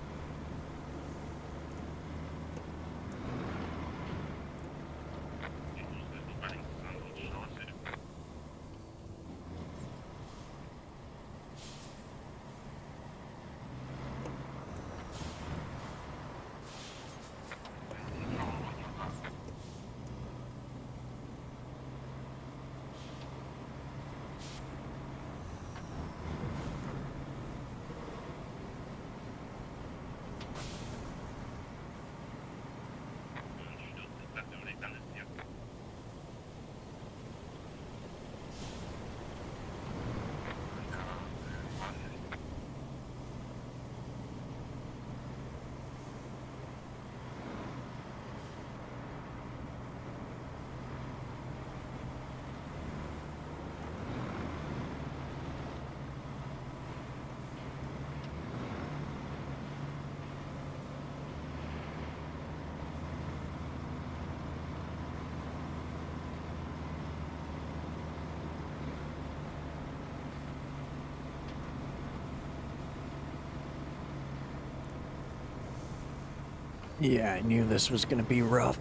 Speaker 1: Yeah, I knew this was gonna be rough.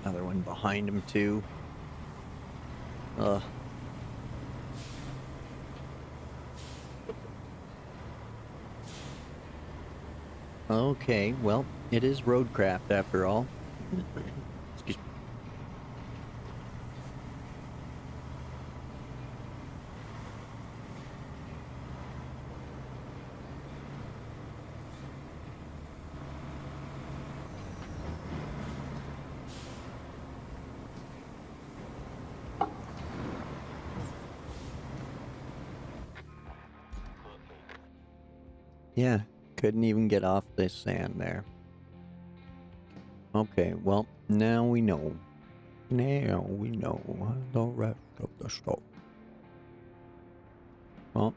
Speaker 1: Another one behind him too. Ugh. Okay, well, it is Roadcraft after all. Excuse me. Yeah, couldn't even get off this sand there. Okay, well, now we know. Now we know the rest of the story. Well,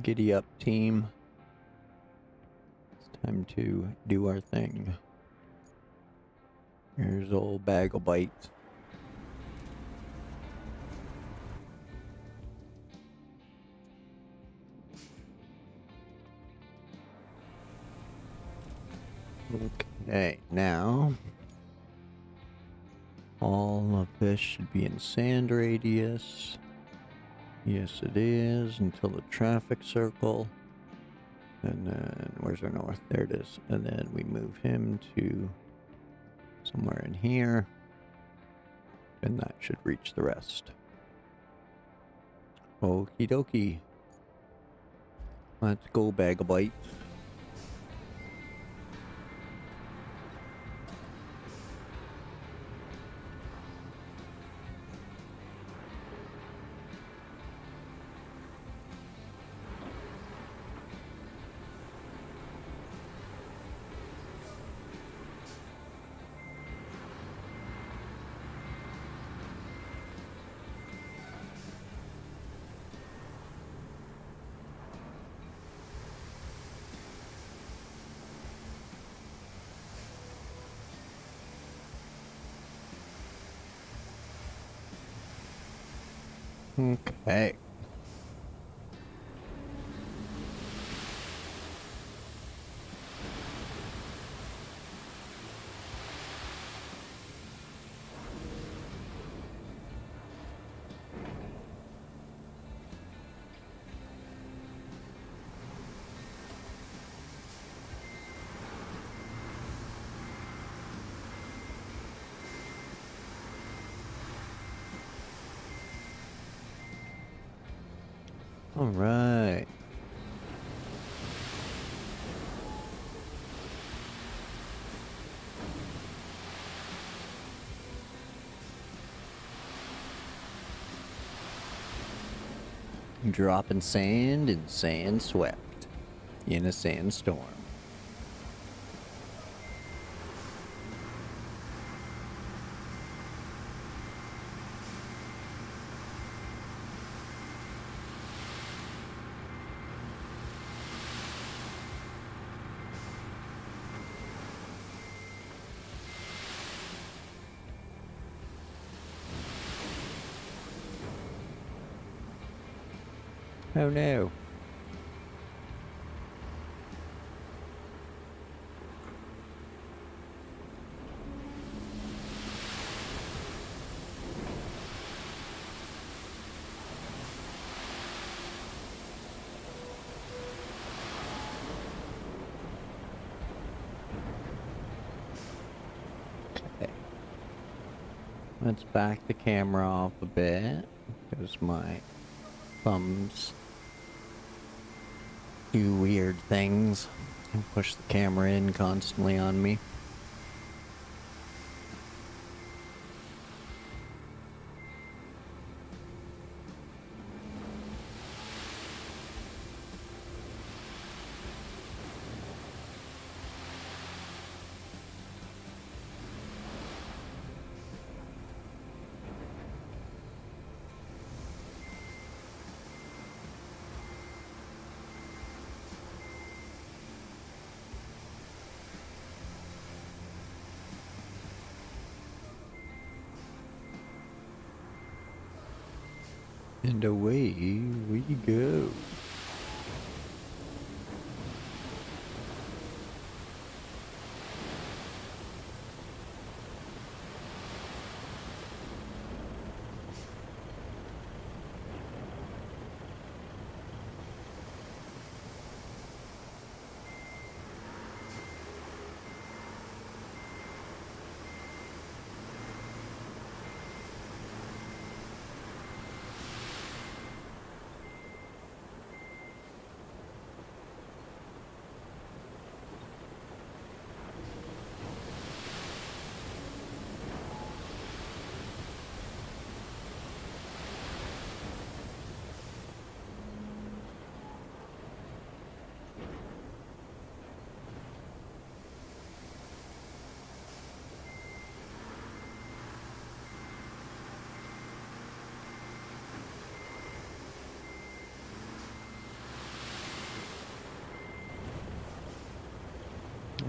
Speaker 1: giddy up, team. It's time to do our thing. Here's old Bagel Bites. Okay, now all of this should be in sand radius. Yes, it is until the traffic circle. And then where's our north? There it is. And then we move him to somewhere in here. And that should reach the rest. Okie dokie. Let's go, Bag of Bites. Okay. All right. Dropping sand in Sandswept in a sandstorm. Oh no. Okay. Let's back the camera off a bit because my thumbs do weird things and push the camera in constantly on me. And away we go.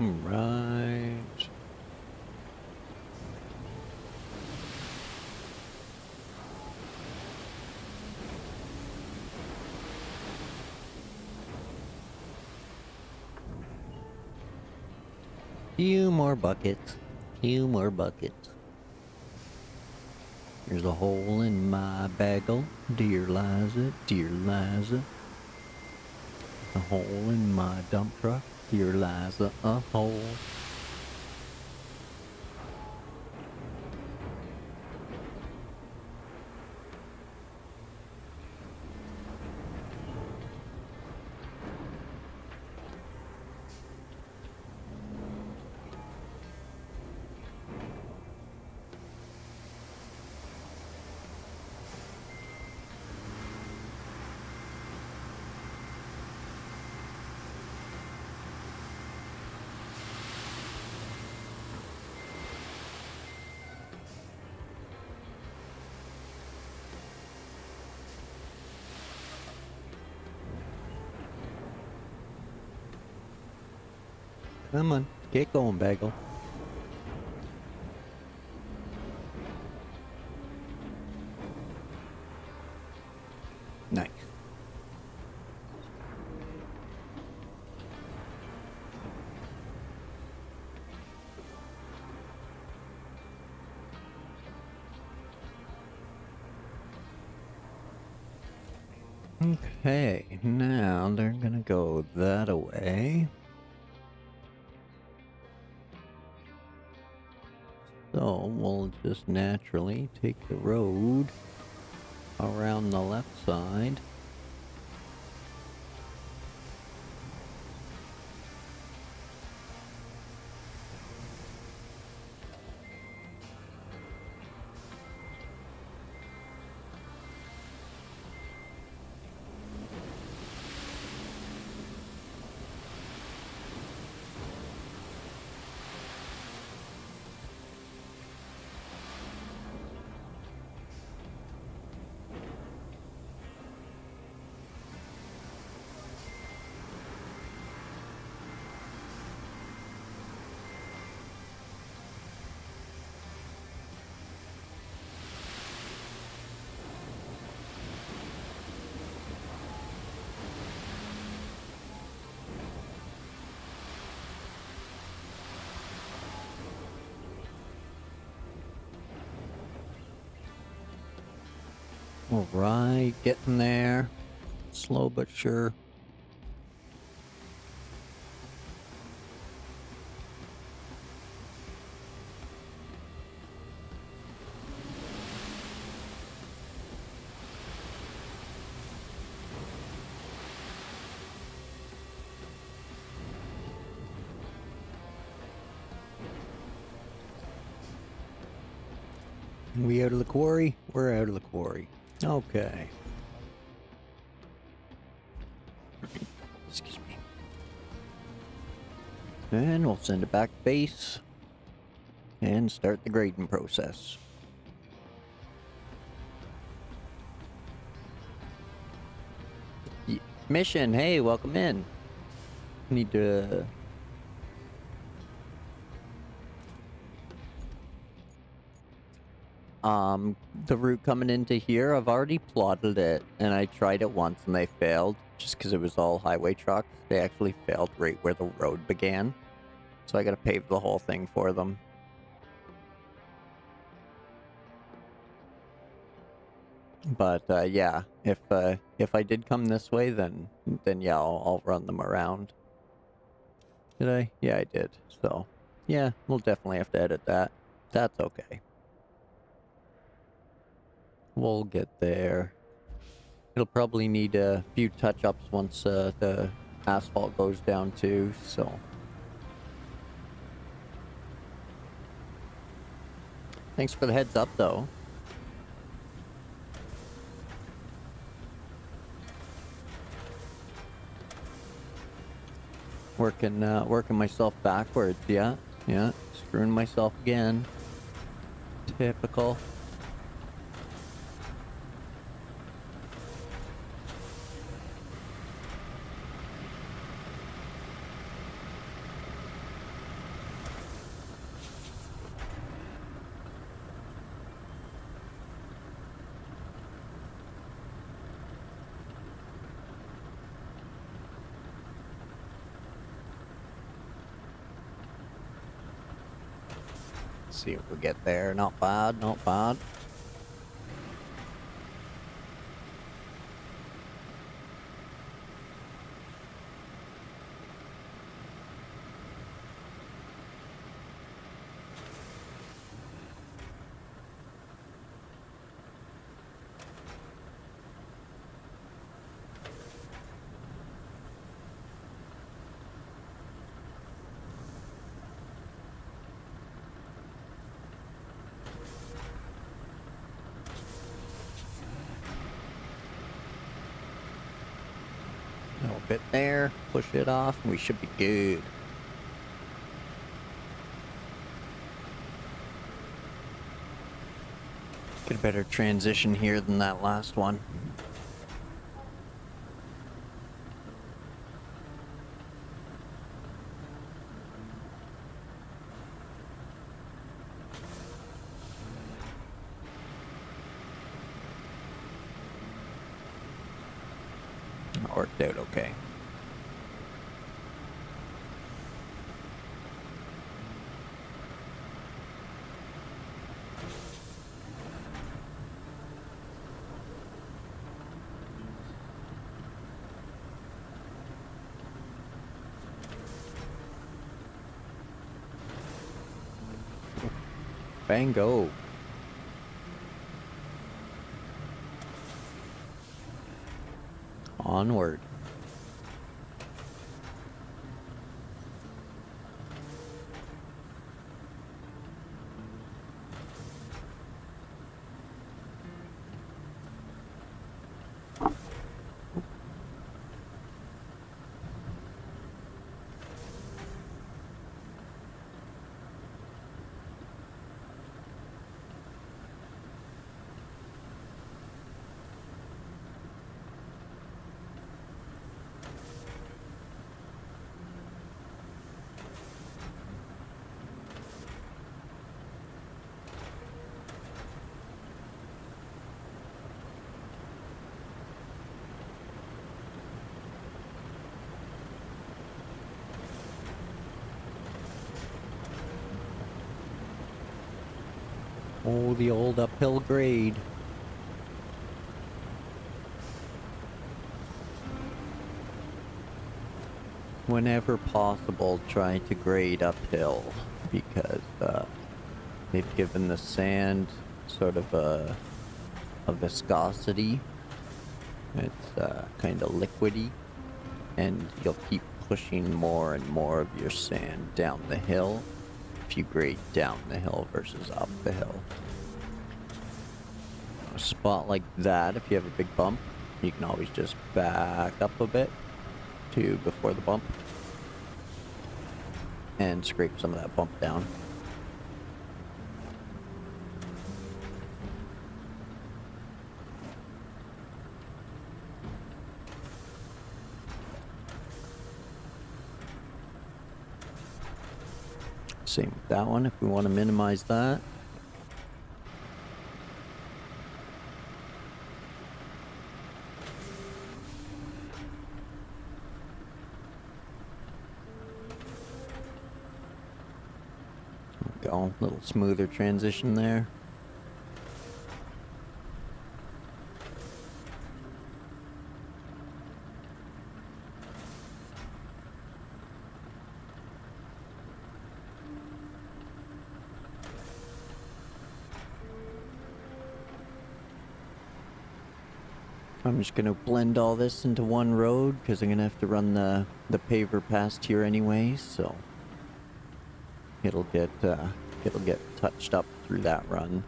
Speaker 1: All right. Few more buckets. Few more buckets. There's a hole in my bagel, dear Liza, dear Liza. A hole in my dump truck, dear Liza, a hole. Come on, get going, bagel. Okay, now they're gonna go that away. So we'll just naturally take the road around the left side. Alright, getting there. Slow but sure. We out of the quarry? We're out of the quarry. Okay. Excuse me. And we'll send it back to base and start the grading process. Mission, hey, welcome in. Need to... the route coming into here, I've already plotted it, and I tried it once and they failed, just because it was all highway trucks. They actually failed right where the road began. So I gotta pave the whole thing for them. But, yeah, if I did come this way, then yeah, I'll run them around. Did I? Yeah, I did. So, yeah, we'll definitely have to edit that. That's okay. We'll get there. It'll probably need a few touch-ups once the asphalt goes down too, so. Thanks for the heads up though. Working myself backwards, yeah, screwing myself again. Typical. See if we get there. Not bad, not bad. A little bit there, push it off, and we should be good. Get a better transition here than that last one. That worked out okay. bang, go. Onward. Oh, the old uphill grade. Whenever possible, try to grade uphill because they've given the sand sort of a viscosity. It's kind of liquidy, and you'll keep pushing more and more of your sand down the hill if you grade down the hill versus up the hill. A spot like that, if you have a big bump, you can always just back up a bit to before the bump and scrape some of that bump down. Same with that one if we want to minimize that. Go, a little smoother transition there. I'm just gonna blend all this into one road because I'm gonna have to run the paver past here anyway, so it'll get touched up through that run.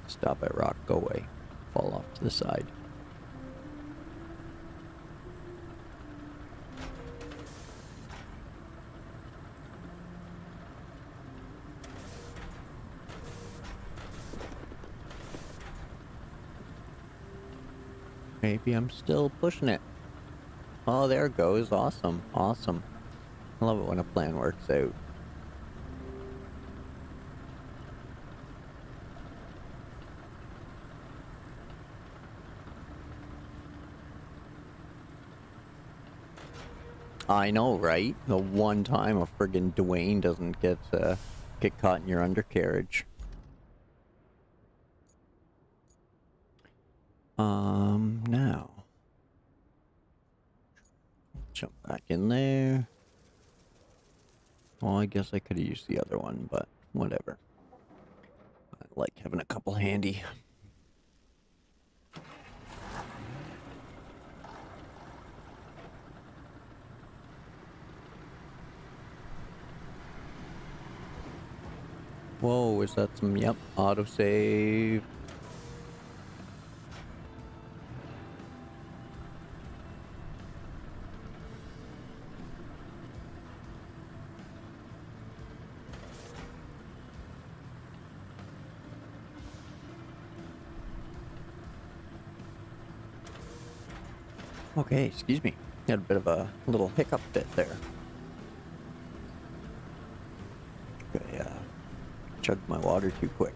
Speaker 1: Stop at rock, go away, fall off to the side. Maybe I'm still pushing it. Oh, there it goes. Awesome. Awesome. I love it when a plan works out. I know, right? The one time a friggin' Dwayne doesn't get caught in your undercarriage. Now. Jump back in there. Well, I guess I could have used the other one, but whatever. I like having a couple handy. Whoa, is that some, yep, autosave. Okay, excuse me. Had a bit of a little hiccup bit there. Okay, chugged my water too quick.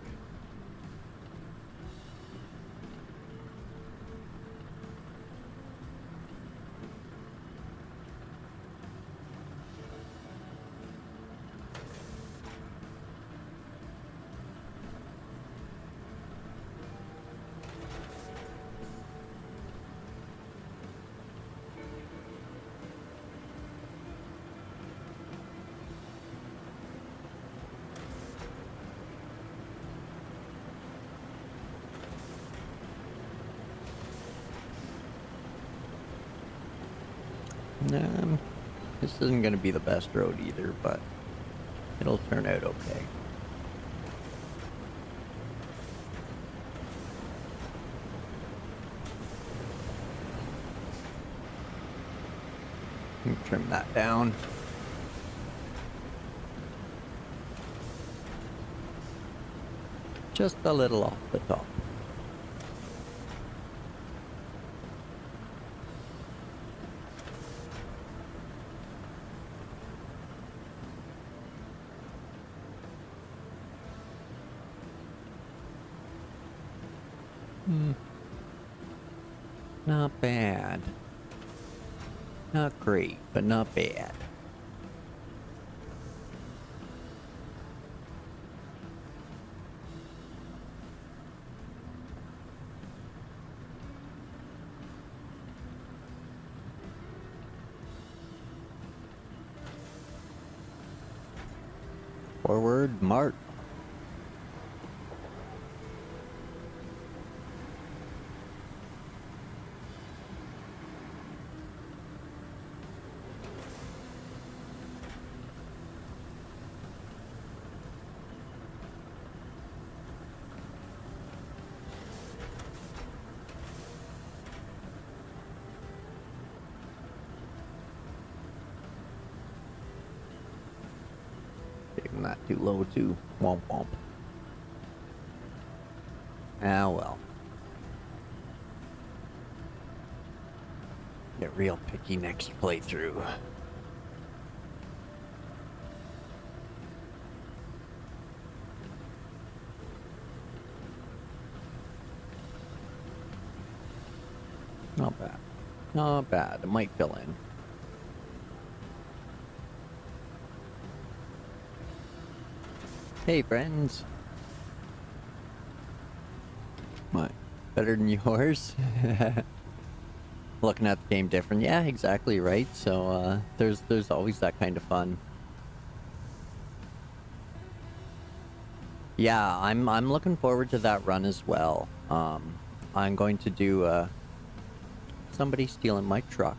Speaker 1: Um, this isn't gonna be the best road either, but it'll turn out okay. Trim that down. Just a little off the top. Not bad. Not great, but not bad. Forward march. Taking that too low too. Womp womp. Ah well. Get real picky next playthrough. Not bad. Not bad. It might fill in. Hey, friends. What? Better than yours? Looking at the game different. Yeah, exactly right. So, there's always that kind of fun. Yeah, I'm looking forward to that run as well. I'm going to do, somebody stealing my truck.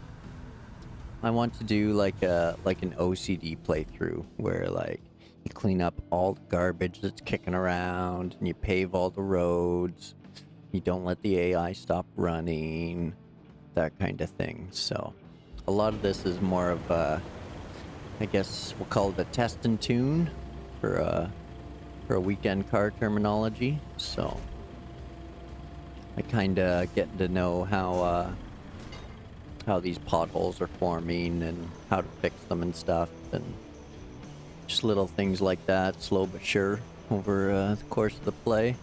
Speaker 1: I want to do like an OCD playthrough where like you clean up all the garbage that's kicking around and you pave all the roads. You don't let the AI stop running, that kind of thing. So a lot of this is more of I guess we'll call it a test and tune for a weekend car terminology. So I kind of getting to know how these potholes are forming and how to fix them and stuff, and just little things like that, slow but sure, over the course of the play.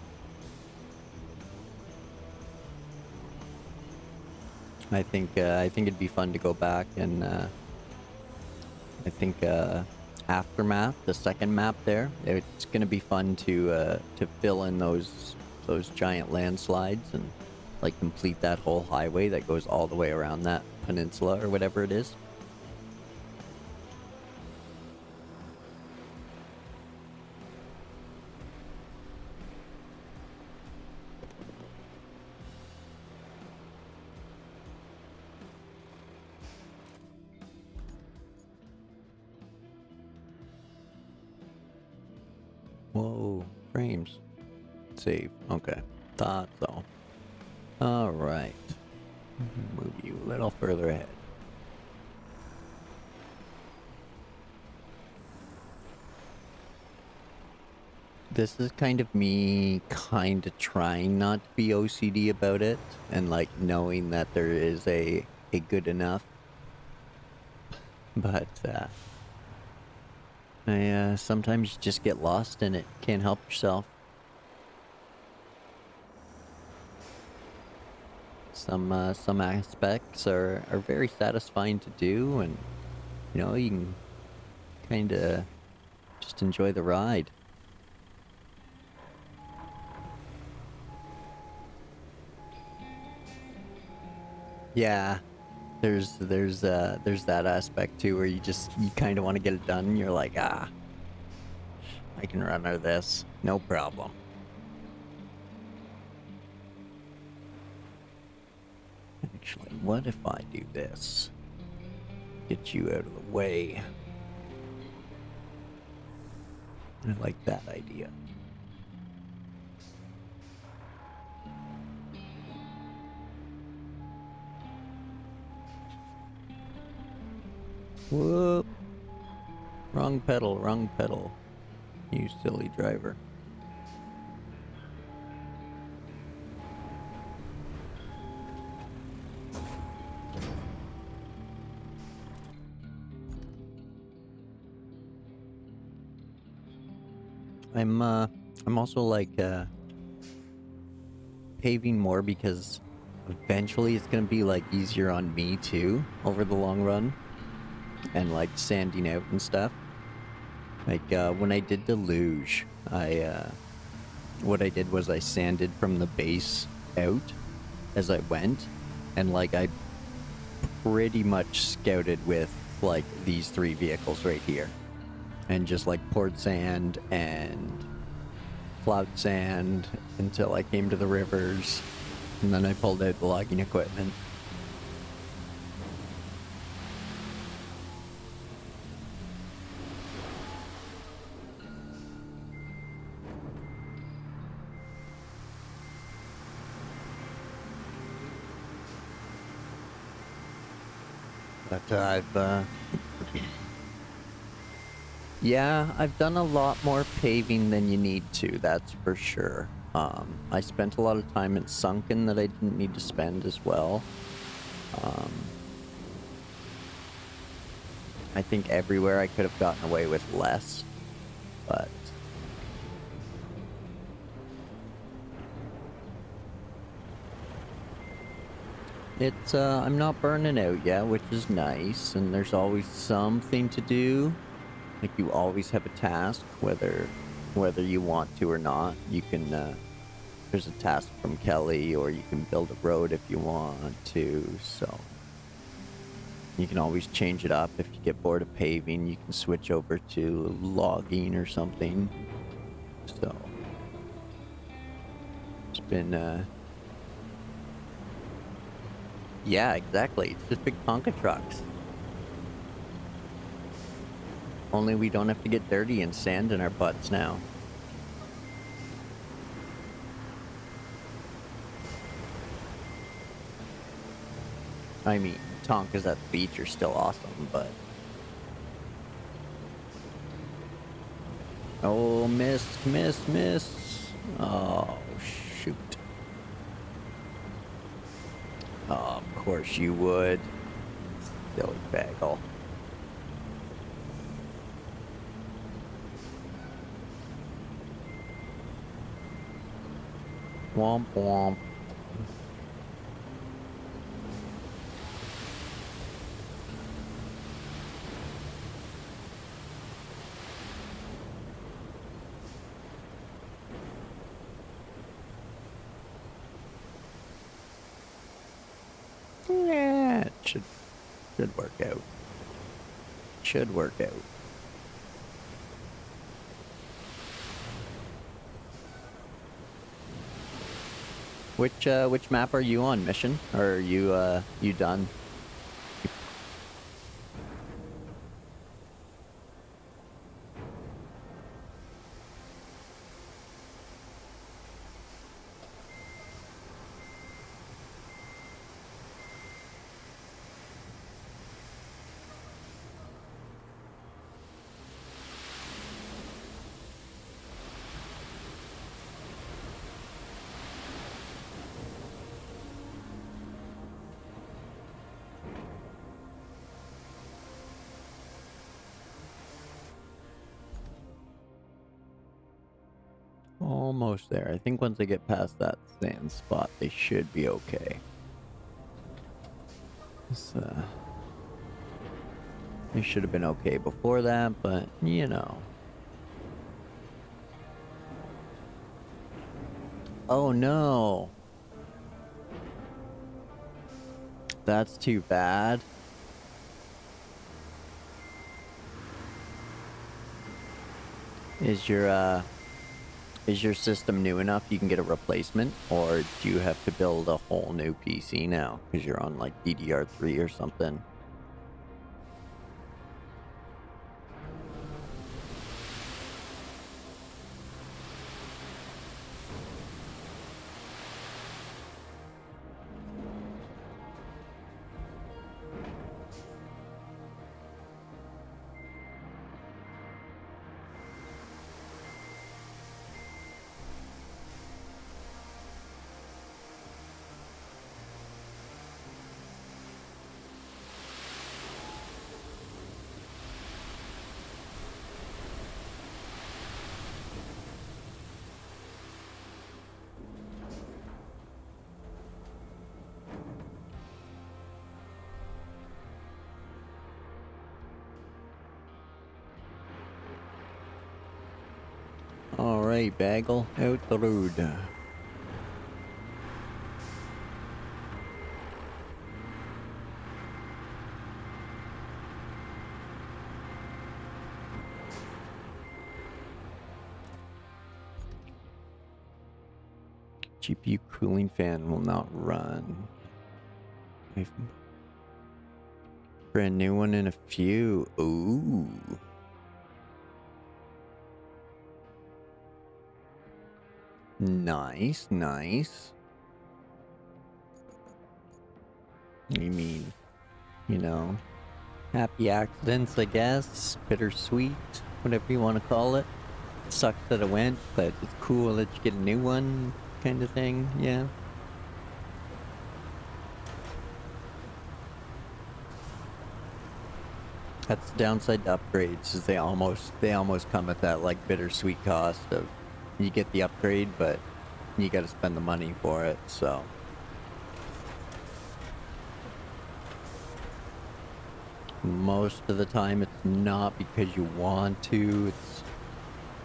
Speaker 1: I think it'd be fun to go back and I think Aftermath, the second map there, it's gonna be fun to fill in those giant landslides and like complete that whole highway that goes all the way around that peninsula or whatever it is. Whoa, frames. Save. Okay. Thought so. Alright. Move you a little further ahead. This is kind of me kind of trying not to be OCD about it and like knowing that there is a good enough. But I sometimes you just get lost in it. Can't help yourself. Some aspects are very satisfying to do, and you know, you can kind of just enjoy the ride. Yeah, there's that aspect too where you kind of want to get it done. And you're like, I can run out of this, no problem. Actually, what if I do this? Get you out of the way. I like that idea. Whoop. Wrong pedal, wrong pedal. You silly driver. I'm also like paving more because eventually it's gonna be like easier on me too over the long run, and like sanding out and stuff. Like when I did the luge, what I did was I sanded from the base out as I went, and like I pretty much scouted with like these 3 vehicles right here, and just like poured sand and plowed sand until I came to the rivers, and then I pulled out the logging equipment. But yeah, I've done a lot more paving than you need to, that's for sure. I spent a lot of time in sunken that I didn't need to spend as well. I think everywhere I could have gotten away with less, but it's I'm not burning out yet, which is nice, and there's always something to do. Like you always have a task, whether you want to or not. You can there's a task from Kelly, or you can build a road if you want to, so you can always change it up. If you get bored of paving, you can switch over to logging or something. So it's been yeah, exactly. It's just big Tonka trucks. Only we don't have to get dirty and sand in our butts now. I mean, Tonkas at the beach are still awesome, but... Oh, miss. Oh, shoot. Oh, of course you would. Silly bagel. Womp womp. Yeah, it should work out. Should work out. Which map are you on, Mission? Or are you done? Almost there. I think once they get past that sand spot, they should be okay. They should have been okay before that, but you know. Oh no. That's too bad. Is your system new enough you can get a replacement, or do you have to build a whole new PC now because you're on like DDR3 or something? Alright, Bagel, out the road. GPU cooling fan will not run. Brand new one in a few. Ooh. Nice, nice. You mean, you know, happy accidents, I guess. Bittersweet, whatever you want to call it. Sucks that it went, but it's cool that you get a new one, kind of thing, yeah. That's the downside to upgrades, is they almost come at that like bittersweet cost of you get the upgrade, but you gotta spend the money for it, so. Most of the time it's not because you want to,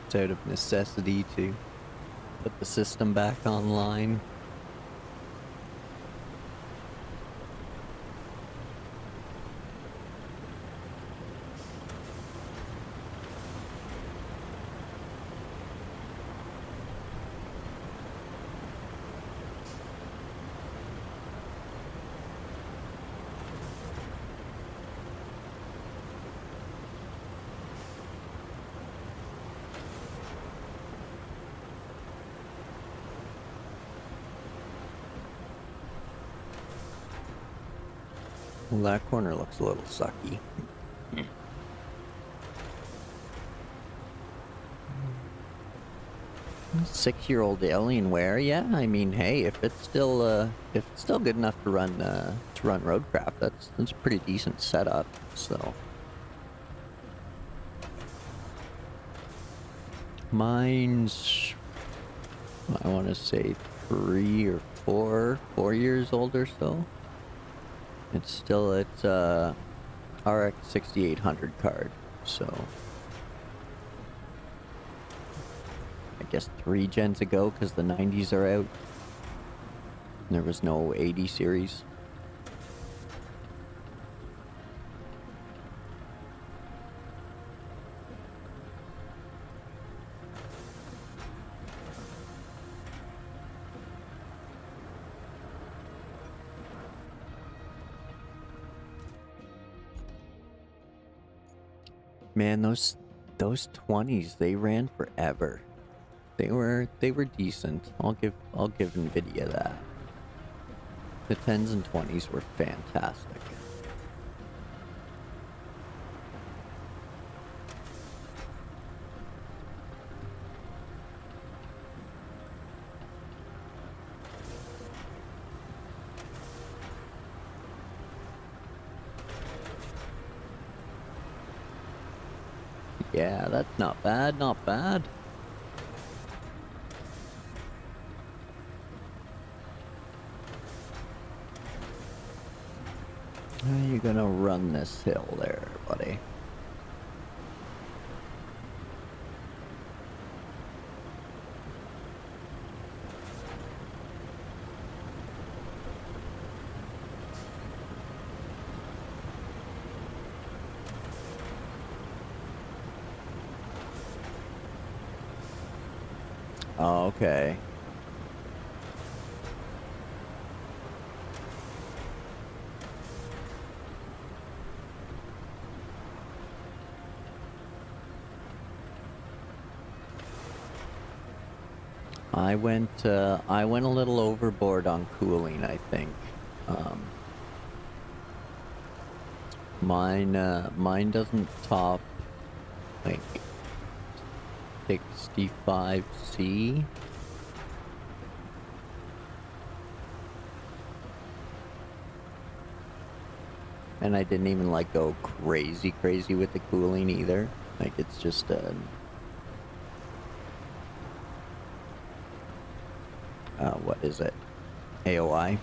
Speaker 1: it's out of necessity to put the system back online. Well, that corner looks a little sucky. 6-year-old Alienware, yeah. I mean, hey, if it's still good enough to run Roadcraft, that's a pretty decent setup. So, mine's, I want to say 3 or 4 years old or so. It's RX 6800 card, so I guess 3 gens ago, because the 90s are out. There was no 80 series. Man, those 20s, they ran forever. They were decent. I'll give Nvidia that. The 10s and 20s were fantastic. Yeah, that's not bad, not bad. How are you gonna run this hill there, buddy? Oh, okay. I went a little overboard on cooling, I think. Mine doesn't top like 65C. And I didn't even like go crazy with the cooling either. Like it's just what is it? AOI.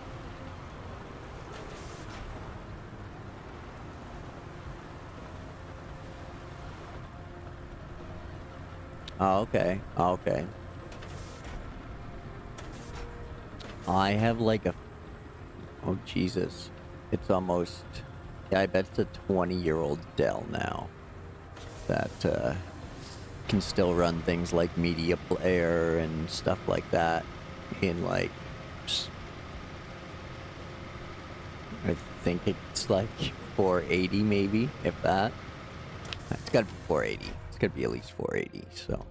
Speaker 1: Oh, okay. Oh, okay. I have like a... Oh, Jesus. It's almost... Yeah, I bet it's a 20-year-old Dell now. That, can still run things like media player and stuff like that in like... I think it's like 480 maybe, if that. It's gotta be 480. It's gotta be at least 480, so...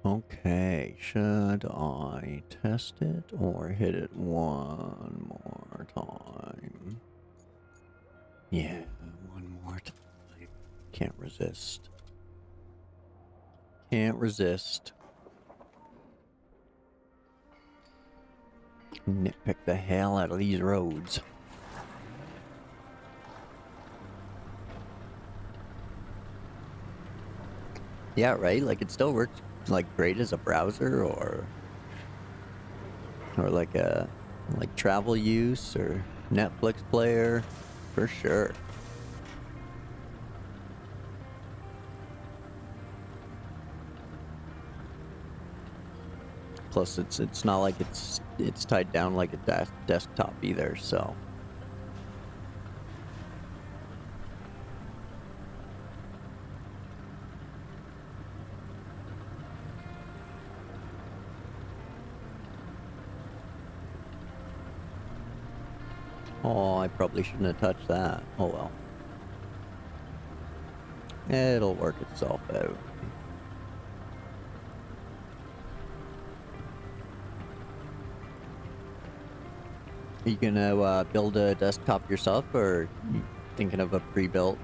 Speaker 1: Okay, should I test it or hit it one more time? Yeah, one more time. Can't resist. Can't resist. Nitpick the hell out of these roads. Yeah, right? Like, it still works, like, great as a browser or like a, like, travel use or Netflix player, for sure. Plus, it's not like it's tied down like a desktop either, so... Oh, I probably shouldn't have touched that. Oh well. It'll work itself out. Are you gonna build a desktop yourself, or you thinking of a pre-built?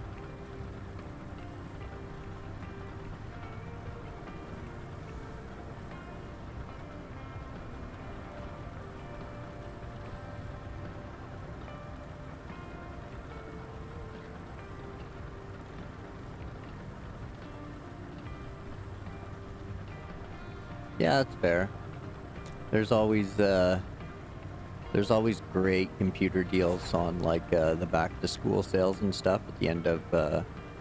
Speaker 1: Yeah, that's fair. There's always great computer deals on like the back to school sales and stuff at the end of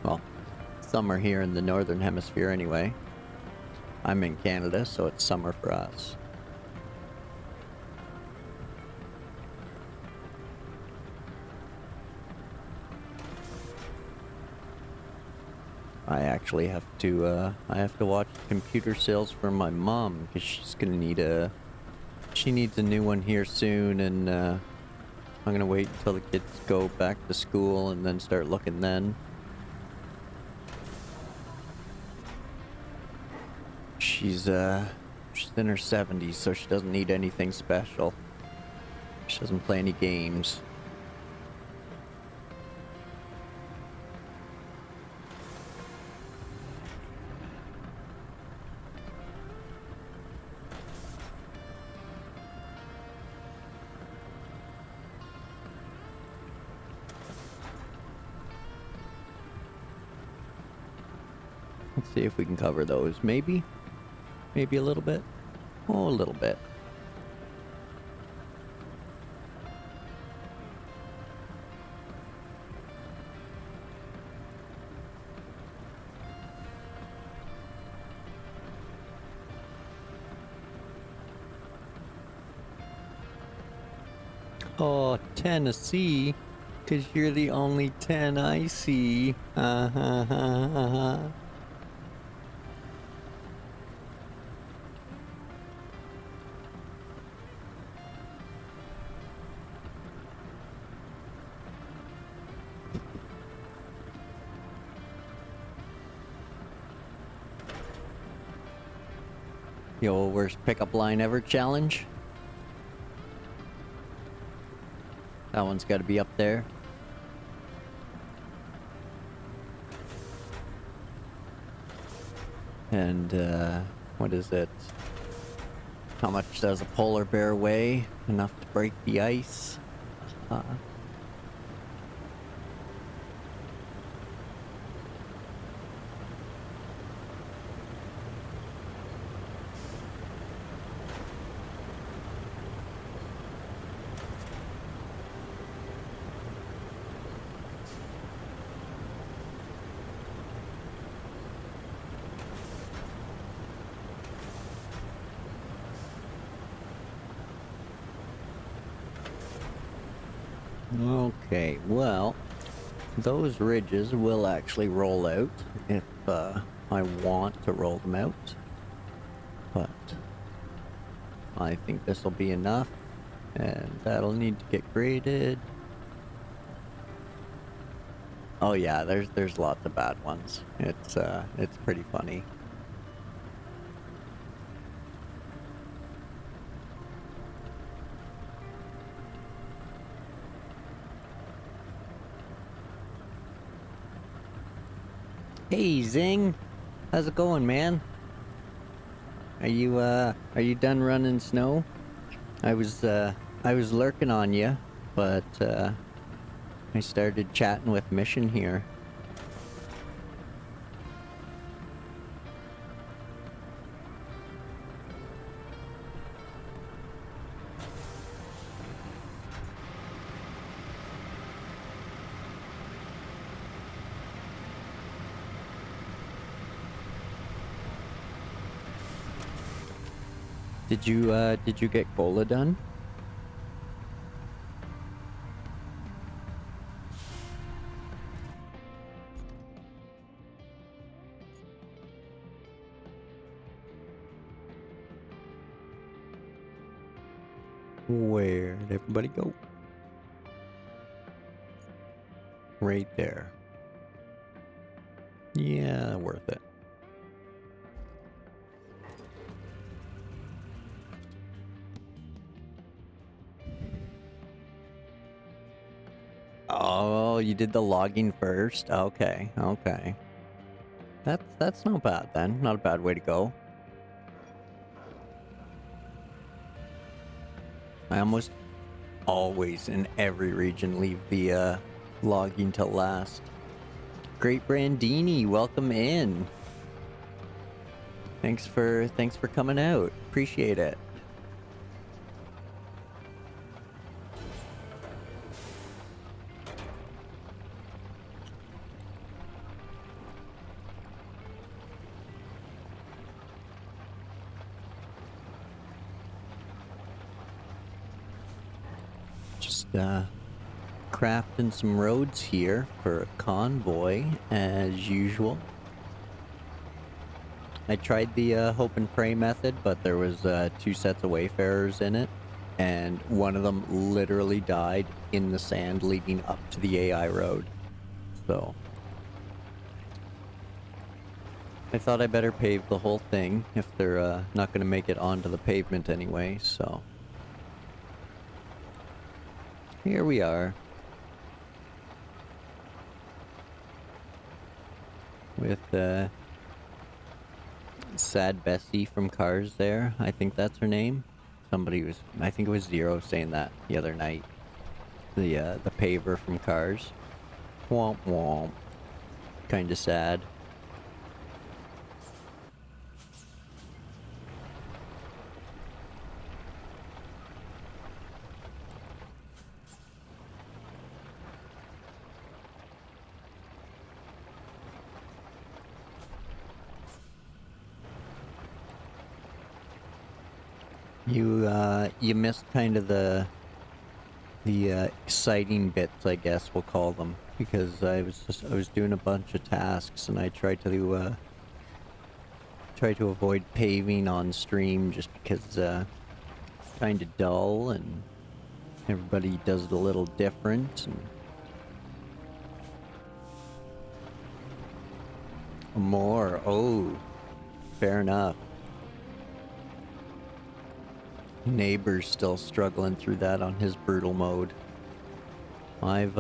Speaker 1: well, summer here in the northern hemisphere anyway. I'm in Canada, so it's summer for us. I actually have to watch computer sales for my mom because she's gonna need she needs a new one here soon, and I'm gonna wait until the kids go back to school and then start looking then. She's in her 70s, so she doesn't need anything special. She doesn't play any games. Let's see if we can cover those. Maybe a little bit. Oh, a little bit. Oh, Tennessee, 'cause you're the only 10 I see. Yo, worst pickup line ever challenge. That one's got to be up there. And, what is it? How much does a polar bear weigh? Enough to break the ice? Okay, well, those ridges will actually roll out if I want to roll them out, but I think this will be enough, and that'll need to get graded. Oh yeah, there's lots of bad ones. It's pretty funny. Hey Zing, how's it going, man? Are you done running snow? I was lurking on you, but I started chatting with Mission here. Did you get cola done? Where'd everybody go? Right there. Yeah, worth it. Oh, you did the logging first? Okay, okay. That's not bad then. Not a bad way to go. I almost always in every region leave the logging till last. Great Brandini, welcome in. Thanks for coming out. Appreciate it. Just crafting some roads here for a convoy as usual. I tried the hope and pray method, but there was 2 sets of wayfarers in it, and one of them literally died in the sand leading up to the AI road. So I thought I better pave the whole thing if they're not going to make it onto the pavement anyway, so here we are. With Sad Bessie from Cars there. I think that's her name. I think it was Zero saying that the other night. The paver from Cars. Womp womp. Kinda sad. You missed kind of the exciting bits, I guess we'll call them, because I was doing a bunch of tasks and I tried to avoid paving on stream just because kind of dull and everybody does it a little different and more. Oh, fair enough. Neighbor's still struggling through that on his brutal mode. I've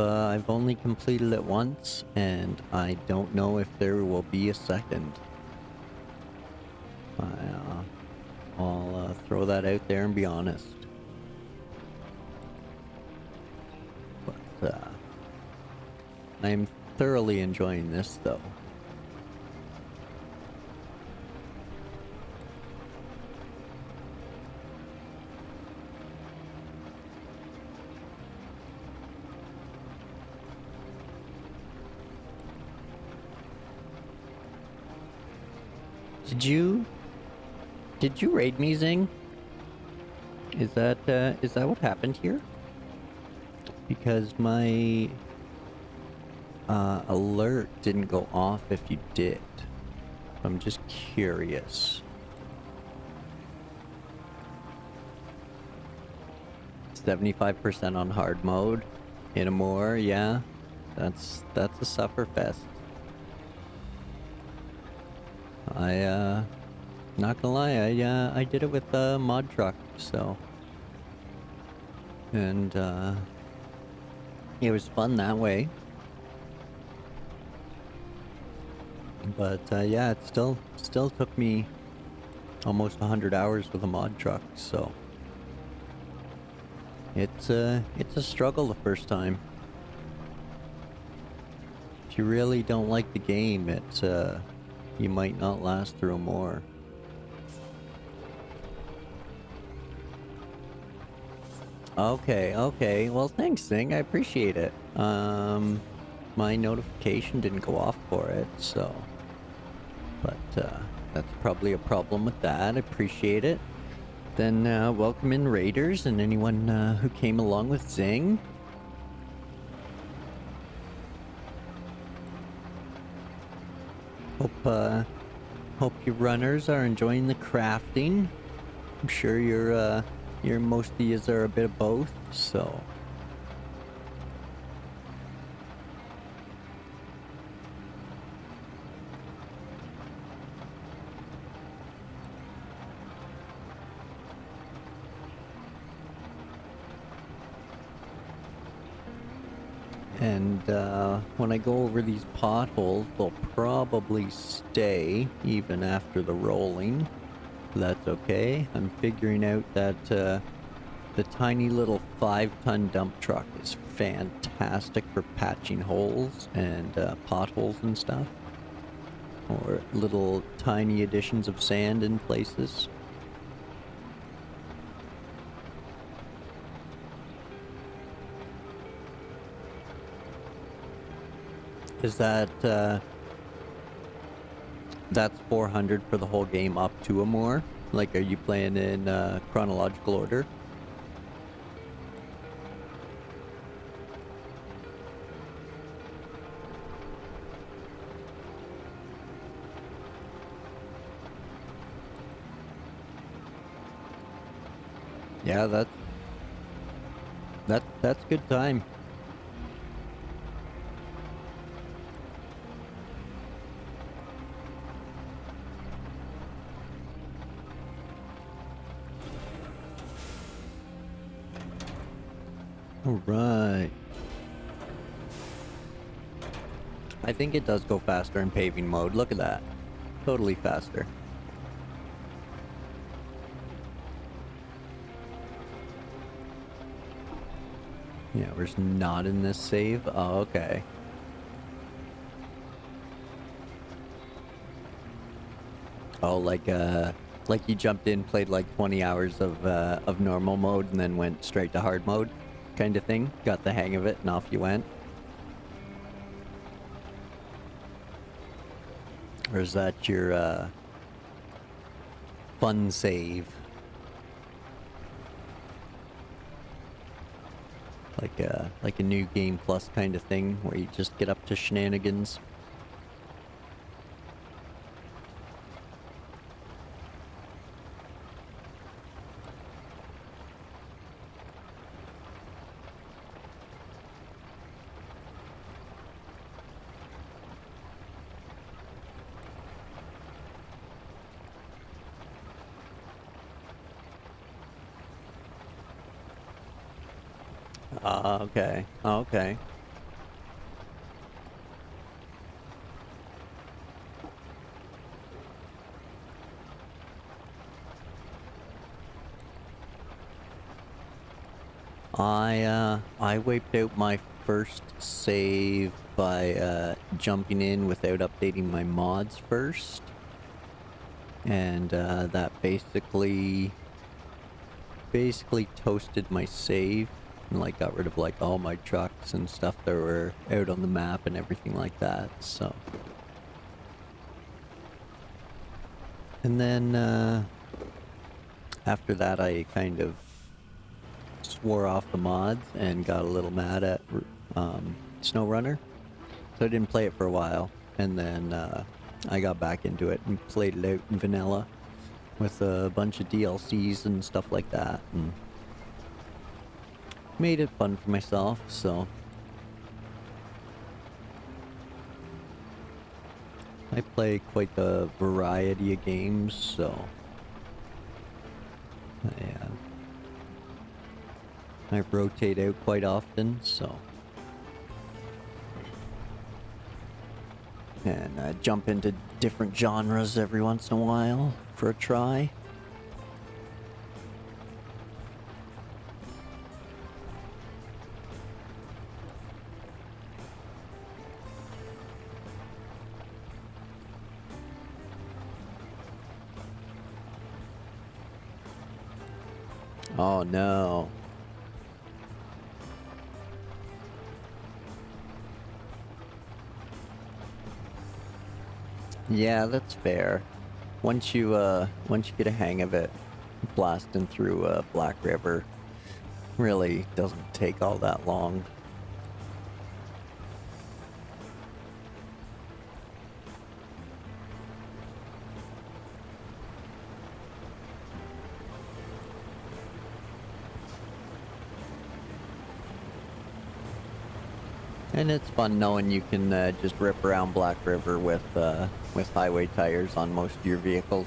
Speaker 1: only completed it once, and I don't know if there will be a second. I'll throw that out there and be honest. But I'm thoroughly enjoying this, though. Did you raid me, Zing? Is that what happened here? Because my alert didn't go off if you did. I'm just curious. 75% on hard mode. In a more, yeah. That's a sufferfest. Not gonna lie, I did it with a mod truck, so. And, it was fun that way. But, yeah, it still took me almost 100 hours with a mod truck, so. It's a struggle the first time. If you really don't like the game, it's, you might not last through more. Okay. Well, thanks, Zing. I appreciate it. My notification didn't go off for it, so. But, that's probably a problem with that. I appreciate it. Then, welcome in Raiders and anyone, who came along with Zing. Hope your runners are enjoying the crafting. I'm sure your most of yous are a bit of both, so. And, when I go over these potholes, they'll probably stay even after the rolling. That's okay. I'm figuring out that, the tiny little 5-ton dump truck is fantastic for patching holes and, potholes and stuff. Or little tiny additions of sand in places. Is that, that's 400 for the whole game up to a more? Like, are you playing in, chronological order? Yeah, that's good time. Alright. I think it does go faster in paving mode. Look at that. Totally faster. Yeah, we're just not in this save. Oh, okay. Oh, like you jumped in, played like 20 hours of normal mode, and then went straight to hard mode, kind of thing. Got the hang of it, and off you went. Or is that your fun save? Like a new game plus kind of thing, where you just get up to shenanigans. Okay. Okay. I wiped out my first save by jumping in without updating my mods first. And that basically toasted my save. And like got rid of like all my trucks and stuff that were out on the map and everything like that, so. And then after that I kind of swore off the mods and got a little mad at SnowRunner, so I didn't play it for a while. And then I got back into it and played it out in vanilla with a bunch of DLCs and stuff like that, and made it fun for myself. So I play quite a variety of games, so yeah, I rotate out quite often, so. And jump into different genres every once in a while for a try. Oh no. Yeah, that's fair. Once you get a hang of it, blasting through Black River really doesn't take all that long. And it's fun knowing you can just rip around Black River with highway tires on most of your vehicles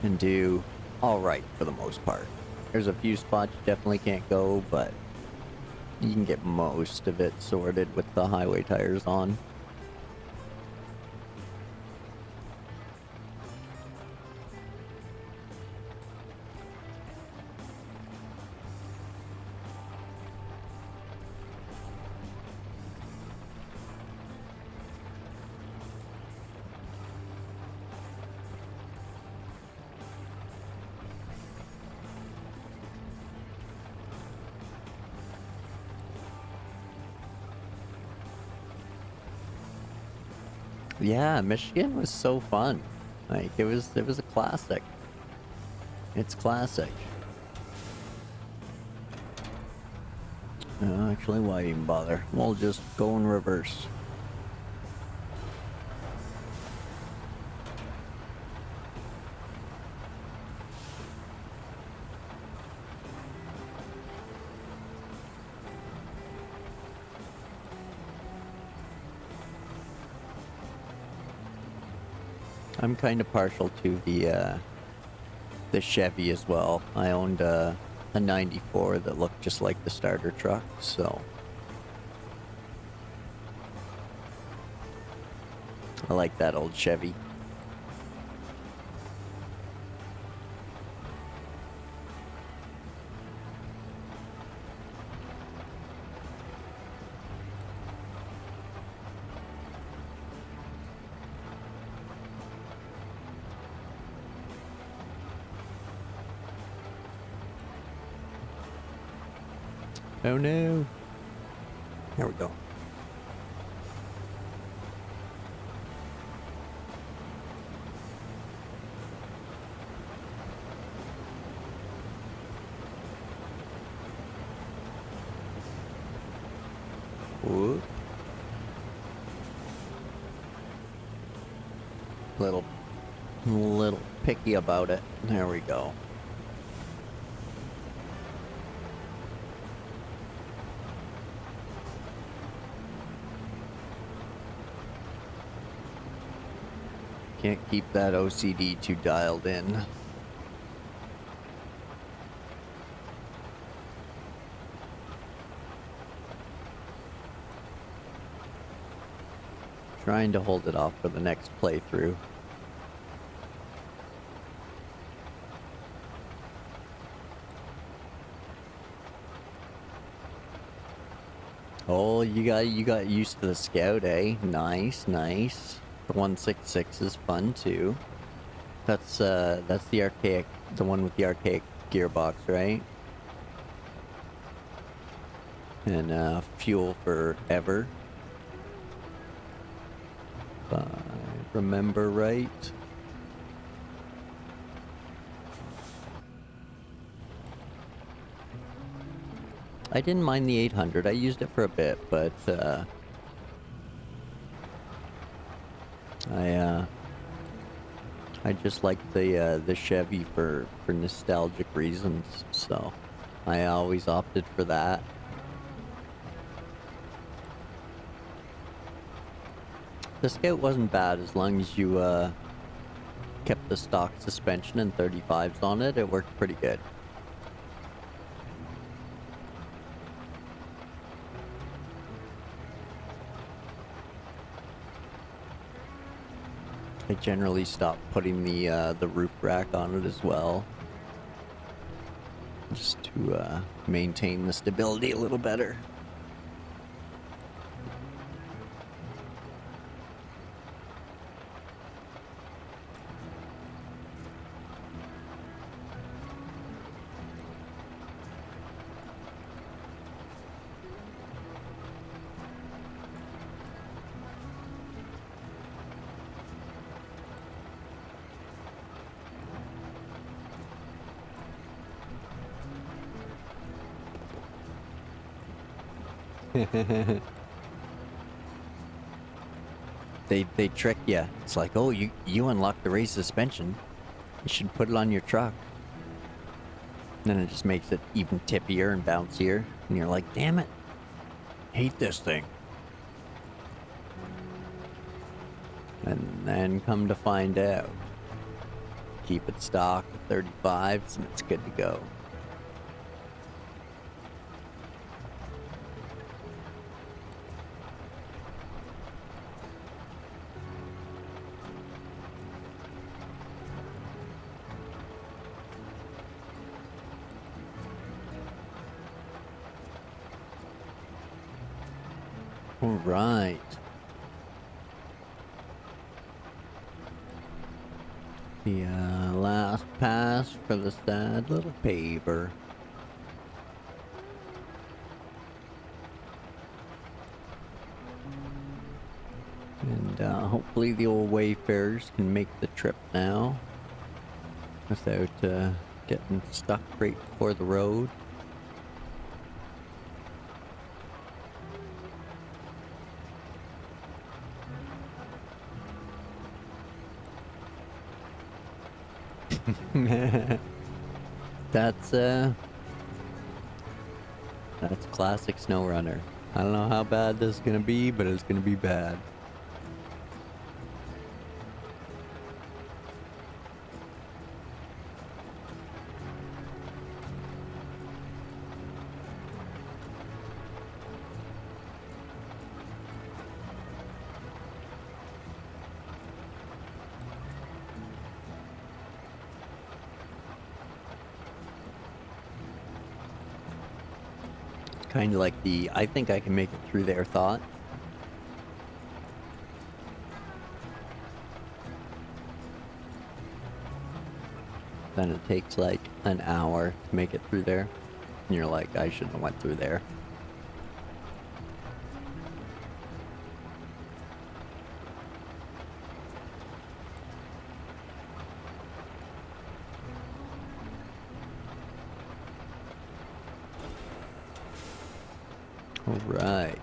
Speaker 1: and do all right for the most part. There's a few spots you definitely can't go, but you can get most of it sorted with the highway tires on. Yeah, Michigan was so fun. Like it was a classic. It's classic. Actually, why even bother? We'll just go in reverse. I'm kind of partial to the Chevy as well. I owned a 94 that looked just like the starter truck, so I like that old Chevy. Oh no. There we go. Whoop. Little picky about it. There we go. Can't keep that OCD too dialed in. Trying to hold it off for the next playthrough. Oh, you got used to the Scout, eh? Nice, nice. The 166 is fun too. That's the archaic, the one with the archaic gearbox, right? And fuel forever. If I remember right. I didn't mind the 800. I used it for a bit, but I just like the Chevy for nostalgic reasons, so I always opted for that. The Scout wasn't bad as long as you kept the stock suspension and 35s on it. It worked pretty good. I generally stopped putting the roof rack on it as well, just to maintain the stability a little better. They trick you. It's like, oh, you unlocked the raised suspension. You should put it on your truck. And then it just makes it even tippier and bouncier. And you're like, damn it. Hate this thing. And then come to find out, keep it stock at 35s and it's good to go. All right. The last pass for the sad little paver. And hopefully the old wayfarers can make the trip now without getting stuck right before the road. That's classic SnowRunner. I don't know how bad this is gonna be, but it's gonna be bad. Kind of like the I think I can make it through there thought. Then it takes like an hour to make it through there. And you're like, I shouldn't have went through there. All right.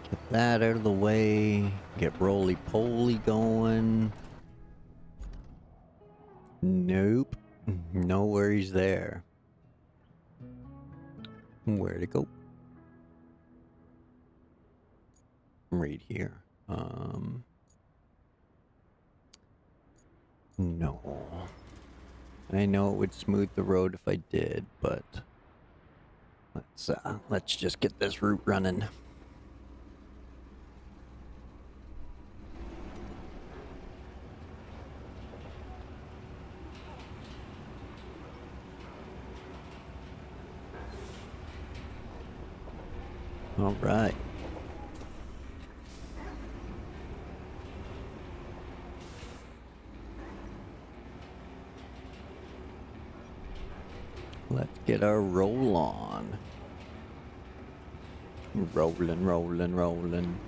Speaker 1: Get that out of the way. Get roly-poly going. Nope. No worries there. Where to go? Right here. No. I know it would smooth the road if I did, but let's just get this route running. All right. Let's get our roll on. Rolling, rolling, rolling.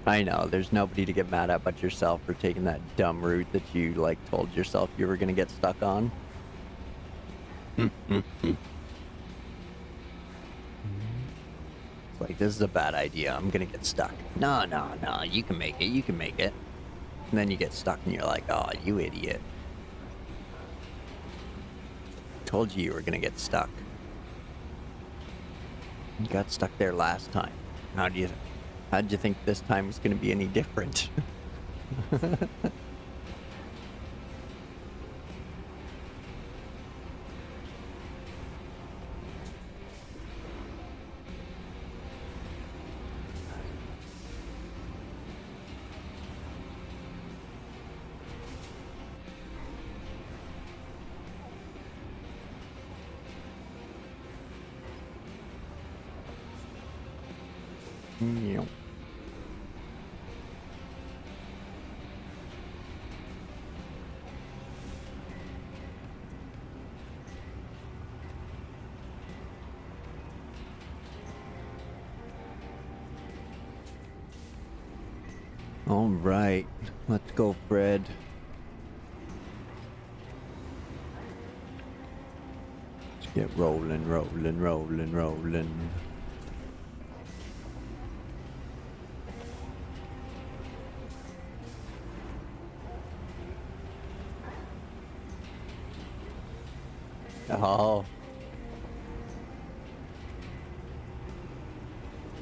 Speaker 1: I know, there's nobody to get mad at but yourself for taking that dumb route that you, like, told yourself you were gonna get stuck on. It's like, this is a bad idea, I'm gonna get stuck. No, no, no, you can make it, you can make it. And then you get stuck and you're like, oh, you idiot. Told you were gonna get stuck. You got stuck there last time. How'd you think this time was gonna be any different? Yeah. All right, let's go, Fred. Let's get rolling, rolling, rolling, rolling. Oh.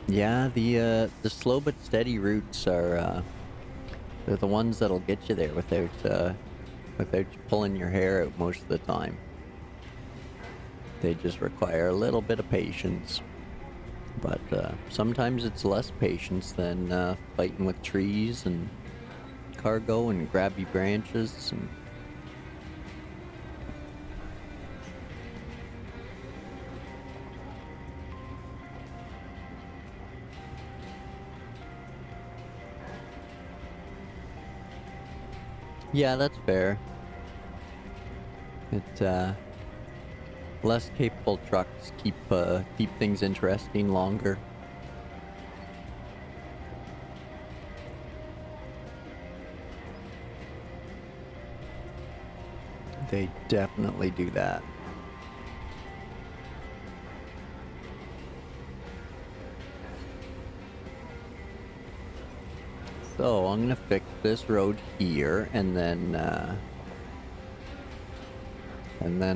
Speaker 1: Yeah, the slow but steady routes are, they're the ones that'll get you there without you pulling your hair out most of the time. They just require a little bit of patience. But, sometimes it's less patience than, fighting with trees and cargo and grabby branches and... Yeah, that's fair. It, less capable trucks keep things interesting longer. They definitely do that. So I'm gonna fix this road here, and then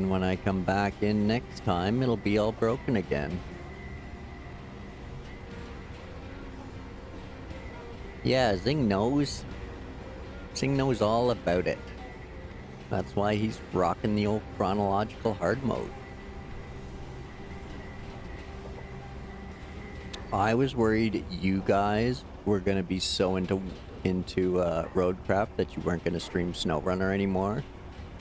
Speaker 1: when I come back in next time, it'll be all broken again. Yeah, Zing knows. Zing knows all about it. That's why he's rocking the old chronological hard mode. I was worried you guys were gonna be so into Roadcraft that you weren't gonna stream SnowRunner anymore.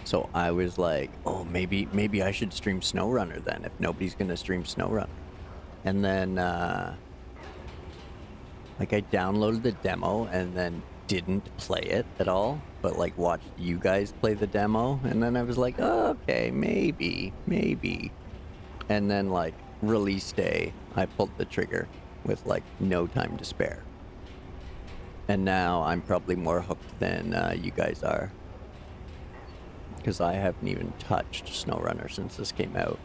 Speaker 1: So I was like, oh, maybe I should stream SnowRunner then if nobody's gonna stream SnowRunner. And then like I downloaded the demo and then didn't play it at all, but like watched you guys play the demo, and then I was like, oh, okay, maybe. And then like release day, I pulled the trigger with like no time to spare. And now I'm probably more hooked than you guys are. Because I haven't even touched SnowRunner since this came out.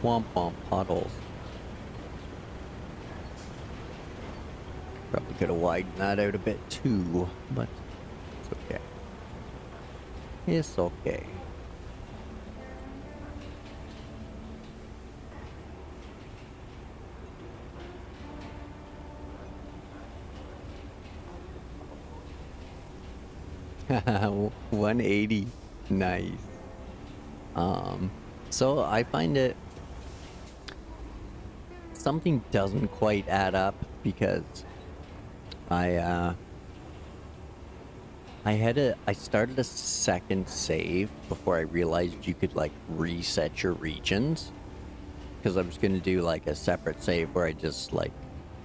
Speaker 1: Womp womp potholes. Probably could have widened that out a bit too, but it's okay. It's okay. Haha, 180. Nice. So I find it... something doesn't quite add up because I I started a second save before I realized you could, like, reset your regions. Because I was going to do, like, a separate save where I just, like,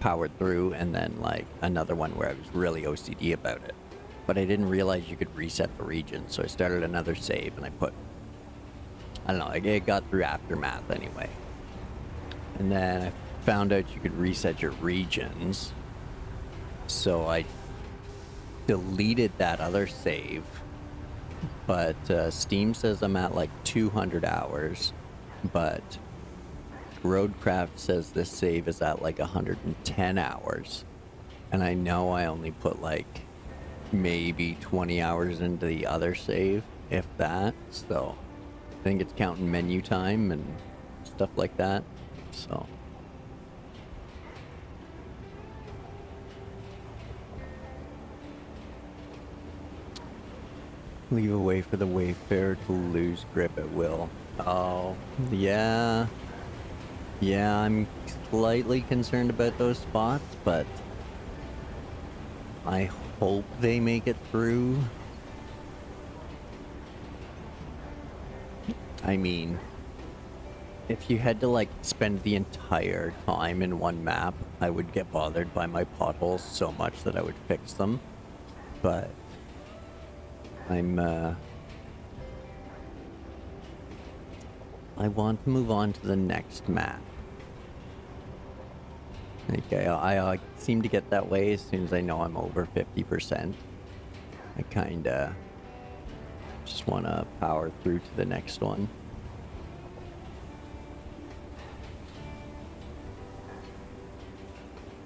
Speaker 1: powered through, and then, like, another one where I was really OCD about it. But I didn't realize you could reset the region, so I started another save, and I put... I don't know, it got through Aftermath anyway. And then I found out you could reset your regions, so I deleted that other save, but Steam says I'm at like 200 hours, but Roadcraft says this save is at like 110 hours, and I know I only put like maybe 20 hours into the other save, if that, so I think it's counting menu time and stuff like that, so... Leave a way for the wayfarer to lose grip at will. Oh, yeah. Yeah, I'm slightly concerned about those spots, but I hope they make it through. I mean, if you had to, like, spend the entire time in one map, I would get bothered by my potholes so much that I would fix them. But... I want to move on to the next map. Okay, I seem to get that way as soon as I know I'm over 50%. I kinda just want to power through to the next one.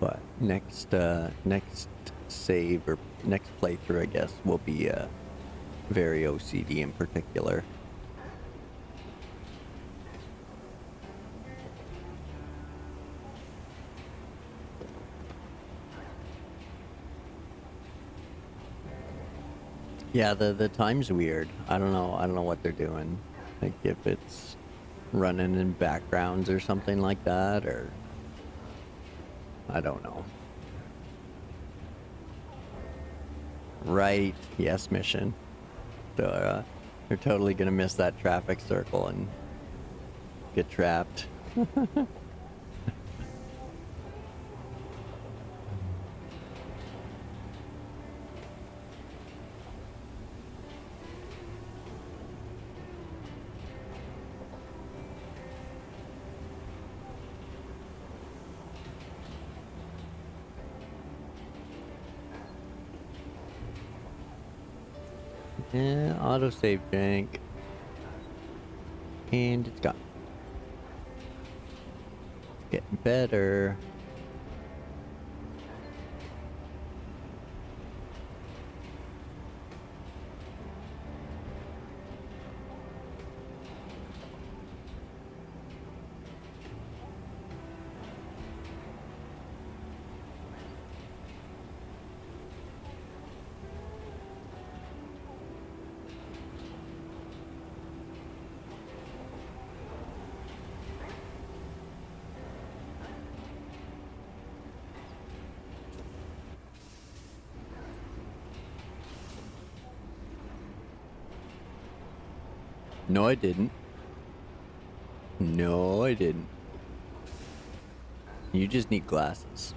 Speaker 1: But next save, or next playthrough, I guess, will be very OCD in particular. Yeah, the time's weird. I don't know what they're doing. Like if it's running in backgrounds or something like that, or I don't know. Right, yes, mission. So they're totally gonna miss that traffic circle and get trapped. Yeah, autosave jank. And it's gone. Getting better. No, I didn't. No, I didn't. You just need glasses.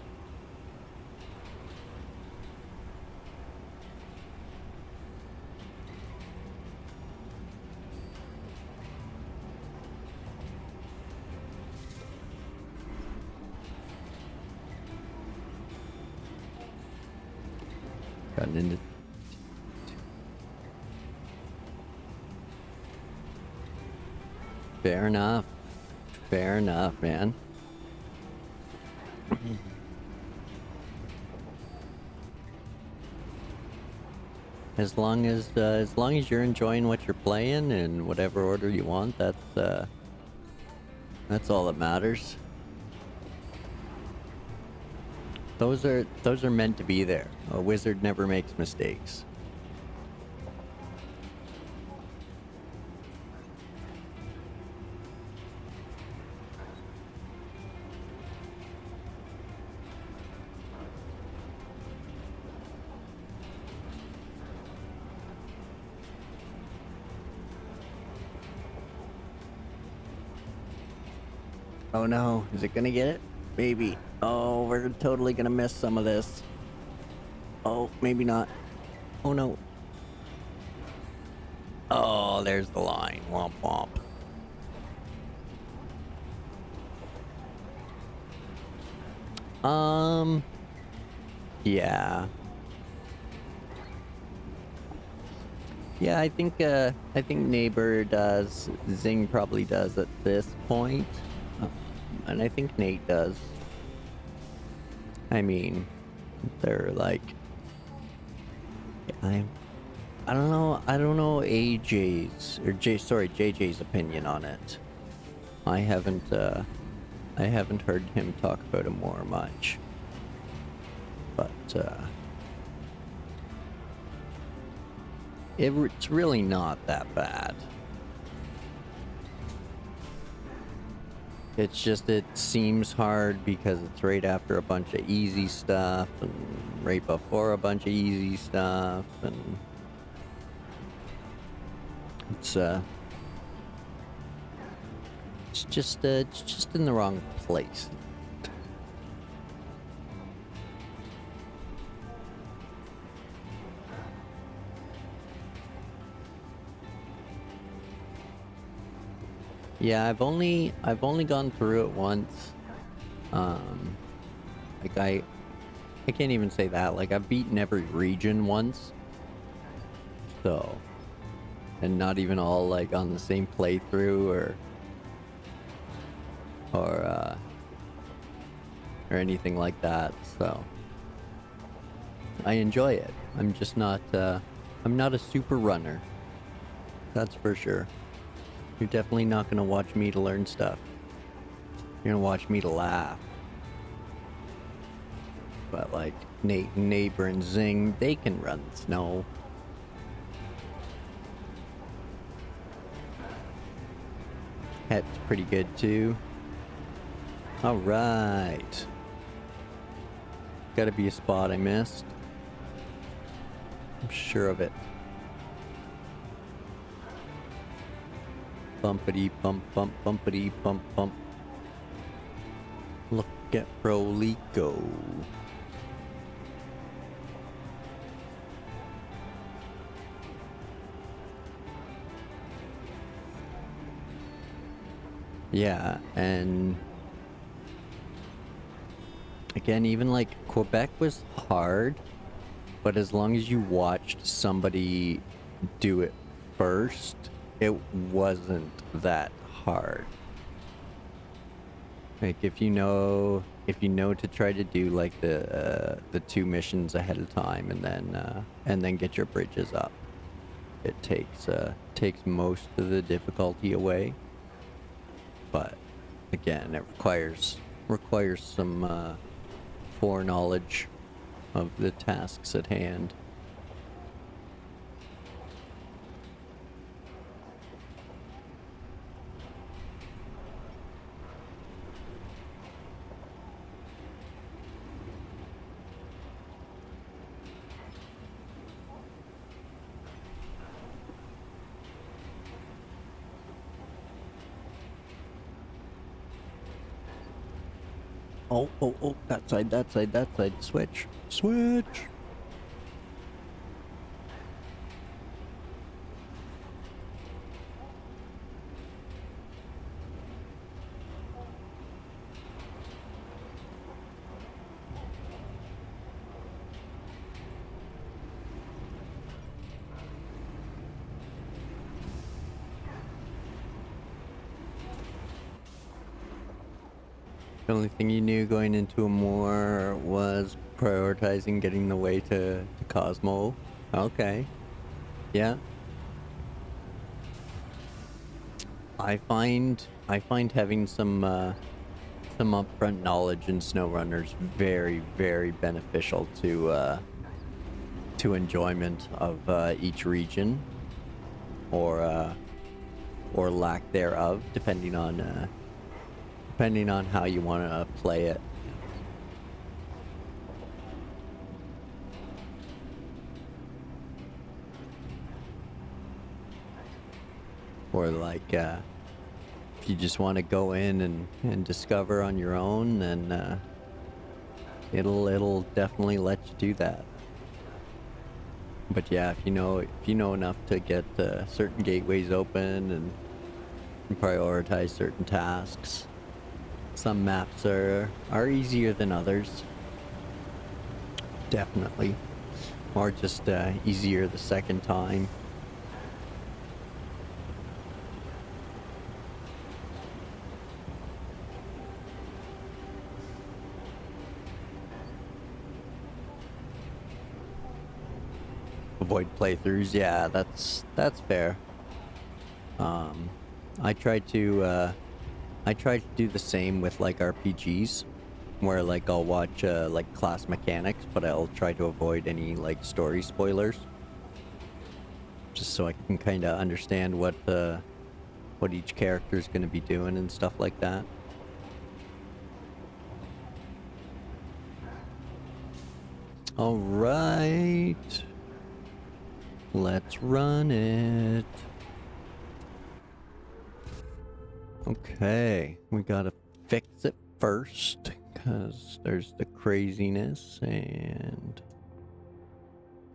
Speaker 1: Gotten into... Fair enough. Fair enough, man. As long as you're enjoying what you're playing in whatever order you want, that's all that matters. Those are meant to be there. A wizard never makes mistakes. Oh no, is it gonna get it? Maybe. Oh, we're totally gonna miss some of this. Oh, maybe not. Oh no. Oh, there's the line. Womp womp. Yeah. Yeah, I think Neighbor does. Zing probably does at this point. And I think Nate does. I mean, they're like, I don't know. I don't know AJ's or JJ's opinion on it. I haven't heard him talk about it more much. But it's really not that bad. It's just, it seems hard because it's right after a bunch of easy stuff and right before a bunch of easy stuff, and it's just in the wrong place. Yeah, I've only gone through it once. Like I can't even say that. Like, I've beaten every region once. So, and not even all like on the same playthrough or anything like that. So, I enjoy it. I'm just not I'm not a super runner. That's for sure. You're definitely not gonna watch me to learn stuff. You're gonna watch me to laugh. But like Nate and Neighbor and Zing, they can run the snow. That's pretty good too. Alright. Gotta be a spot I missed. I'm sure of it. Bumpity bump bump bumpity bump bump. Look at Broly go. Yeah, and again, even like Quebec was hard, but as long as you watched somebody do it first, it wasn't that hard. Like if you know to try to do like the 2 missions ahead of time and then get your bridges up, it takes most of the difficulty away. But again, it requires some foreknowledge of the tasks at hand. Oh, that side, switch. The only thing you knew going into a moor was prioritizing getting the way to Cosmo. Okay. Yeah. I find having some upfront knowledge in SnowRunners very, very beneficial to enjoyment of each region or lack thereof, depending on how you want to play it. Or like if you just want to go in and discover on your own, then it'll definitely let you do that. But yeah, if you know enough to get certain gateways open and prioritize certain tasks, some maps are easier than others. Definitely. Or just easier the second time. Avoid playthroughs, yeah, that's fair. I try to do the same with like RPGs, where like I'll watch like class mechanics, but I'll try to avoid any like story spoilers, just so I can kind of understand what each character is going to be doing and stuff like that. All right, let's run it. Okay, we gotta fix it first, because there's the craziness, and...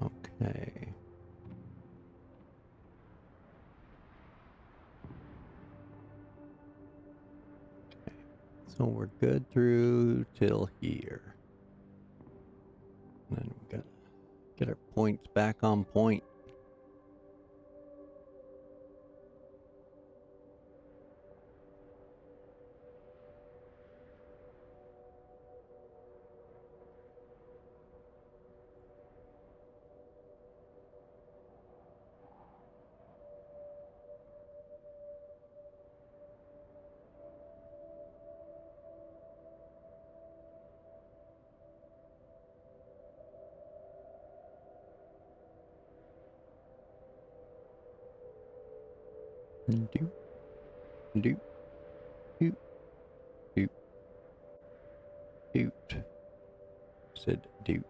Speaker 1: Okay. Okay, so we're good through till here. And then we gotta get our points back on point. Doot, doot, doot, doot, doot. Said doot.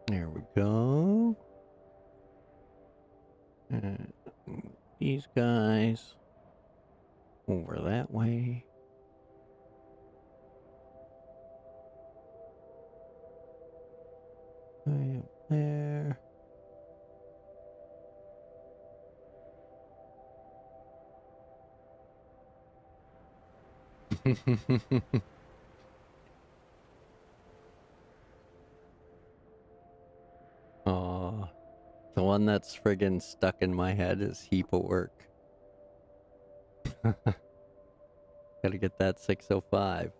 Speaker 1: There we go. And these guys over that way. Way up there. Aw. The one that's friggin' stuck in my head is heap of work. Gotta get that 605.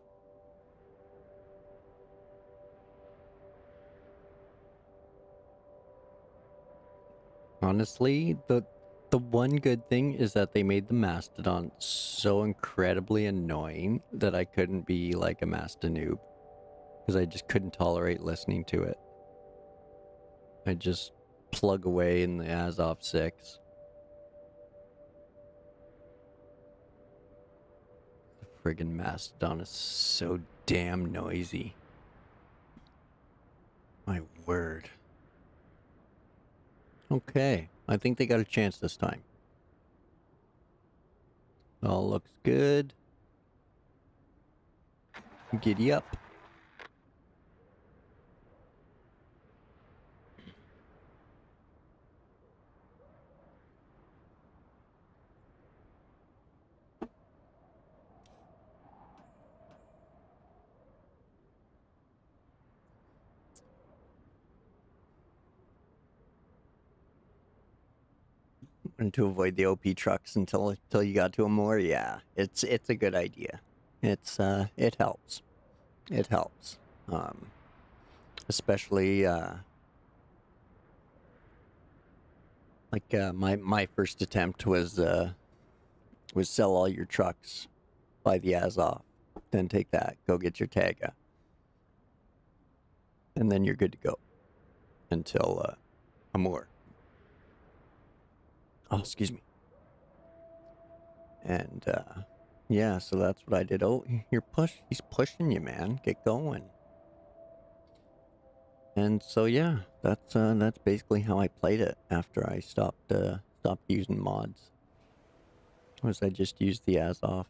Speaker 1: Honestly, the one good thing is that they made the Mastodon so incredibly annoying that I couldn't be like a Mastodoob. Because I just couldn't tolerate listening to it. I just plug away in the Azov 6. The friggin' Mastodon is so damn noisy. My word. Okay, I think they got a chance this time. All looks good. Giddy up. And to avoid the OP trucks until you got to them more, yeah, it's a good idea. It's it helps. It helps. Especially like my first attempt was sell all your trucks, buy the Azov, then take that, go get your Taiga, and then you're good to go until Amur. Oh, excuse me. And Yeah, so that's what I did. Oh, he's pushing you, man. Get going. And so yeah, that's basically how I played it after I stopped using mods. Was I just used the Azoth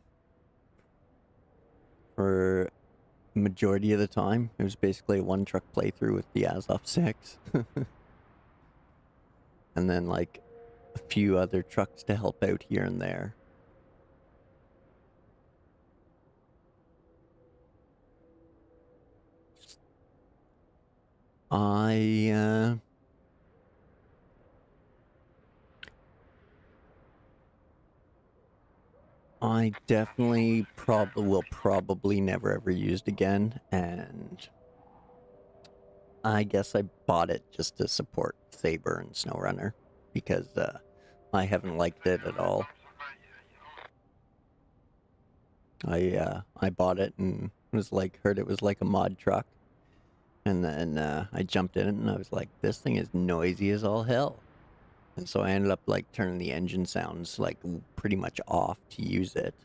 Speaker 1: for majority of the time. It was basically a one truck playthrough with the Azoth 6. And then like a few other trucks to help out here and there. I definitely will probably never ever use it again, and I guess I bought it just to support Saber and SnowRunner because I haven't liked it at all. I bought it and heard it was like a mod truck, and then I jumped in it and I was like, this thing is noisy as all hell. And so I ended up like turning the engine sounds like pretty much off to use it.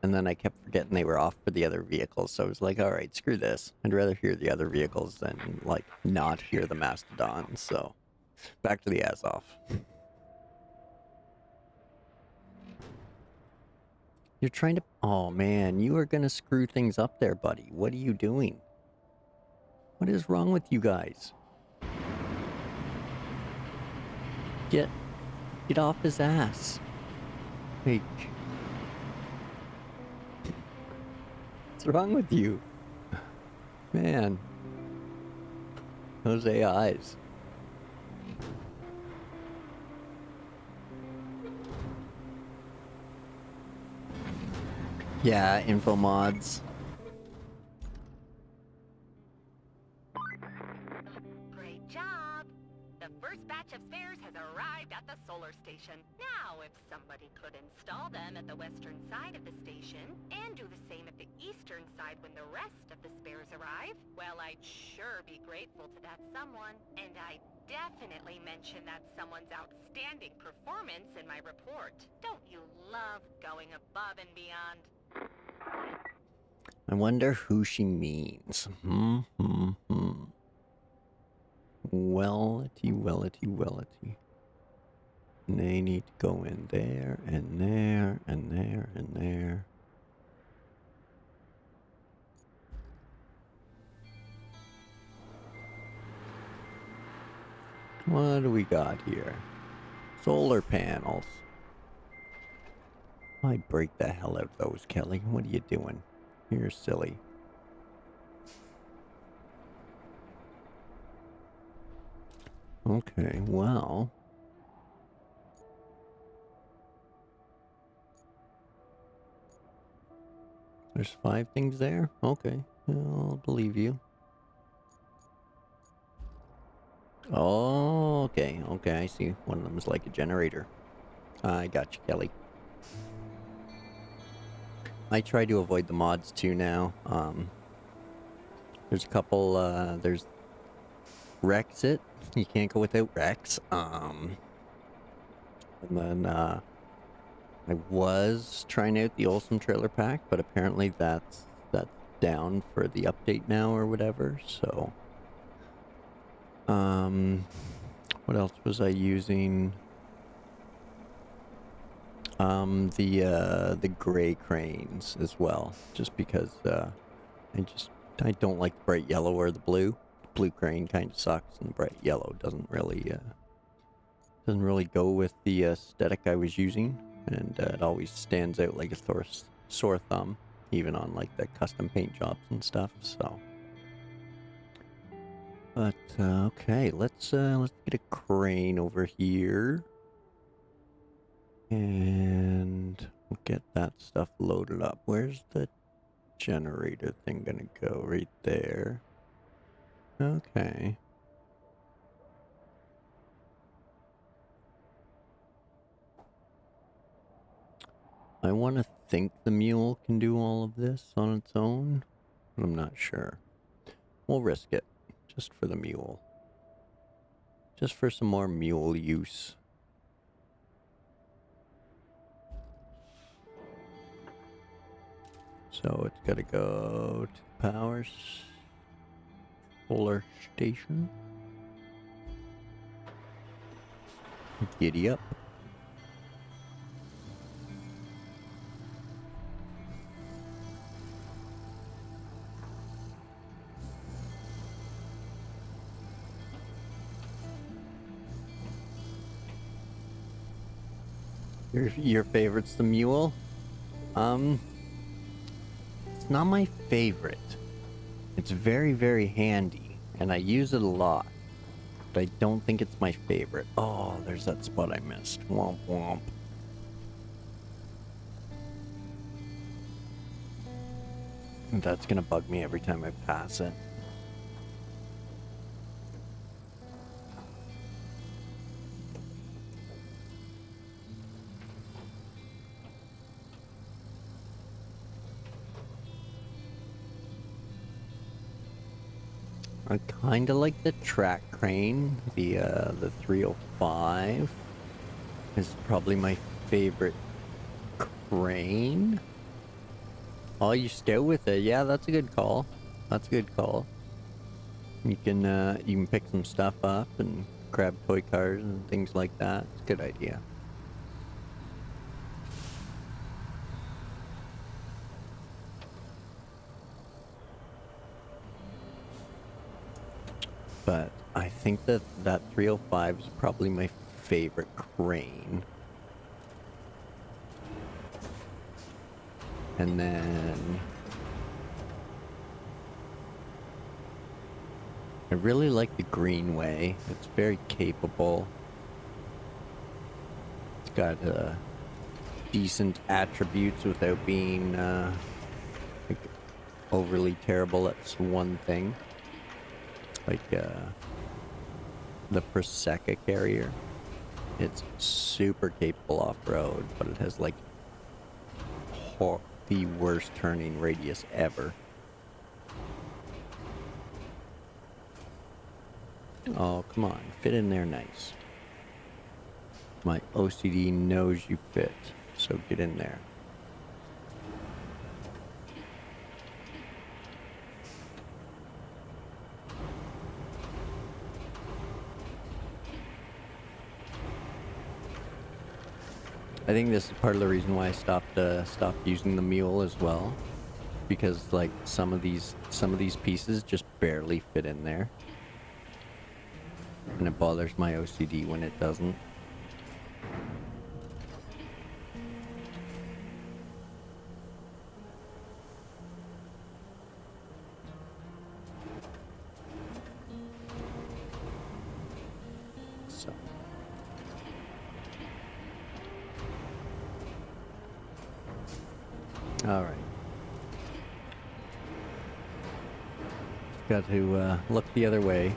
Speaker 1: And then I kept forgetting they were off for the other vehicles, so I was like, all right, screw this. I'd rather hear the other vehicles than like not hear the Mastodon. So back to the Azoth. You're trying to... Oh man, you are gonna screw things up there, buddy. What are you doing? What is wrong with you guys? Get off his ass. Like, what's wrong with you? Man. Those AIs. Yeah, info mods.
Speaker 2: Great job! The first batch of spares has arrived at the solar station. Now, if somebody could install them at the western side of the station, and do the same at the eastern side when the rest of the spares arrive, well, I'd sure be grateful to that someone. And I'd definitely mention that someone's outstanding performance in my report. Don't you love going above and beyond?
Speaker 1: I wonder who she means. Wellity. They need to go in there, and there, and there, and there. What do we got here? Solar panels. I'd break the hell out of those, Kelly. What are you doing? You're silly. Okay, well... There's 5 things there? Okay, I'll believe you. Oh, okay, I see. One of them is like a generator. I got you, Kelly. I try to avoid the mods too now. There's a couple, there's Rexit. You can't go without Rex. And then, I was trying out the Awesome Trailer Pack, but apparently that's down for the update now or whatever, so... What else was I using? The gray cranes as well, just because, I don't like the bright yellow or the blue. The blue crane kind of sucks, and the bright yellow doesn't really go with the aesthetic I was using, and it always stands out like a sore thumb, even on like the custom paint jobs and stuff, so... But, okay, let's get a crane over here. And we'll get that stuff loaded up. Where's the generator thing gonna go? Right there. Okay. I want to think the mule can do all of this on its own, but I'm not sure. We'll risk it, just for the mule. Just for some more mule use. So it's got to go to power solar station. Giddy up. Your favorite's the mule? It's not my favorite. It's very, very handy, and I use it a lot. But I don't think it's my favorite. Oh, there's that spot I missed. Womp womp. That's gonna bug me every time I pass it. I kinda like the track crane. The 305 is probably my favorite crane. Oh, you still with it? Yeah, that's a good call. That's a good call. You can pick some stuff up and grab toy cars and things like that. It's a good idea. But I think that 305 is probably my favorite crane. And then I really like the Greenway. It's very capable. It's got decent attributes without being like overly terrible at one thing. Like the Prosecca carrier. It's super capable off-road, but it has like the worst turning radius ever. Oh, come on. Fit in there nice. My OCD knows you fit, so get in there. I think this is part of the reason why I stopped using the mule as well, because like some of these pieces just barely fit in there, and it bothers my OCD when it doesn't. So. All right. Got to look the other way.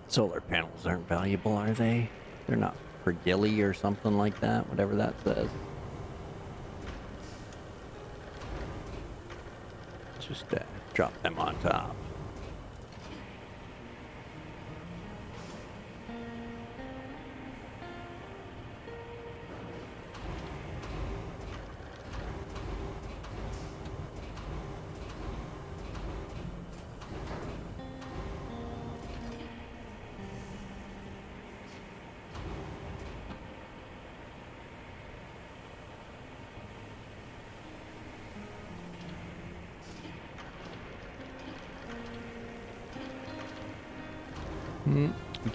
Speaker 1: Solar panels aren't valuable, are they? They're not for Gilly or something like that, whatever that says. Just drop them on top.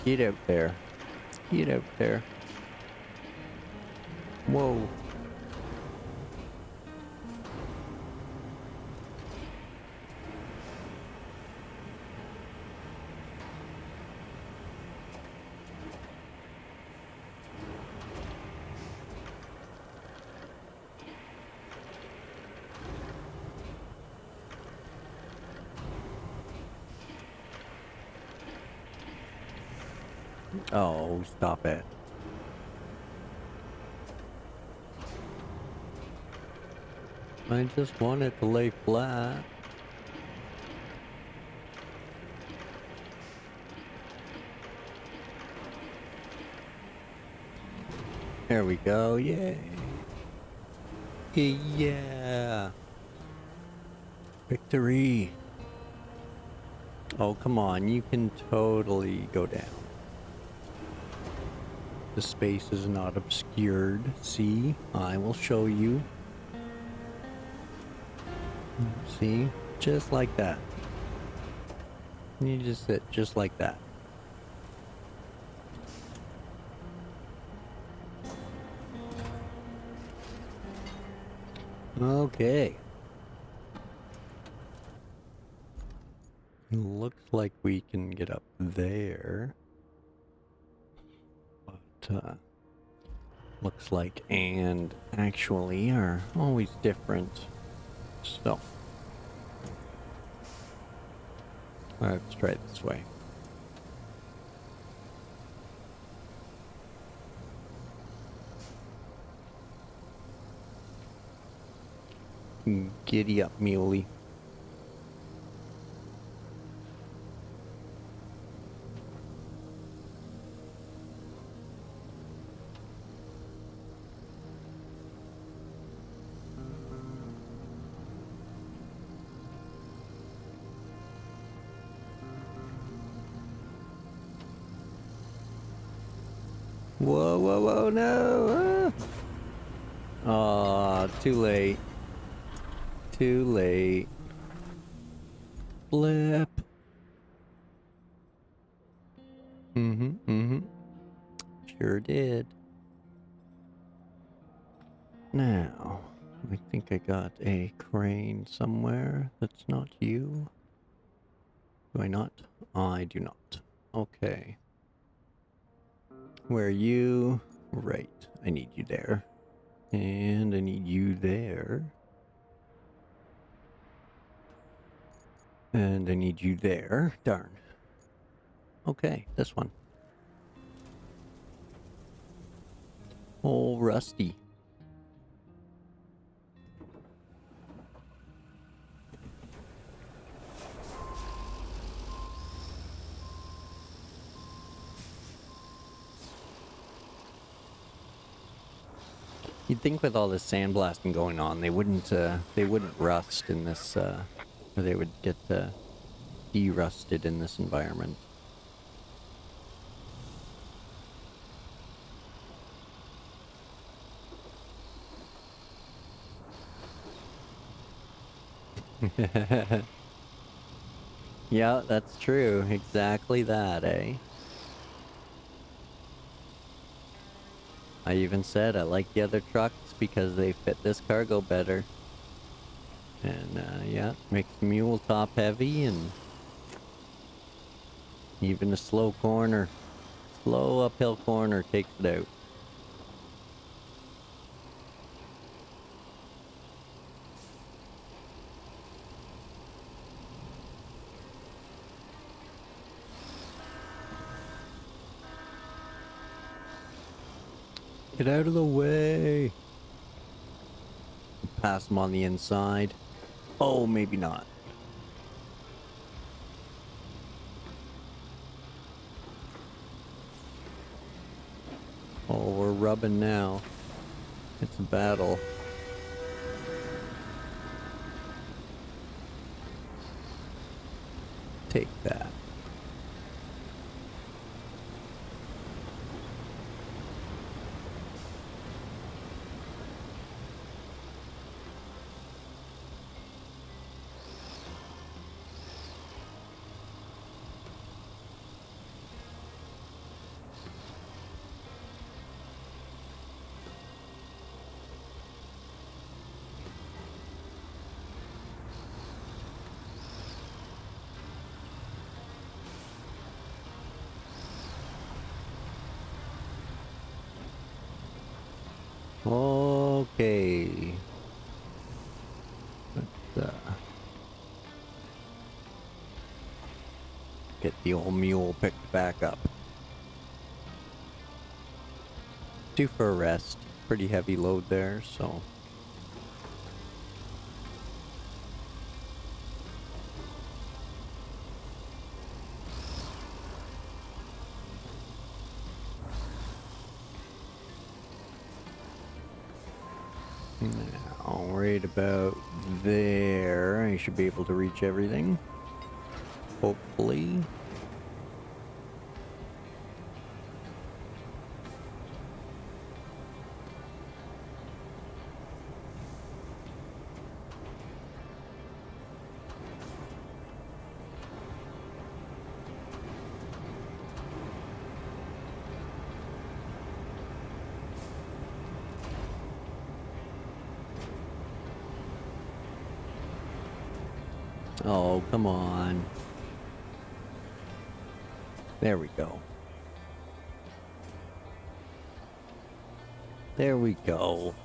Speaker 1: Get out there. Get out there. Whoa. Oh, stop it. I just want it to lay flat. There we go, yay. Yeah. Victory. Oh, come on. You can totally go down. The space is not obscured. See? I will show you. See? Just like that. You just sit just like that. Okay. Looks like we can get up there. But, looks like and actually are always different. So. Let's try it this way. Giddy up, muley. Whoa, whoa, whoa, no! Ah, too late. Too late. Blip. Sure did. Now, I think I got a crane somewhere. That's not you. Do I not? I do not. Okay. Where are you? Right. I need you there. And I need you there. And I need you there. Darn. Okay, this one. Oh, Rusty. You'd think with all this sandblasting going on, they wouldn't rust in this, or they would get de-rusted in this environment. Yeah, that's true. Exactly that, eh? I even said I like the other trucks because they fit this cargo better. And, yeah, makes the mule top heavy and even a slow uphill corner takes it out. Get out of the way. Pass them on the inside. Oh, maybe not. Oh, we're rubbing now. It's a battle. Take that. Okay. Let's get the old mule picked back up. Due for a rest. Pretty heavy load there, so. Now, right about there, I should be able to reach everything. Hopefully. Oh, come on. There we go. There we go.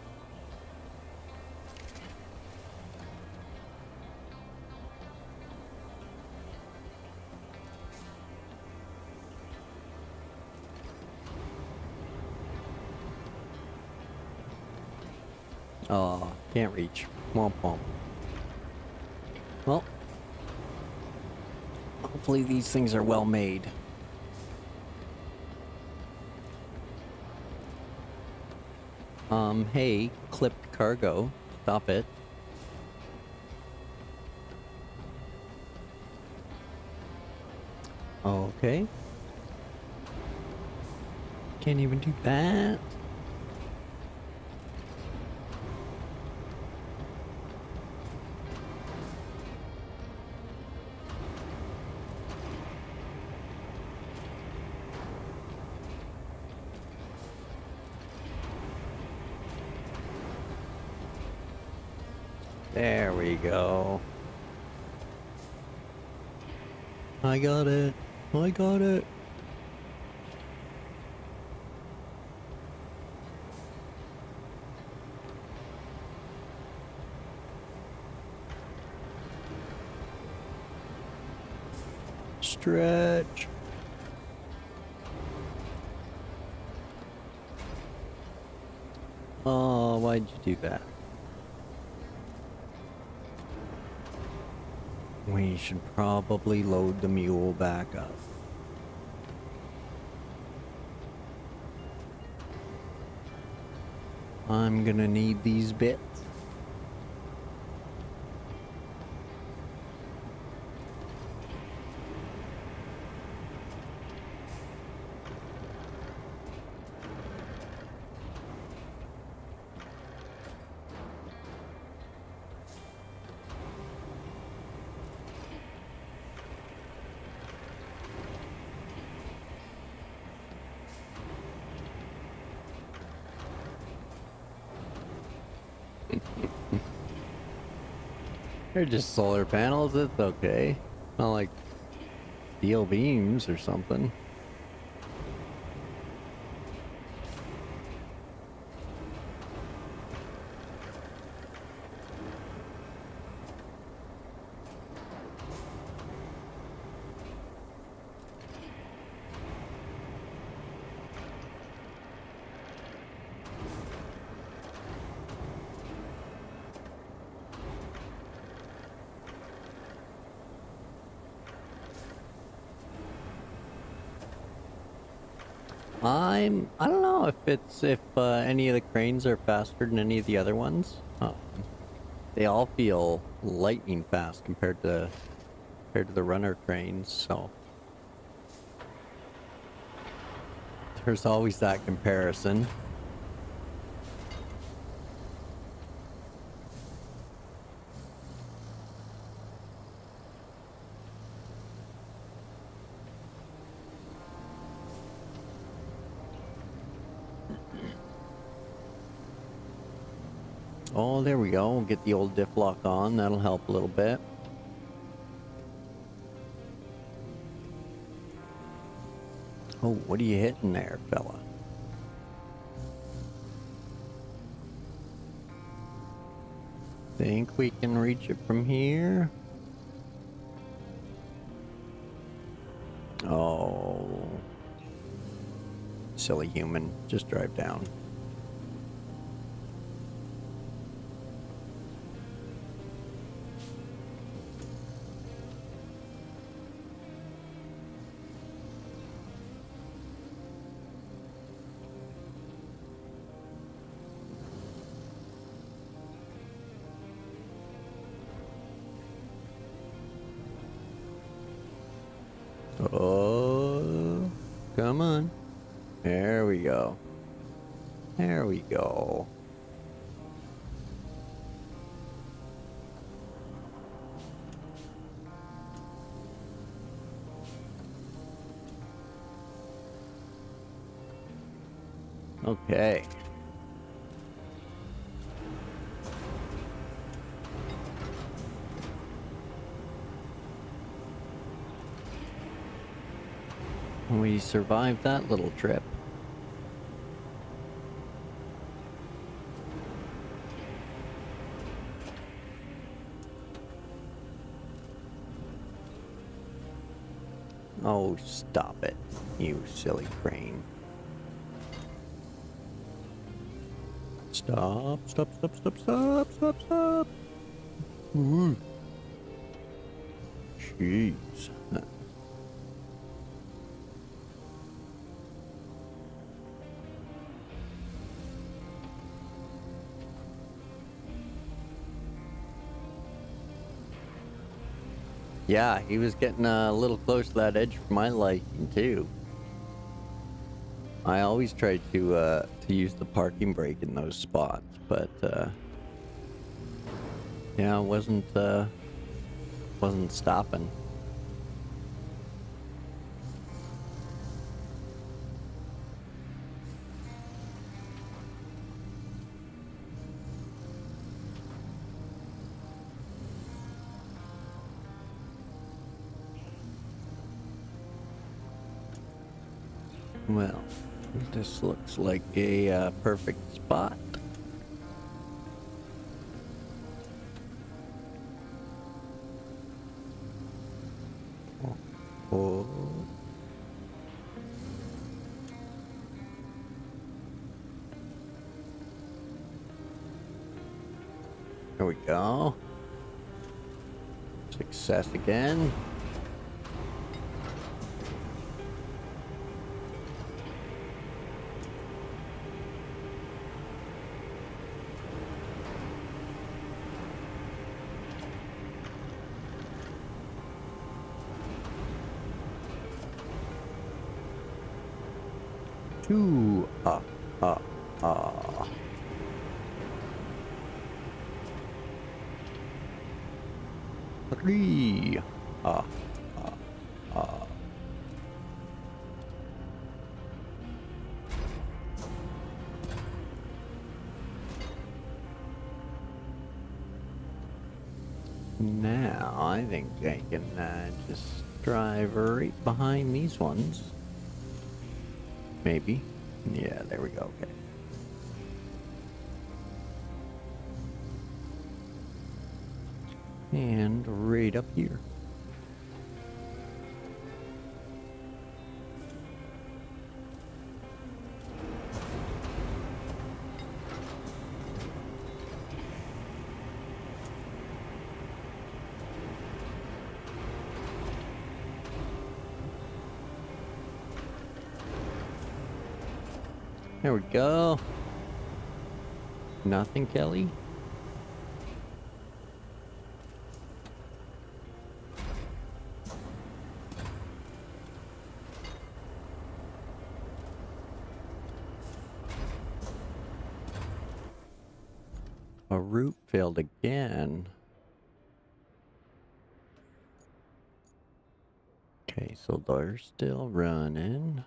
Speaker 1: Oh, can't reach. Womp womp. Well, hopefully these things are well made. Hey, clipped cargo. Stop it. Okay. Can't even do that. There we go. I got it. I got it. Stretch. Oh, why'd you do that? We should probably load the mule back up. I'm gonna need these bits. They're just solar panels, it's okay. Not like steel beams or something. I don't know if any of the cranes are faster than any of the other ones. They all feel lightning fast compared to the runner cranes, so there's always that comparison. Oh, there we go. We'll get the old diff lock on. That'll help a little bit. Oh, what are you hitting there, fella? Think we can reach it from here? Oh. Silly human. Just drive down. Come on. There we go. There we go. Okay. We survived that little trip. Oh, stop it, you silly crane. Stop, stop, stop, stop, stop, stop, stop. Ooh. Jeez. Yeah, he was getting a little close to that edge for my liking too. I always try to use the parking brake in those spots, but yeah, wasn't stopping. Well, this looks like a perfect spot. Oh. There we go. Success again. Two. Ah. Three. Ah. Now, I think I can just drive right behind these ones. Maybe. Yeah, there we go. Okay. And right up here. There we go. Nothing, Kelly? A route failed again. Okay, so they're still running.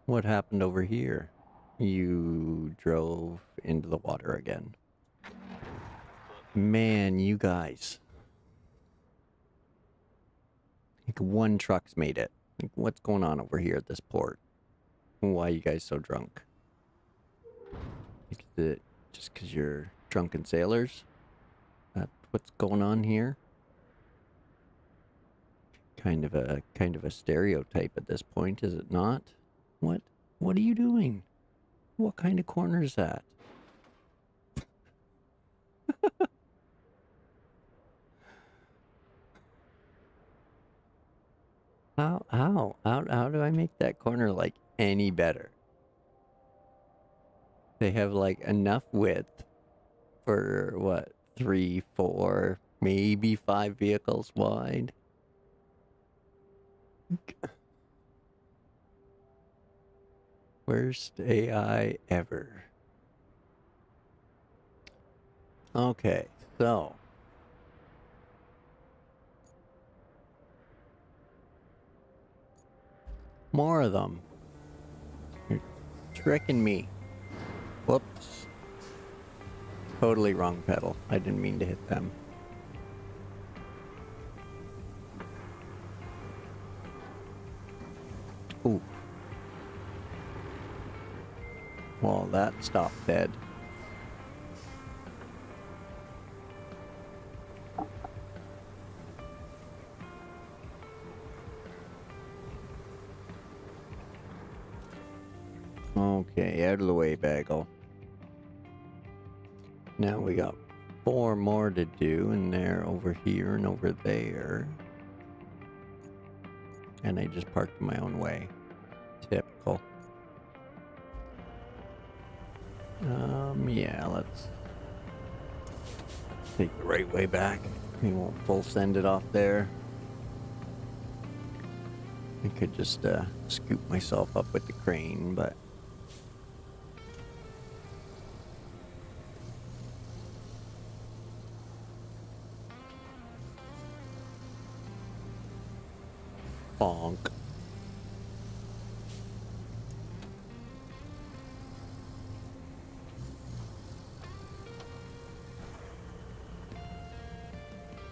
Speaker 1: What happened over here? You drove into the water again. Man, you guys. Like one truck's made it. Like, what's going on over here at this port? Why are you guys so drunk? Is it just because you're drunken sailors? That's what's going on here? Kind of a stereotype at this point, is it not? What are you doing? What kind of corner is that? How do I make that corner like any better? They have like enough width for what, 3, 4, maybe 5 vehicles wide. Worst AI ever. Okay, so. More of them. You're tricking me. Whoops. Totally wrong pedal. I didn't mean to hit them. Ooh. Well, that stopped dead. Okay, out of the way, Bagel. Now we got 4 more to do, and they're over here and over there. And I just parked my own way. Typical. Yeah, let's take the right way back. We won't full send it off there. I could just scoop myself up with the crane, but bonk.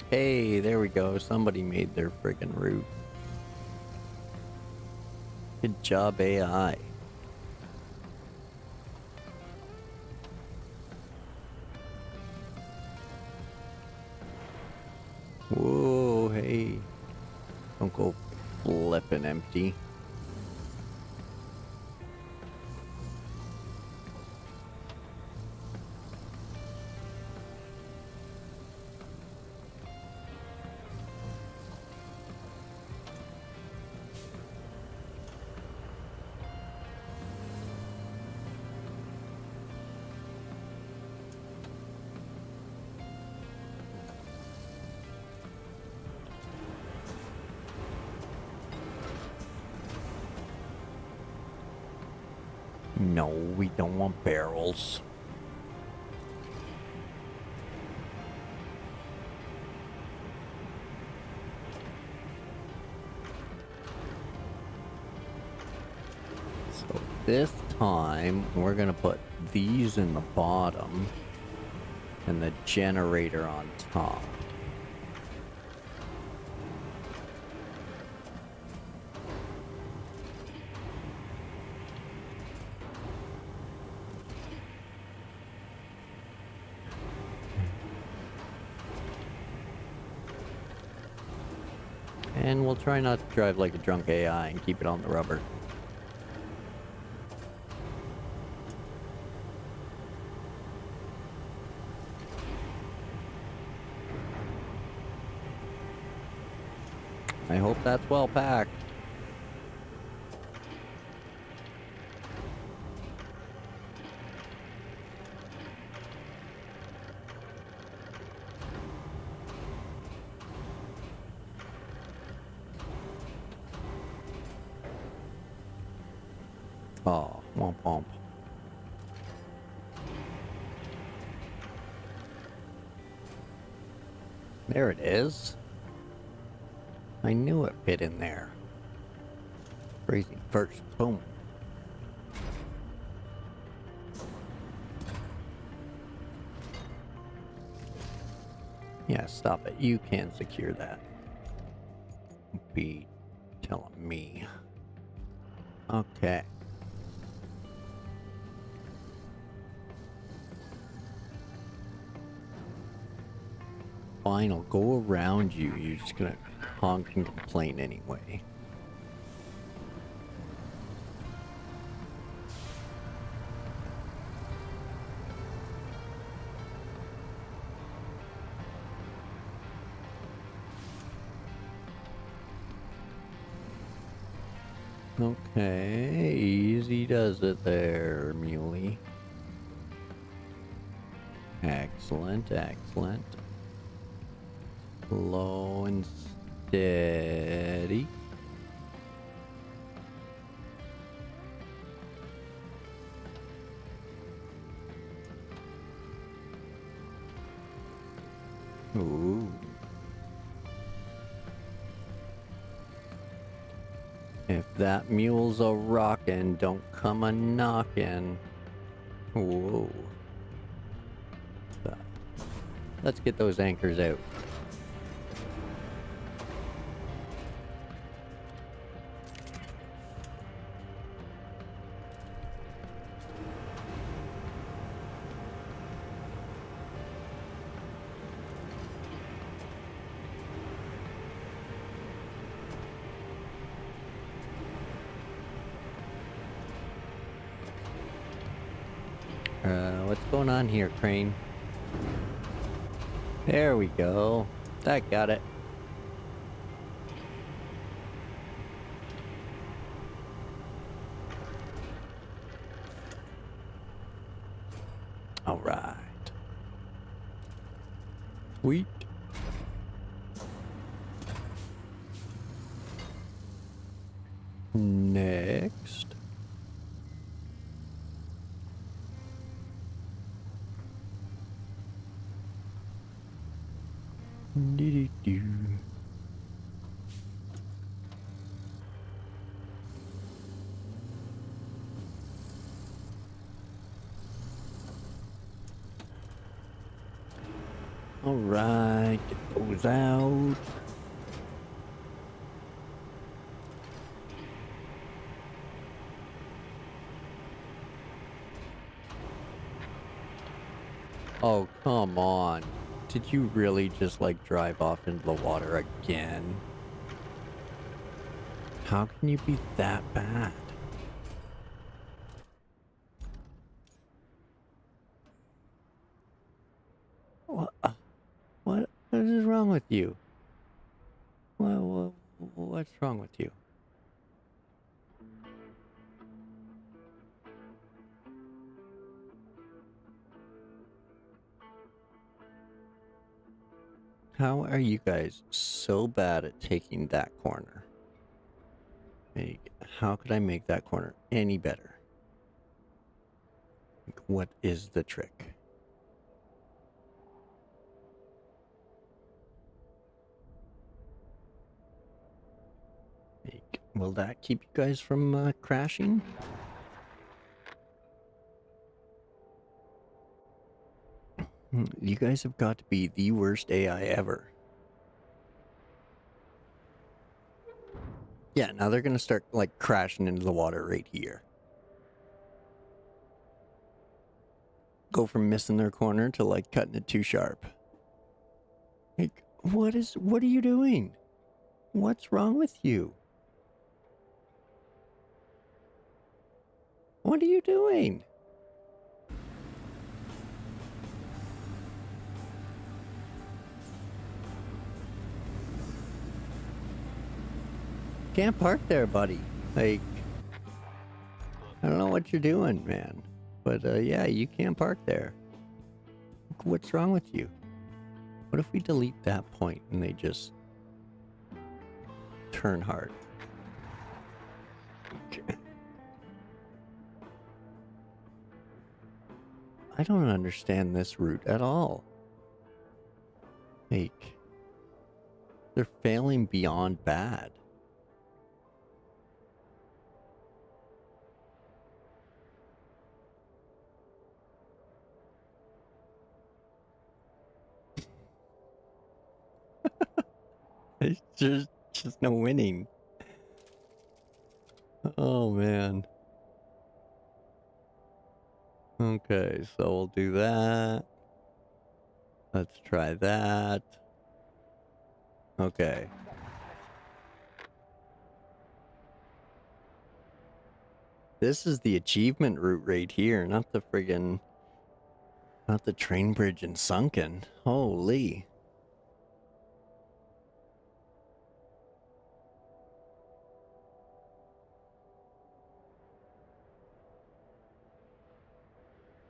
Speaker 1: Hey, there we go. Somebody made their friggin' route. Good job, AI. Whoa, hey. Don't go flipping empty. No, we don't want barrels. So this time, we're gonna put these in the bottom and the generator on top. And we'll try not to drive like a drunk AI and keep it on the rubber. I hope that's well packed. Oh, womp womp. There it is. I knew it fit in there. Crazy first. Boom. Yeah, stop it. You can secure that. Be telling me. Okay. Fine, I'll go around you. You're just gonna honk and complain anyway. Okay, easy does it there, Muley. Excellent, excellent. Slow and steady. Ooh. If that mule's a rockin', don't come a knockin'. Whoa. So, let's get those anchors out. What's going on here, Crane? There we go. That got it. All right. Sweet. Next. Do-do-do. All right, get those out. Oh, come on. Did you really just, like, drive off into the water again? How can you be that bad? What is wrong with you? What's wrong with you? How are you guys so bad at taking that corner? How could I make that corner any better? Like, what is the trick? Like, will that keep you guys from crashing? You guys have got to be the worst AI ever. Yeah, now they're gonna start, like, crashing into the water right here. Go from missing their corner to, like, cutting it too sharp. Like, what are you doing? What's wrong with you? What are you doing? Can't park there, buddy. Like, I don't know what you're doing, man. But, yeah, you can't park there. What's wrong with you? What if we delete that point and they just turn hard? Okay. I don't understand this route at all. Like, they're failing beyond bad. It's just no winning. Oh, man. Okay, so we'll do that. Let's try that. Okay. This is the achievement route right here, not the friggin'... Not the train bridge in Sunken. Holy.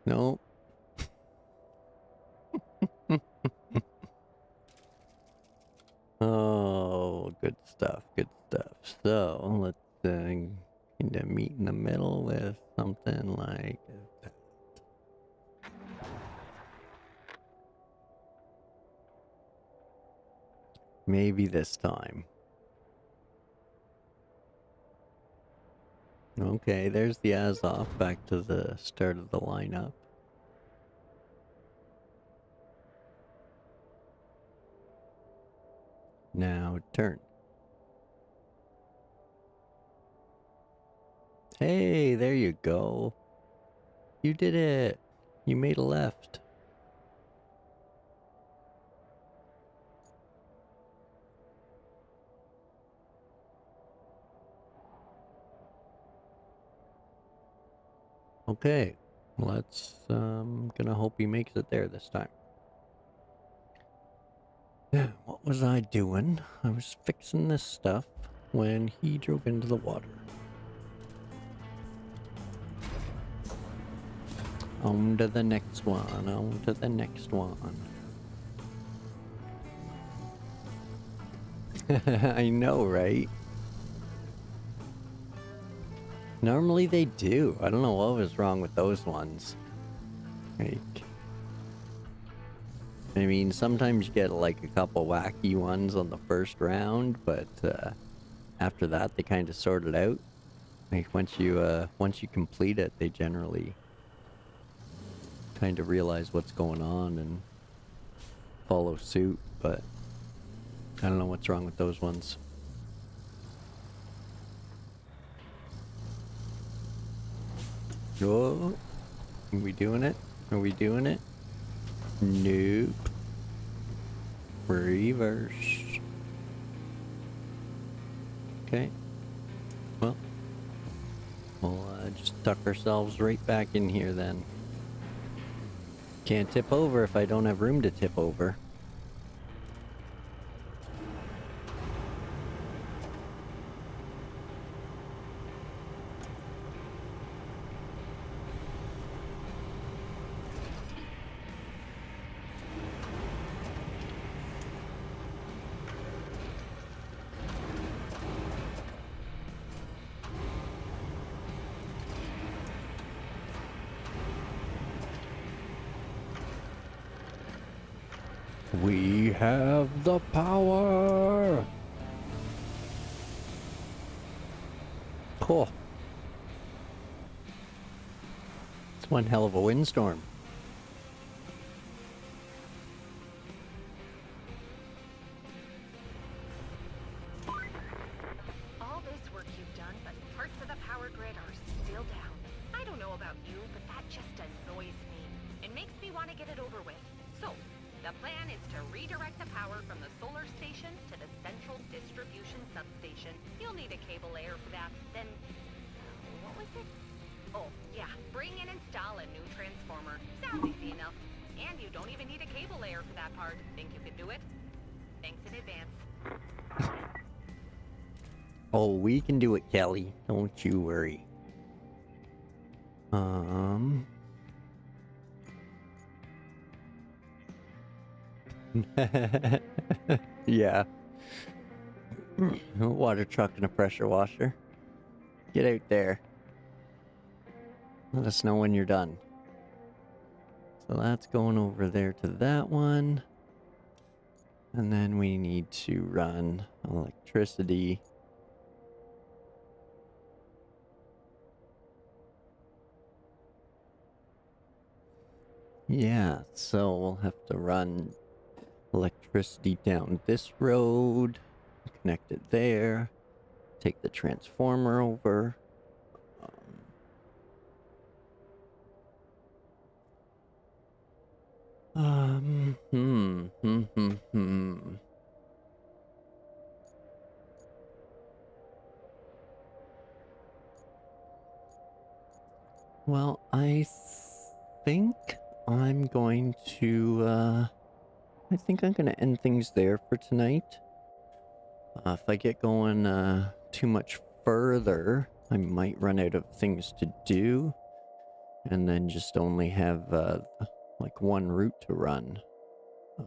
Speaker 1: Nope. Oh, good stuff, good stuff. So, let's kind of meet in the middle with something like that. Maybe this time. Okay, there's the Azov back to the start of the lineup. Now turn. Hey, there you go. You did it. You made a left. Okay, let's, gonna hope he makes it there this time. Yeah, what was I doing? I was fixing this stuff when he drove into the water. On to the next one, on to the next one. I know, right? Normally they do. I don't know what was wrong with those ones. Like, I mean, sometimes you get like a couple wacky ones on the first round, but after that they kind of sort it out. Like once you complete it, they generally kind of realize what's going on and follow suit, but I don't know what's wrong with those ones. Oh, are we doing it? Are we doing it? Nope. Reverse. Okay. Well, we'll just tuck ourselves right back in here then. Can't tip over if I don't have room to tip over. We have the power! Cool. It's one hell of a windstorm.
Speaker 2: All this work you've done, but parts of the power grid are still down. I don't know about you, but that just annoys me. It makes me want to get it over with. So, the plan is to redirect the power from the solar station to the central distribution substation. You'll need a cable layer for that. Then, what was it? Oh, yeah, bring and install a new transformer. Sounds easy enough. And you don't even need a cable layer for that part. Think you could do it? Thanks in advance.
Speaker 1: Oh, we can do it, Kelly. Don't you worry. Yeah. A water truck and a pressure washer. Get out there. Let us know when you're done. So that's going over there to that one. And then we need to run electricity. Yeah, so we'll have to run electricity down this road, connect it there, take the transformer over. Well, I think I'm going to, I think I'm gonna end things there for tonight. If I get going, too much further, I might run out of things to do, and then just only have, like one route to run. So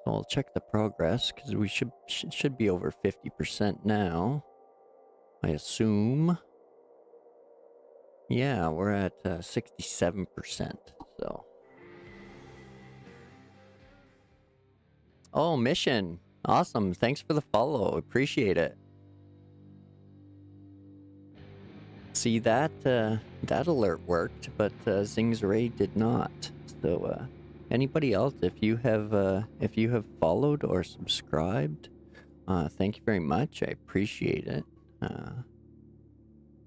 Speaker 1: I'll check the progress, because we should be over 50% now, I assume. Yeah, we're at 67%, so. Oh, mission. Awesome. Thanks for the follow. Appreciate it. See, that alert worked, but Zing's raid did not. So anybody else, if you have followed or subscribed, thank you very much. I appreciate it.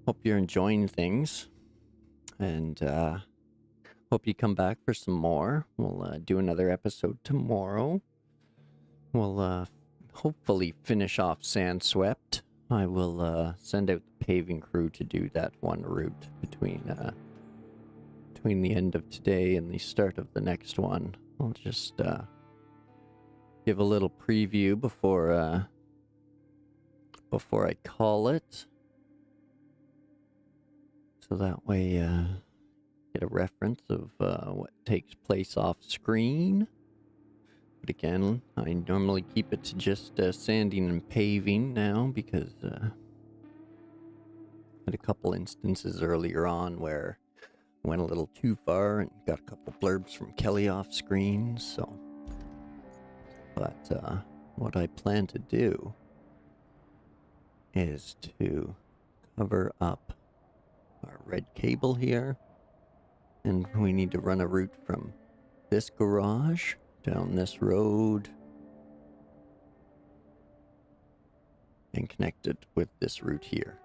Speaker 1: Hope you're enjoying things, and hope you come back for some more. We'll do another episode tomorrow. We'll hopefully finish off Sandswept. I will send out the paving crew to do that one route between the end of today and the start of the next one. I'll just give a little preview before I call it, so that way get a reference of what takes place off screen. But again, I normally keep it to just sanding and paving now, because I had a couple instances earlier on where I went a little too far and got a couple blurbs from Kelly off screen. So, but what I plan to do is to cover up our red cable here, and we need to run a route from this garage down this road and connect it with this route here.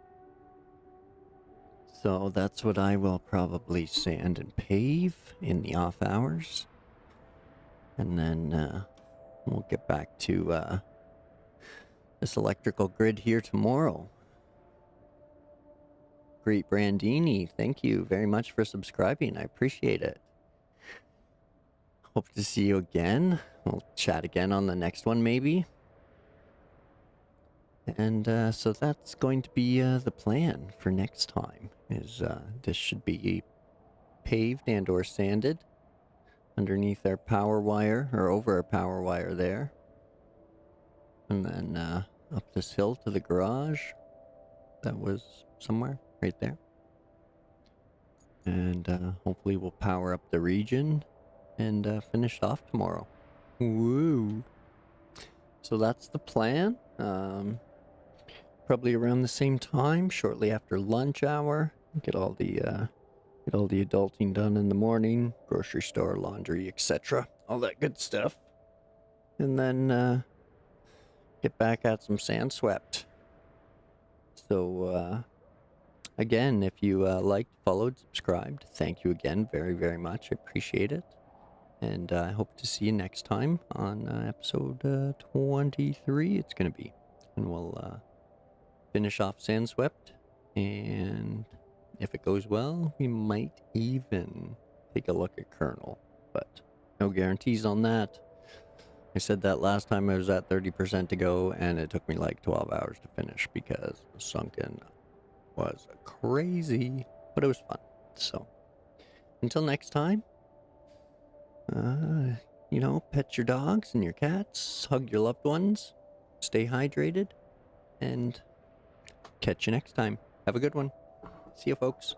Speaker 1: So that's what I will probably sand and pave in the off hours, and then we'll get back to this electrical grid here tomorrow. Great Brandini, thank you very much for subscribing. I appreciate it. Hope to see you again. We'll chat again on the next one, maybe. And so that's going to be the plan for next time. Is this should be paved and or sanded underneath our power wire, or over our power wire there. And then up this hill to the garage. That was somewhere right there. And hopefully we'll power up the region and finish off tomorrow. Woo! So that's the plan. Probably around the same time, shortly after lunch hour. Get all the adulting done in the morning, grocery store, laundry, etc. All that good stuff. And then get back at some Sandswept. So again, if you liked, followed, subscribed, thank you again very, very much. I appreciate it. And I hope to see you next time on episode 23, it's going to be. And we'll finish off Sandswept. And if it goes well, we might even take a look at Colonel. But no guarantees on that. I said that last time I was at 30% to go, and it took me like 12 hours to finish because the sunken was crazy. But it was fun. So until next time. Pet your dogs and your cats, hug your loved ones, stay hydrated, and catch you next time. Have a good one. See you, folks.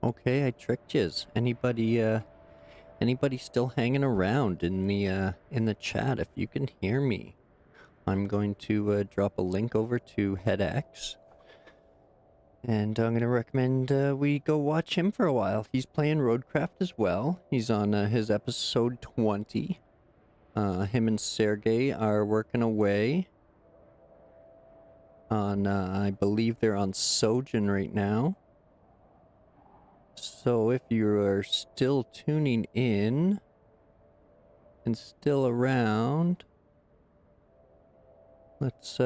Speaker 1: Okay, I tricked yous. Anybody still hanging around in the chat? If you can hear me, I'm going to drop a link over to HeadX, and I'm gonna recommend we go watch him for a while. He's playing Roadcraft as well. He's on his episode 20. Him and Sergey are working away on. I believe they're on Sojin right now. So if you are still tuning in and still around, let's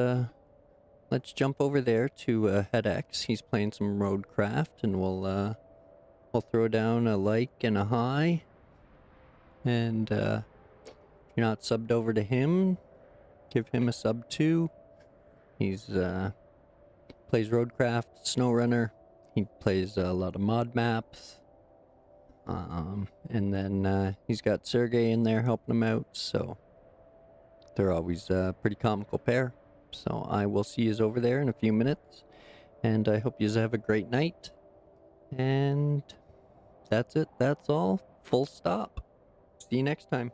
Speaker 1: jump over there to HeadX. He's playing some Roadcraft, and we'll throw down a like and a hi. And if you're not subbed over to him, give him a sub too. He's plays Roadcraft, SnowRunner. He plays a lot of mod maps, And then he's got Sergey in there helping him out, so they're always a pretty comical pair. So I will see yous over there in a few minutes, and I hope yous have a great night. And that's it. That's all. Full stop. See you next time.